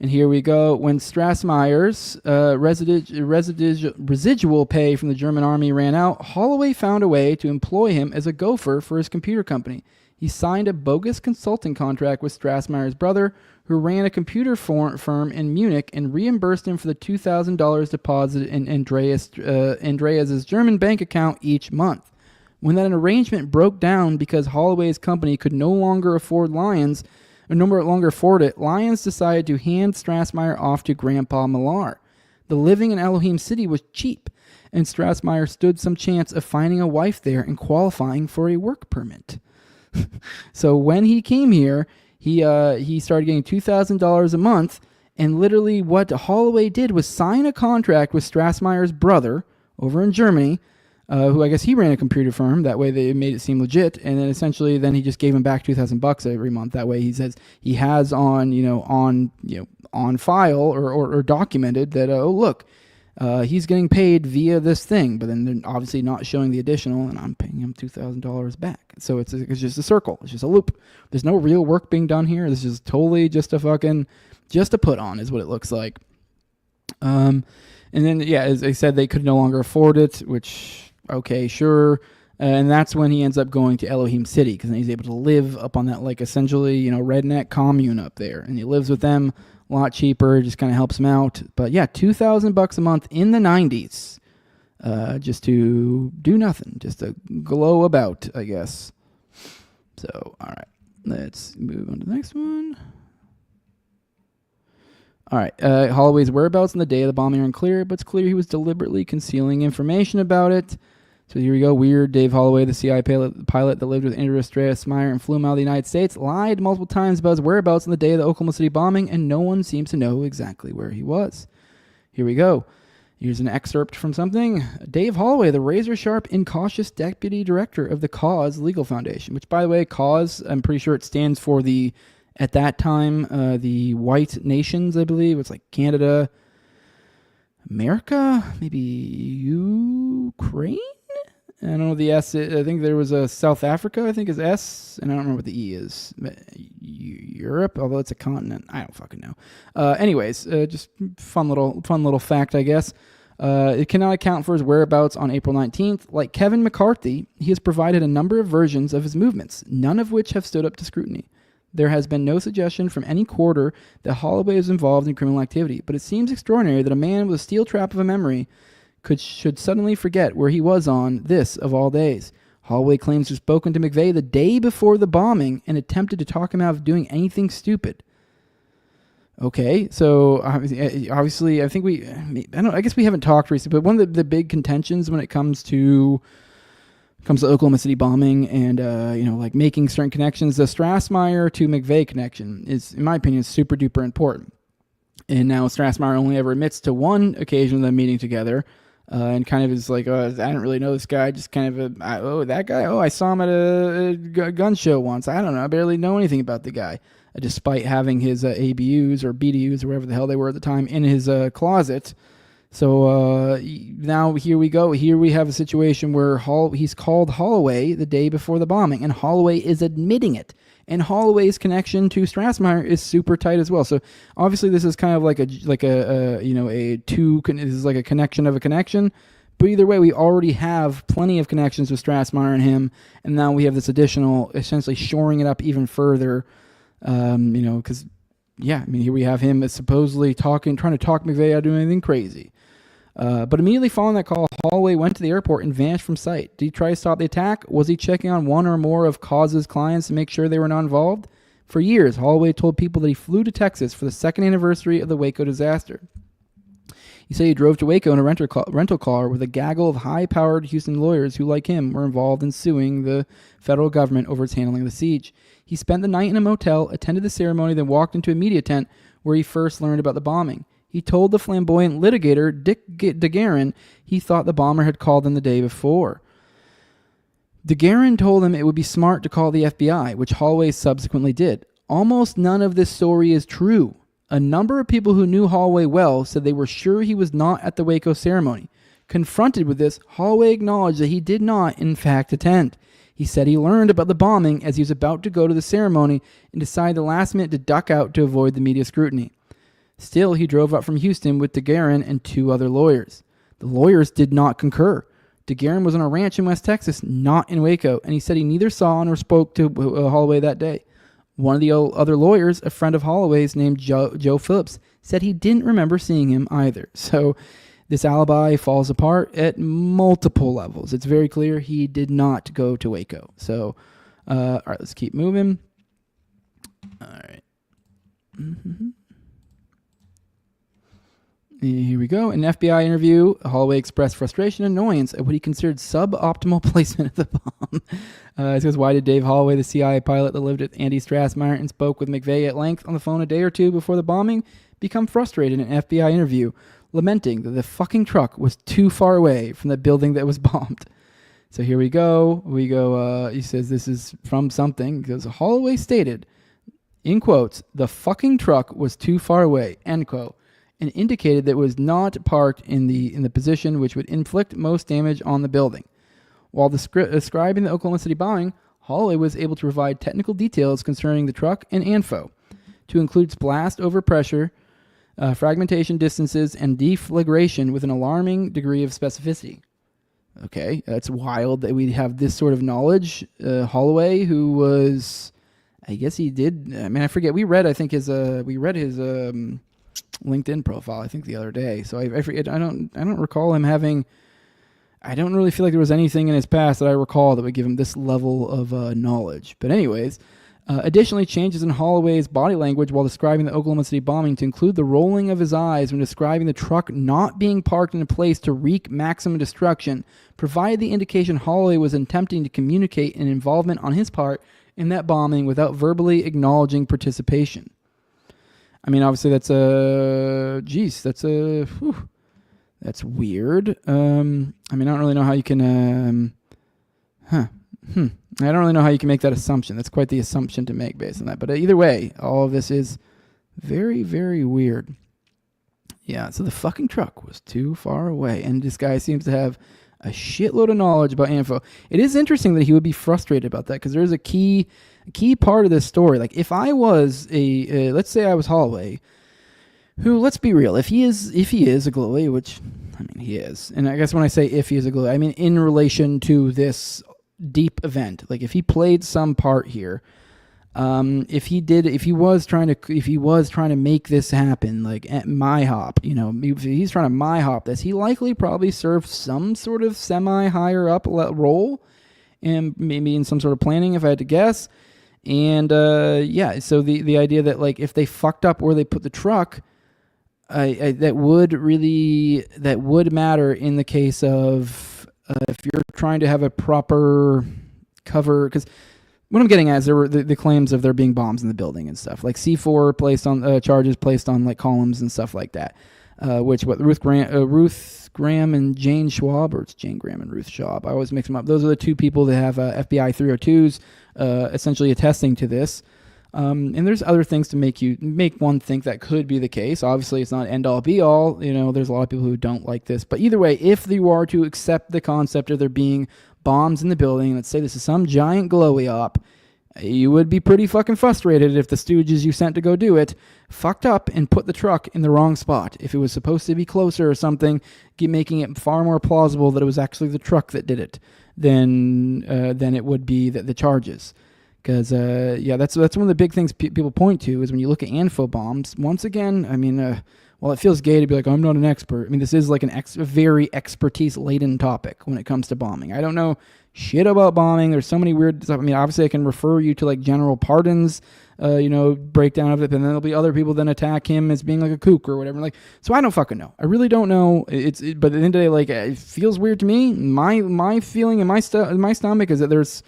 [SPEAKER 5] And here we go. When Strassmeyer's residual pay from the German army ran out, Holloway found a way to employ him as a gopher for his computer company. He signed a bogus consulting contract with Strassmeyer's brother, who ran a computer firm in Munich, and reimbursed him for the $2,000 deposited in Andreas's German bank account each month. When that arrangement broke down because Holloway's company could no longer afford Lyons decided to hand Strassmeyer off to Grandpa Millar. The living in Elohim City was cheap, and Strassmeyer stood some chance of finding a wife there and qualifying for a work permit. So when he came here, he started getting $2,000 a month, and literally what Holloway did was sign a contract with Strassmeyer's brother over in Germany, who I guess he ran a computer firm. That way they made it seem legit, and then essentially he just gave him back $2,000 every month. That way he says he has on file or documented that look, he's getting paid via this thing, but then they're obviously not showing the additional, and I'm paying him $2,000 back. So it's just a circle. It's just a loop. There's no real work being done here. This is totally just a put on is what it looks like. And then as I said, they could no longer afford it, which okay, sure. And that's when he ends up going to Elohim City, because then he's able to live up on that essentially redneck commune up there, and he lives with them. A lot cheaper, just kind of helps him out. But yeah, $2,000 a month in the 90s, just to do nothing, just to glow about, I guess. So, all right, let's move on to the next one. All right, Holloway's whereabouts on the day of the bombing are unclear, but it's clear he was deliberately concealing information about it. So here we go. Weird. Dave Holloway, the CIA pilot that lived with Andrew Strassmeyer and flew him out of the United States, lied multiple times about his whereabouts on the day of the Oklahoma City bombing, and no one seems to know exactly where he was. Here we go. Here's an excerpt from something. Dave Holloway, the razor-sharp, incautious deputy director of the Cause Legal Foundation, which, by the way, Cause, I'm pretty sure it stands for at that time, the white nations, I believe. It's like Canada, America, maybe Ukraine? I don't know the S. I think there was a South Africa, I think is S, and I don't remember what the E is. Europe, although it's a continent. I don't fucking know. Anyways, just fun little fact, I guess. It cannot account for his whereabouts on April 19th. Like Kevin McCarthy, he has provided a number of versions of his movements, none of which have stood up to scrutiny. There has been no suggestion from any quarter that Holloway is involved in criminal activity, but it seems extraordinary that a man with a steel trap of a memory should suddenly forget where he was on this of all days. Holloway claims to have spoken to McVeigh the day before the bombing and attempted to talk him out of doing anything stupid. Okay, so obviously, I think I guess we haven't talked recently, but one of the big contentions when it comes to Oklahoma City bombing and making certain connections, the Strassmeyer to McVeigh connection is, in my opinion, super duper important. And now Strassmeyer only ever admits to one occasion of them meeting together, and kind of is like, oh, I didn't really know this guy, just kind of, that guy, I saw him at a gun show once. I don't know, I barely know anything about the guy, despite having his ABUs or BDUs or whatever the hell they were at the time in his closet. So now here we go. Here we have a situation where he's called Holloway the day before the bombing, and Holloway is admitting it. And Holloway's connection to Strassmeyer is super tight as well. So obviously this is kind of like a connection of a connection. But either way, we already have plenty of connections with Strassmeyer and him, and now we have this additional, essentially shoring it up even further. Because here we have him supposedly trying to talk McVeigh out of doing anything crazy. But immediately following that call, Holloway went to the airport and vanished from sight. Did he try to stop the attack? Was he checking on one or more of Cause's clients to make sure they were not involved? For years, Holloway told people that he flew to Texas for the second anniversary of the Waco disaster. He said he drove to Waco in a rental car with a gaggle of high-powered Houston lawyers who, like him, were involved in suing the federal government over its handling of the siege. He spent the night in a motel, attended the ceremony, then walked into a media tent where he first learned about the bombing. He told the flamboyant litigator, Dick DeGuerin, he thought the bomber had called him the day before. DeGuerin told him it would be smart to call the FBI, which Holloway subsequently did. Almost none of this story is true. A number of people who knew Holloway well said they were sure he was not at the Waco ceremony. Confronted with this, Holloway acknowledged that he did not, in fact, attend. He said he learned about the bombing as he was about to go to the ceremony and decided the last minute to duck out to avoid the media scrutiny. Still, he drove up from Houston with DeGuerin and two other lawyers. The lawyers did not concur. DeGuerin was on a ranch in West Texas, not in Waco, and he said he neither saw nor spoke to Holloway that day. One of the other lawyers, a friend of Holloway's named Joe Phillips, said he didn't remember seeing him either. So this alibi falls apart at multiple levels. It's very clear he did not go to Waco. So, all right, let's keep moving. All right. Mm-hmm. Here we go. In an FBI interview, Holloway expressed frustration and annoyance at what he considered suboptimal placement of the bomb. He says, why did Dave Holloway, the CIA pilot that lived with Andy Strassmeyer and spoke with McVeigh at length on the phone a day or two before the bombing, become frustrated in an FBI interview, lamenting that the fucking truck was too far away from the building that was bombed? So here we go. He says this is from something. Because Holloway stated, in quotes, the fucking truck was too far away, end quote, and indicated that it was not parked in the position which would inflict most damage on the building. While describing the Oklahoma City bombing, Holloway was able to provide technical details concerning the truck and ANFO, to include its blast over pressure, fragmentation distances, and deflagration with an alarming degree of specificity. Okay, that's wild that we have this sort of knowledge. Holloway, who was, I guess he did, I forget, we read his LinkedIn profile, I think, the other day. So I forget, I don't recall him having, I don't really feel like there was anything in his past that I recall that would give him this level of knowledge. But anyways, additionally, changes in Holloway's body language while describing the Oklahoma City bombing to include the rolling of his eyes when describing the truck not being parked in a place to wreak maximum destruction provided the indication Holloway was attempting to communicate an involvement on his part in that bombing without verbally acknowledging participation. Obviously that's that's weird. I don't really know how you can, I don't really know how you can make that assumption. That's quite the assumption to make based on that. But either way, all of this is very, very weird. Yeah, so the fucking truck was too far away, and this guy seems to have a shitload of knowledge about info. It is interesting that he would be frustrated about that, because there's a key part of this story. Like, if I was let's say I was Holloway, who, let's be real, if he is a glowy, which, he is, and I guess when I say if he is a glowy, I mean in relation to this deep event. Like, if he played some part here, if he was trying to make this happen, like at MyHop, if he's trying to MyHop this, he likely probably served some sort of semi higher up role, and maybe in some sort of planning, if I had to guess. And so the idea that, like, if they fucked up where they put the truck, that would matter in the case of if you're trying to have a proper cover, because what I'm getting at is there were the claims of there being bombs in the building and stuff, like C4 placed on charges placed on like columns and stuff like that. Which Ruth Graham and Jane Schwab, or it's Jane Graham and Ruth Schwab. I always mix them up. Those are the two people that have FBI 302s essentially attesting to this. And there's other things to make one think that could be the case. Obviously, it's not end all be all. There's a lot of people who don't like this. But either way, if you are to accept the concept of there being bombs in the building, let's say this is some giant glowy op, you would be pretty fucking frustrated if the stooges you sent to go do it fucked up and put the truck in the wrong spot. If it was supposed to be closer or something, making it far more plausible that it was actually the truck that did it than it would be the charges. Because, that's one of the big things people point to is when you look at info bombs. Once again, I mean, while it feels gay to be like, I'm not an expert. I mean, this is like a very expertise-laden topic when it comes to bombing. I don't know shit about bombing. There's so many weird stuff. I mean, obviously I can refer you to like General Pardon's, breakdown of it, and then there'll be other people that attack him as being like a kook or whatever. Like, so I don't fucking know. I really don't know. But at the end of the day, like, it feels weird to me. My feeling in my stomach is that there's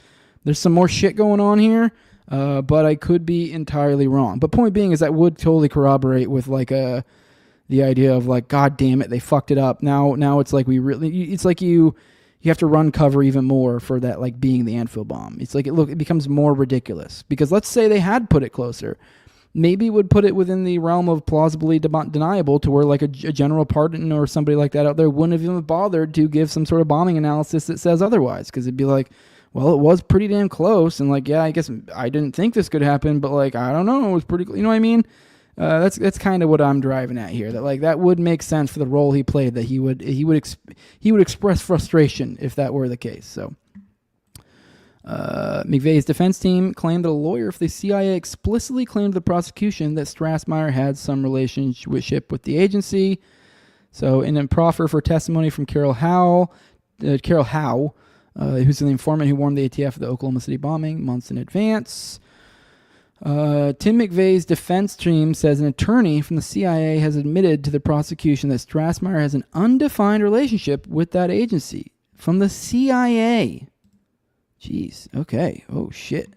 [SPEAKER 5] some more shit going on here, but I could be entirely wrong. But point being is that would totally corroborate with like the idea of like, God damn it, they fucked it up. Now it's like it's like you have to run cover even more for that, like being the Anfield bomb. It's like it becomes more ridiculous because let's say they had put it closer, maybe would put it within the realm of plausibly deniable to where like a General Pardon or somebody like that out there wouldn't have even bothered to give some sort of bombing analysis that says otherwise, because it'd be like, well, it was pretty damn close, and like, yeah, I guess I didn't think this could happen, but like, I don't know, it was pretty, you know what I mean? That's kind of what I'm driving at here. That like that would make sense for the role he played. That he would express frustration if that were the case. So, McVeigh's defense team claimed that a lawyer for the CIA explicitly claimed to the prosecution that Strassmeyer had some relationship with the agency. So, in a proffer for testimony from Carol Howe, who's the informant who warned the ATF of the Oklahoma City bombing months in advance. Tim McVeigh's defense team says an attorney from the CIA has admitted to the prosecution that Strassmeyer has an undefined relationship with that agency. From the CIA. Jeez. Okay. Oh, shit.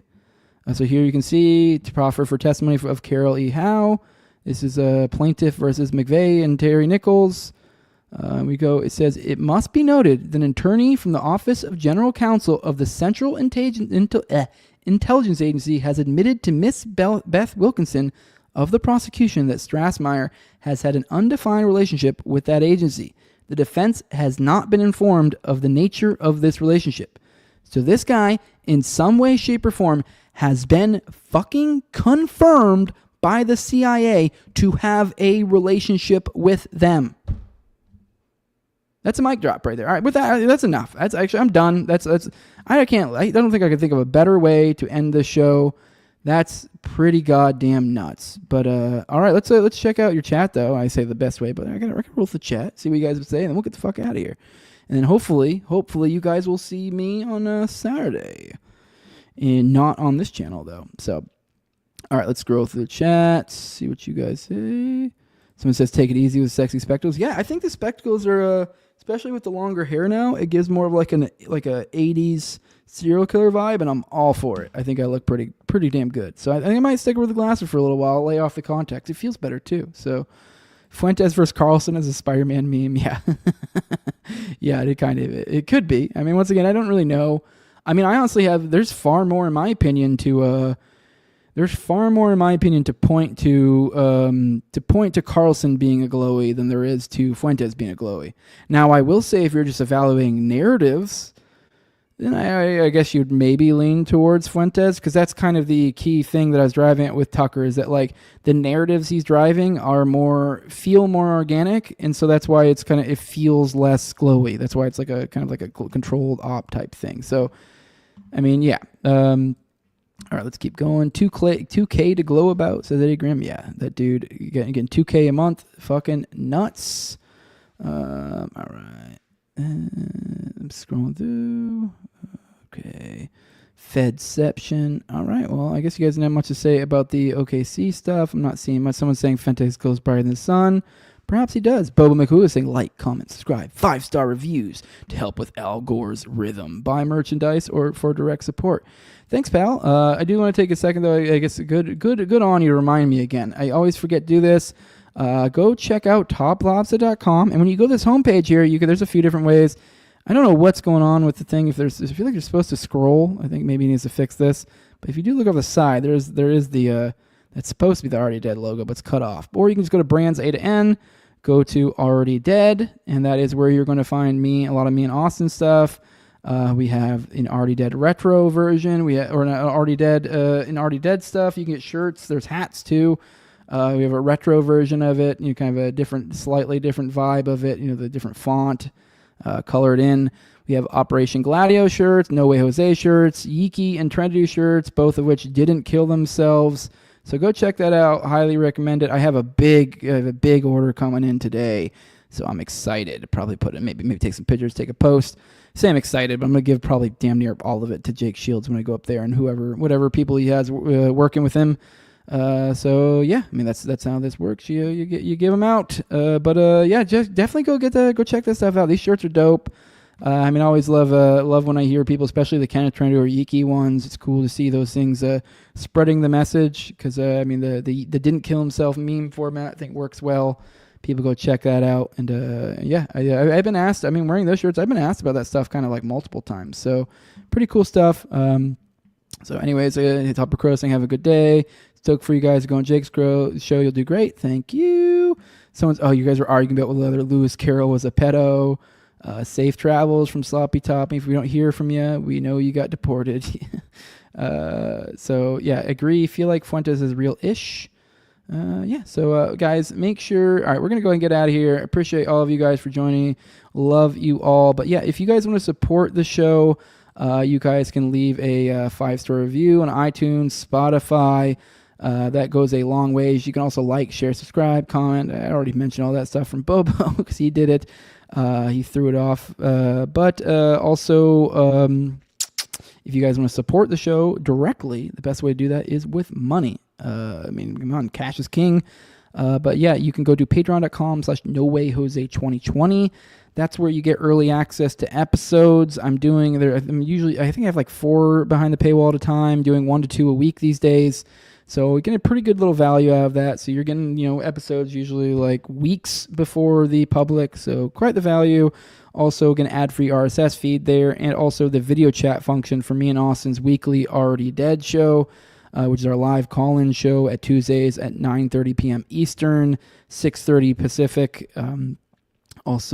[SPEAKER 5] So here you can see to proffer for testimony of Carol E. Howe. This is a plaintiff versus McVeigh and Terry Nichols. It says, it must be noted that an attorney from the Office of General Counsel of the Central Intelligence Agency has admitted to Miss Beth Wilkinson of the prosecution that Strassmeyer has had an undefined relationship with that agency. The defense has not been informed of the nature of this relationship. So this guy, in some way, shape, or form, has been fucking confirmed by the CIA to have a relationship with them. That's a mic drop right there. All right, with that, that's enough. That's actually, I'm done. I don't think I can think of a better way to end the show. That's pretty goddamn nuts. But all right, let's check out your chat though. I say the best way, but I gotta roll the chat, see what you guys would say, and then we'll get the fuck out of here. And then hopefully you guys will see me on Saturday, and not on this channel though. So, all right, let's scroll through the chat, see what you guys say. Someone says, take it easy with sexy spectacles. Yeah, I think the spectacles are, especially with the longer hair now, it gives more of like a 80s serial killer vibe, and I'm all for it. I think I look pretty damn good. So I think I might stick with the glasses for a little while, lay off the contacts. It feels better too. So Fuentes versus Carlson as a Spider-Man meme. Yeah. Yeah, it could be. I mean, once again, I don't really know. I mean, I honestly there's far more in my opinion to point to Carlson being a glowy than there is to Fuentes being a glowy. Now, I will say if you're just evaluating narratives, then I guess you'd maybe lean towards Fuentes, because that's kind of the key thing that I was driving at with Tucker, is that like the narratives he's driving feel more organic, and so that's why it feels less glowy. That's why it's like a kind of like a controlled op type thing. So, I mean, yeah. All right, let's keep going. 2K to glow about, says Eddie Grimm. Yeah, that dude, getting 2K a month, fucking nuts. All right. I'm scrolling through. Okay. Fedception. All right, well, I guess you guys don't have much to say about the OKC stuff. I'm not seeing much. Someone's saying Fuentes goes brighter than the sun. Perhaps he does. Boba McCoo is saying like, comment, subscribe, 5-star reviews to help with Al Gore's rhythm. Buy merchandise or for direct support. Thanks, pal. I do want to take a second, though. I guess good on you to remind me again. I always forget to do this. Go check out toplobster.com. And when you go to this homepage here, there's a few different ways. I don't know what's going on with the thing. If you feel like you're supposed to scroll, I think maybe it needs to fix this. But if you do look off the side, there is the that's supposed to be the Already Dead logo, but it's cut off. Or you can just go to brands A to N, go to Already Dead, and that is where you're going to find a lot of me and Austin stuff. We have an Already Dead retro version. An Already Dead stuff. You can get shirts. There's hats too. We have a retro version of it. Kind of a slightly different vibe of it. The different font, colored in. We have Operation Gladio shirts, No Way Jose shirts, Yiki and Trinity shirts, both of which didn't kill themselves. So go check that out. Highly recommend it. I have a big order coming in today, so I'm excited to probably put it. Maybe take some pictures, take a post. Say I'm excited, but I'm gonna give probably damn near all of it to Jake Shields when I go up there, and whatever people he has working with him. So yeah, I mean that's how this works. You give them out. Yeah, just definitely go check this stuff out. These shirts are dope. I always love when I hear people, especially the Kenneth Trento or Yiki ones. It's cool to see those things spreading the message, because the didn't kill himself meme format I think works well. People go check that out. And I've been asked. Wearing those shirts, I've been asked about that stuff kind of like multiple times. So pretty cool stuff. So anyways, Topper Crow saying have a good day. Stoked for you guys to go on Jake's show. You'll do great. Thank you. You guys were arguing about whether Lewis Carroll was a pedo. Safe travels from Sloppy Topping. If we don't hear from you, we know you got deported. So yeah, agree. Feel like Fuentes is real-ish. Guys, make sure. All right, we're gonna go and get out of here. Appreciate all of you guys for joining. Love you all. But yeah, if you guys want to support the show, you guys can leave a 5-star review on iTunes, Spotify. That goes a long ways. You can also like, share, subscribe, comment. I already mentioned all that stuff from Bobo because he did it. He threw it off. But also, if you guys want to support the show directly, the best way to do that is with money. Come on, cash is king. But yeah, you can go to patreon.com/NoWayJose2020. That's where you get early access to episodes. I think I have like 4 behind the paywall at a time, doing 1 to 2 a week these days. So we're getting a pretty good little value out of that. So you're getting, episodes usually like weeks before the public. So quite the value. Also get an ad-free RSS feed there, and also the video chat function for me and Austin's weekly Already Dead show, which is our live call-in show at Tuesdays at 9:30 p.m. Eastern, 6:30 Pacific. That's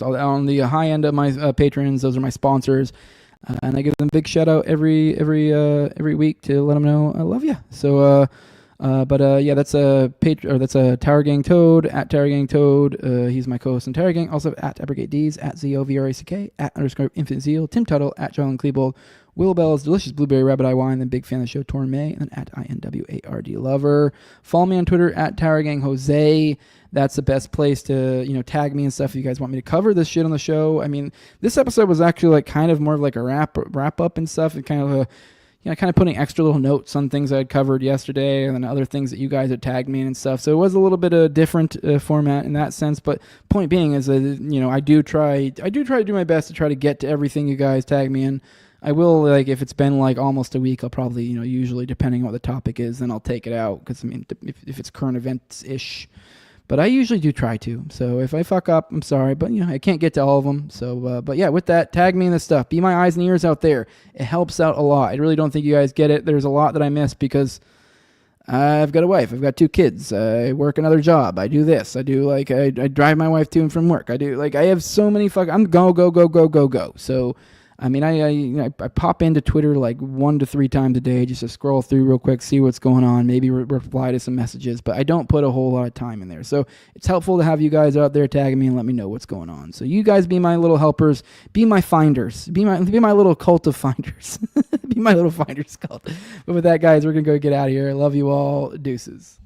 [SPEAKER 5] all on the high end of my patrons. Those are my sponsors. And I give them a big shout out every week to let them know I love you. So, that's a Tower Gang Toad at Tower Gang Toad. He's my co-host in Tower Gang. Also at Abrogate D's at ZOVRACK at _Infinite Zeal. Tim Tuttle at John Klebold. Will Bell's Delicious Blueberry Rabbit Eye Wine. Then big fan of the show Torn May, and then at INWARD Lover. Follow me on Twitter at Tower Gang Jose. That's the best place to, tag me and stuff if you guys want me to cover this shit on the show. This episode was actually like kind of more like a wrap up and stuff, and kind of kind of putting extra little notes on things I had covered yesterday, and then other things that you guys had tagged me in and stuff. So it was a little bit of a different format in that sense. But point being is that I do try to do my best to try to get to everything you guys tag me in. I will, if it's been like almost a week, I'll probably, usually depending on what the topic is, then I'll take it out, because if it's current events ish. But I usually do try to. So if I fuck up, I'm sorry. But, I can't get to all of them. So, but yeah, with that, tag me in this stuff. Be my eyes and ears out there. It helps out a lot. I really don't think you guys get it. There's a lot that I miss because I've got a wife. I've got 2 kids. I work another job. I do this. I do, I drive my wife to and from work. I have so many I'm go. So, I pop into Twitter like 1 to 3 times a day just to scroll through real quick, see what's going on, maybe reply to some messages, but I don't put a whole lot of time in there. So it's helpful to have you guys out there tagging me and let me know what's going on. So you guys be my little helpers, be my finders, be my little cult of finders, be my little finders cult. But with that, guys, we're going to go get out of here. I love you all. Deuces.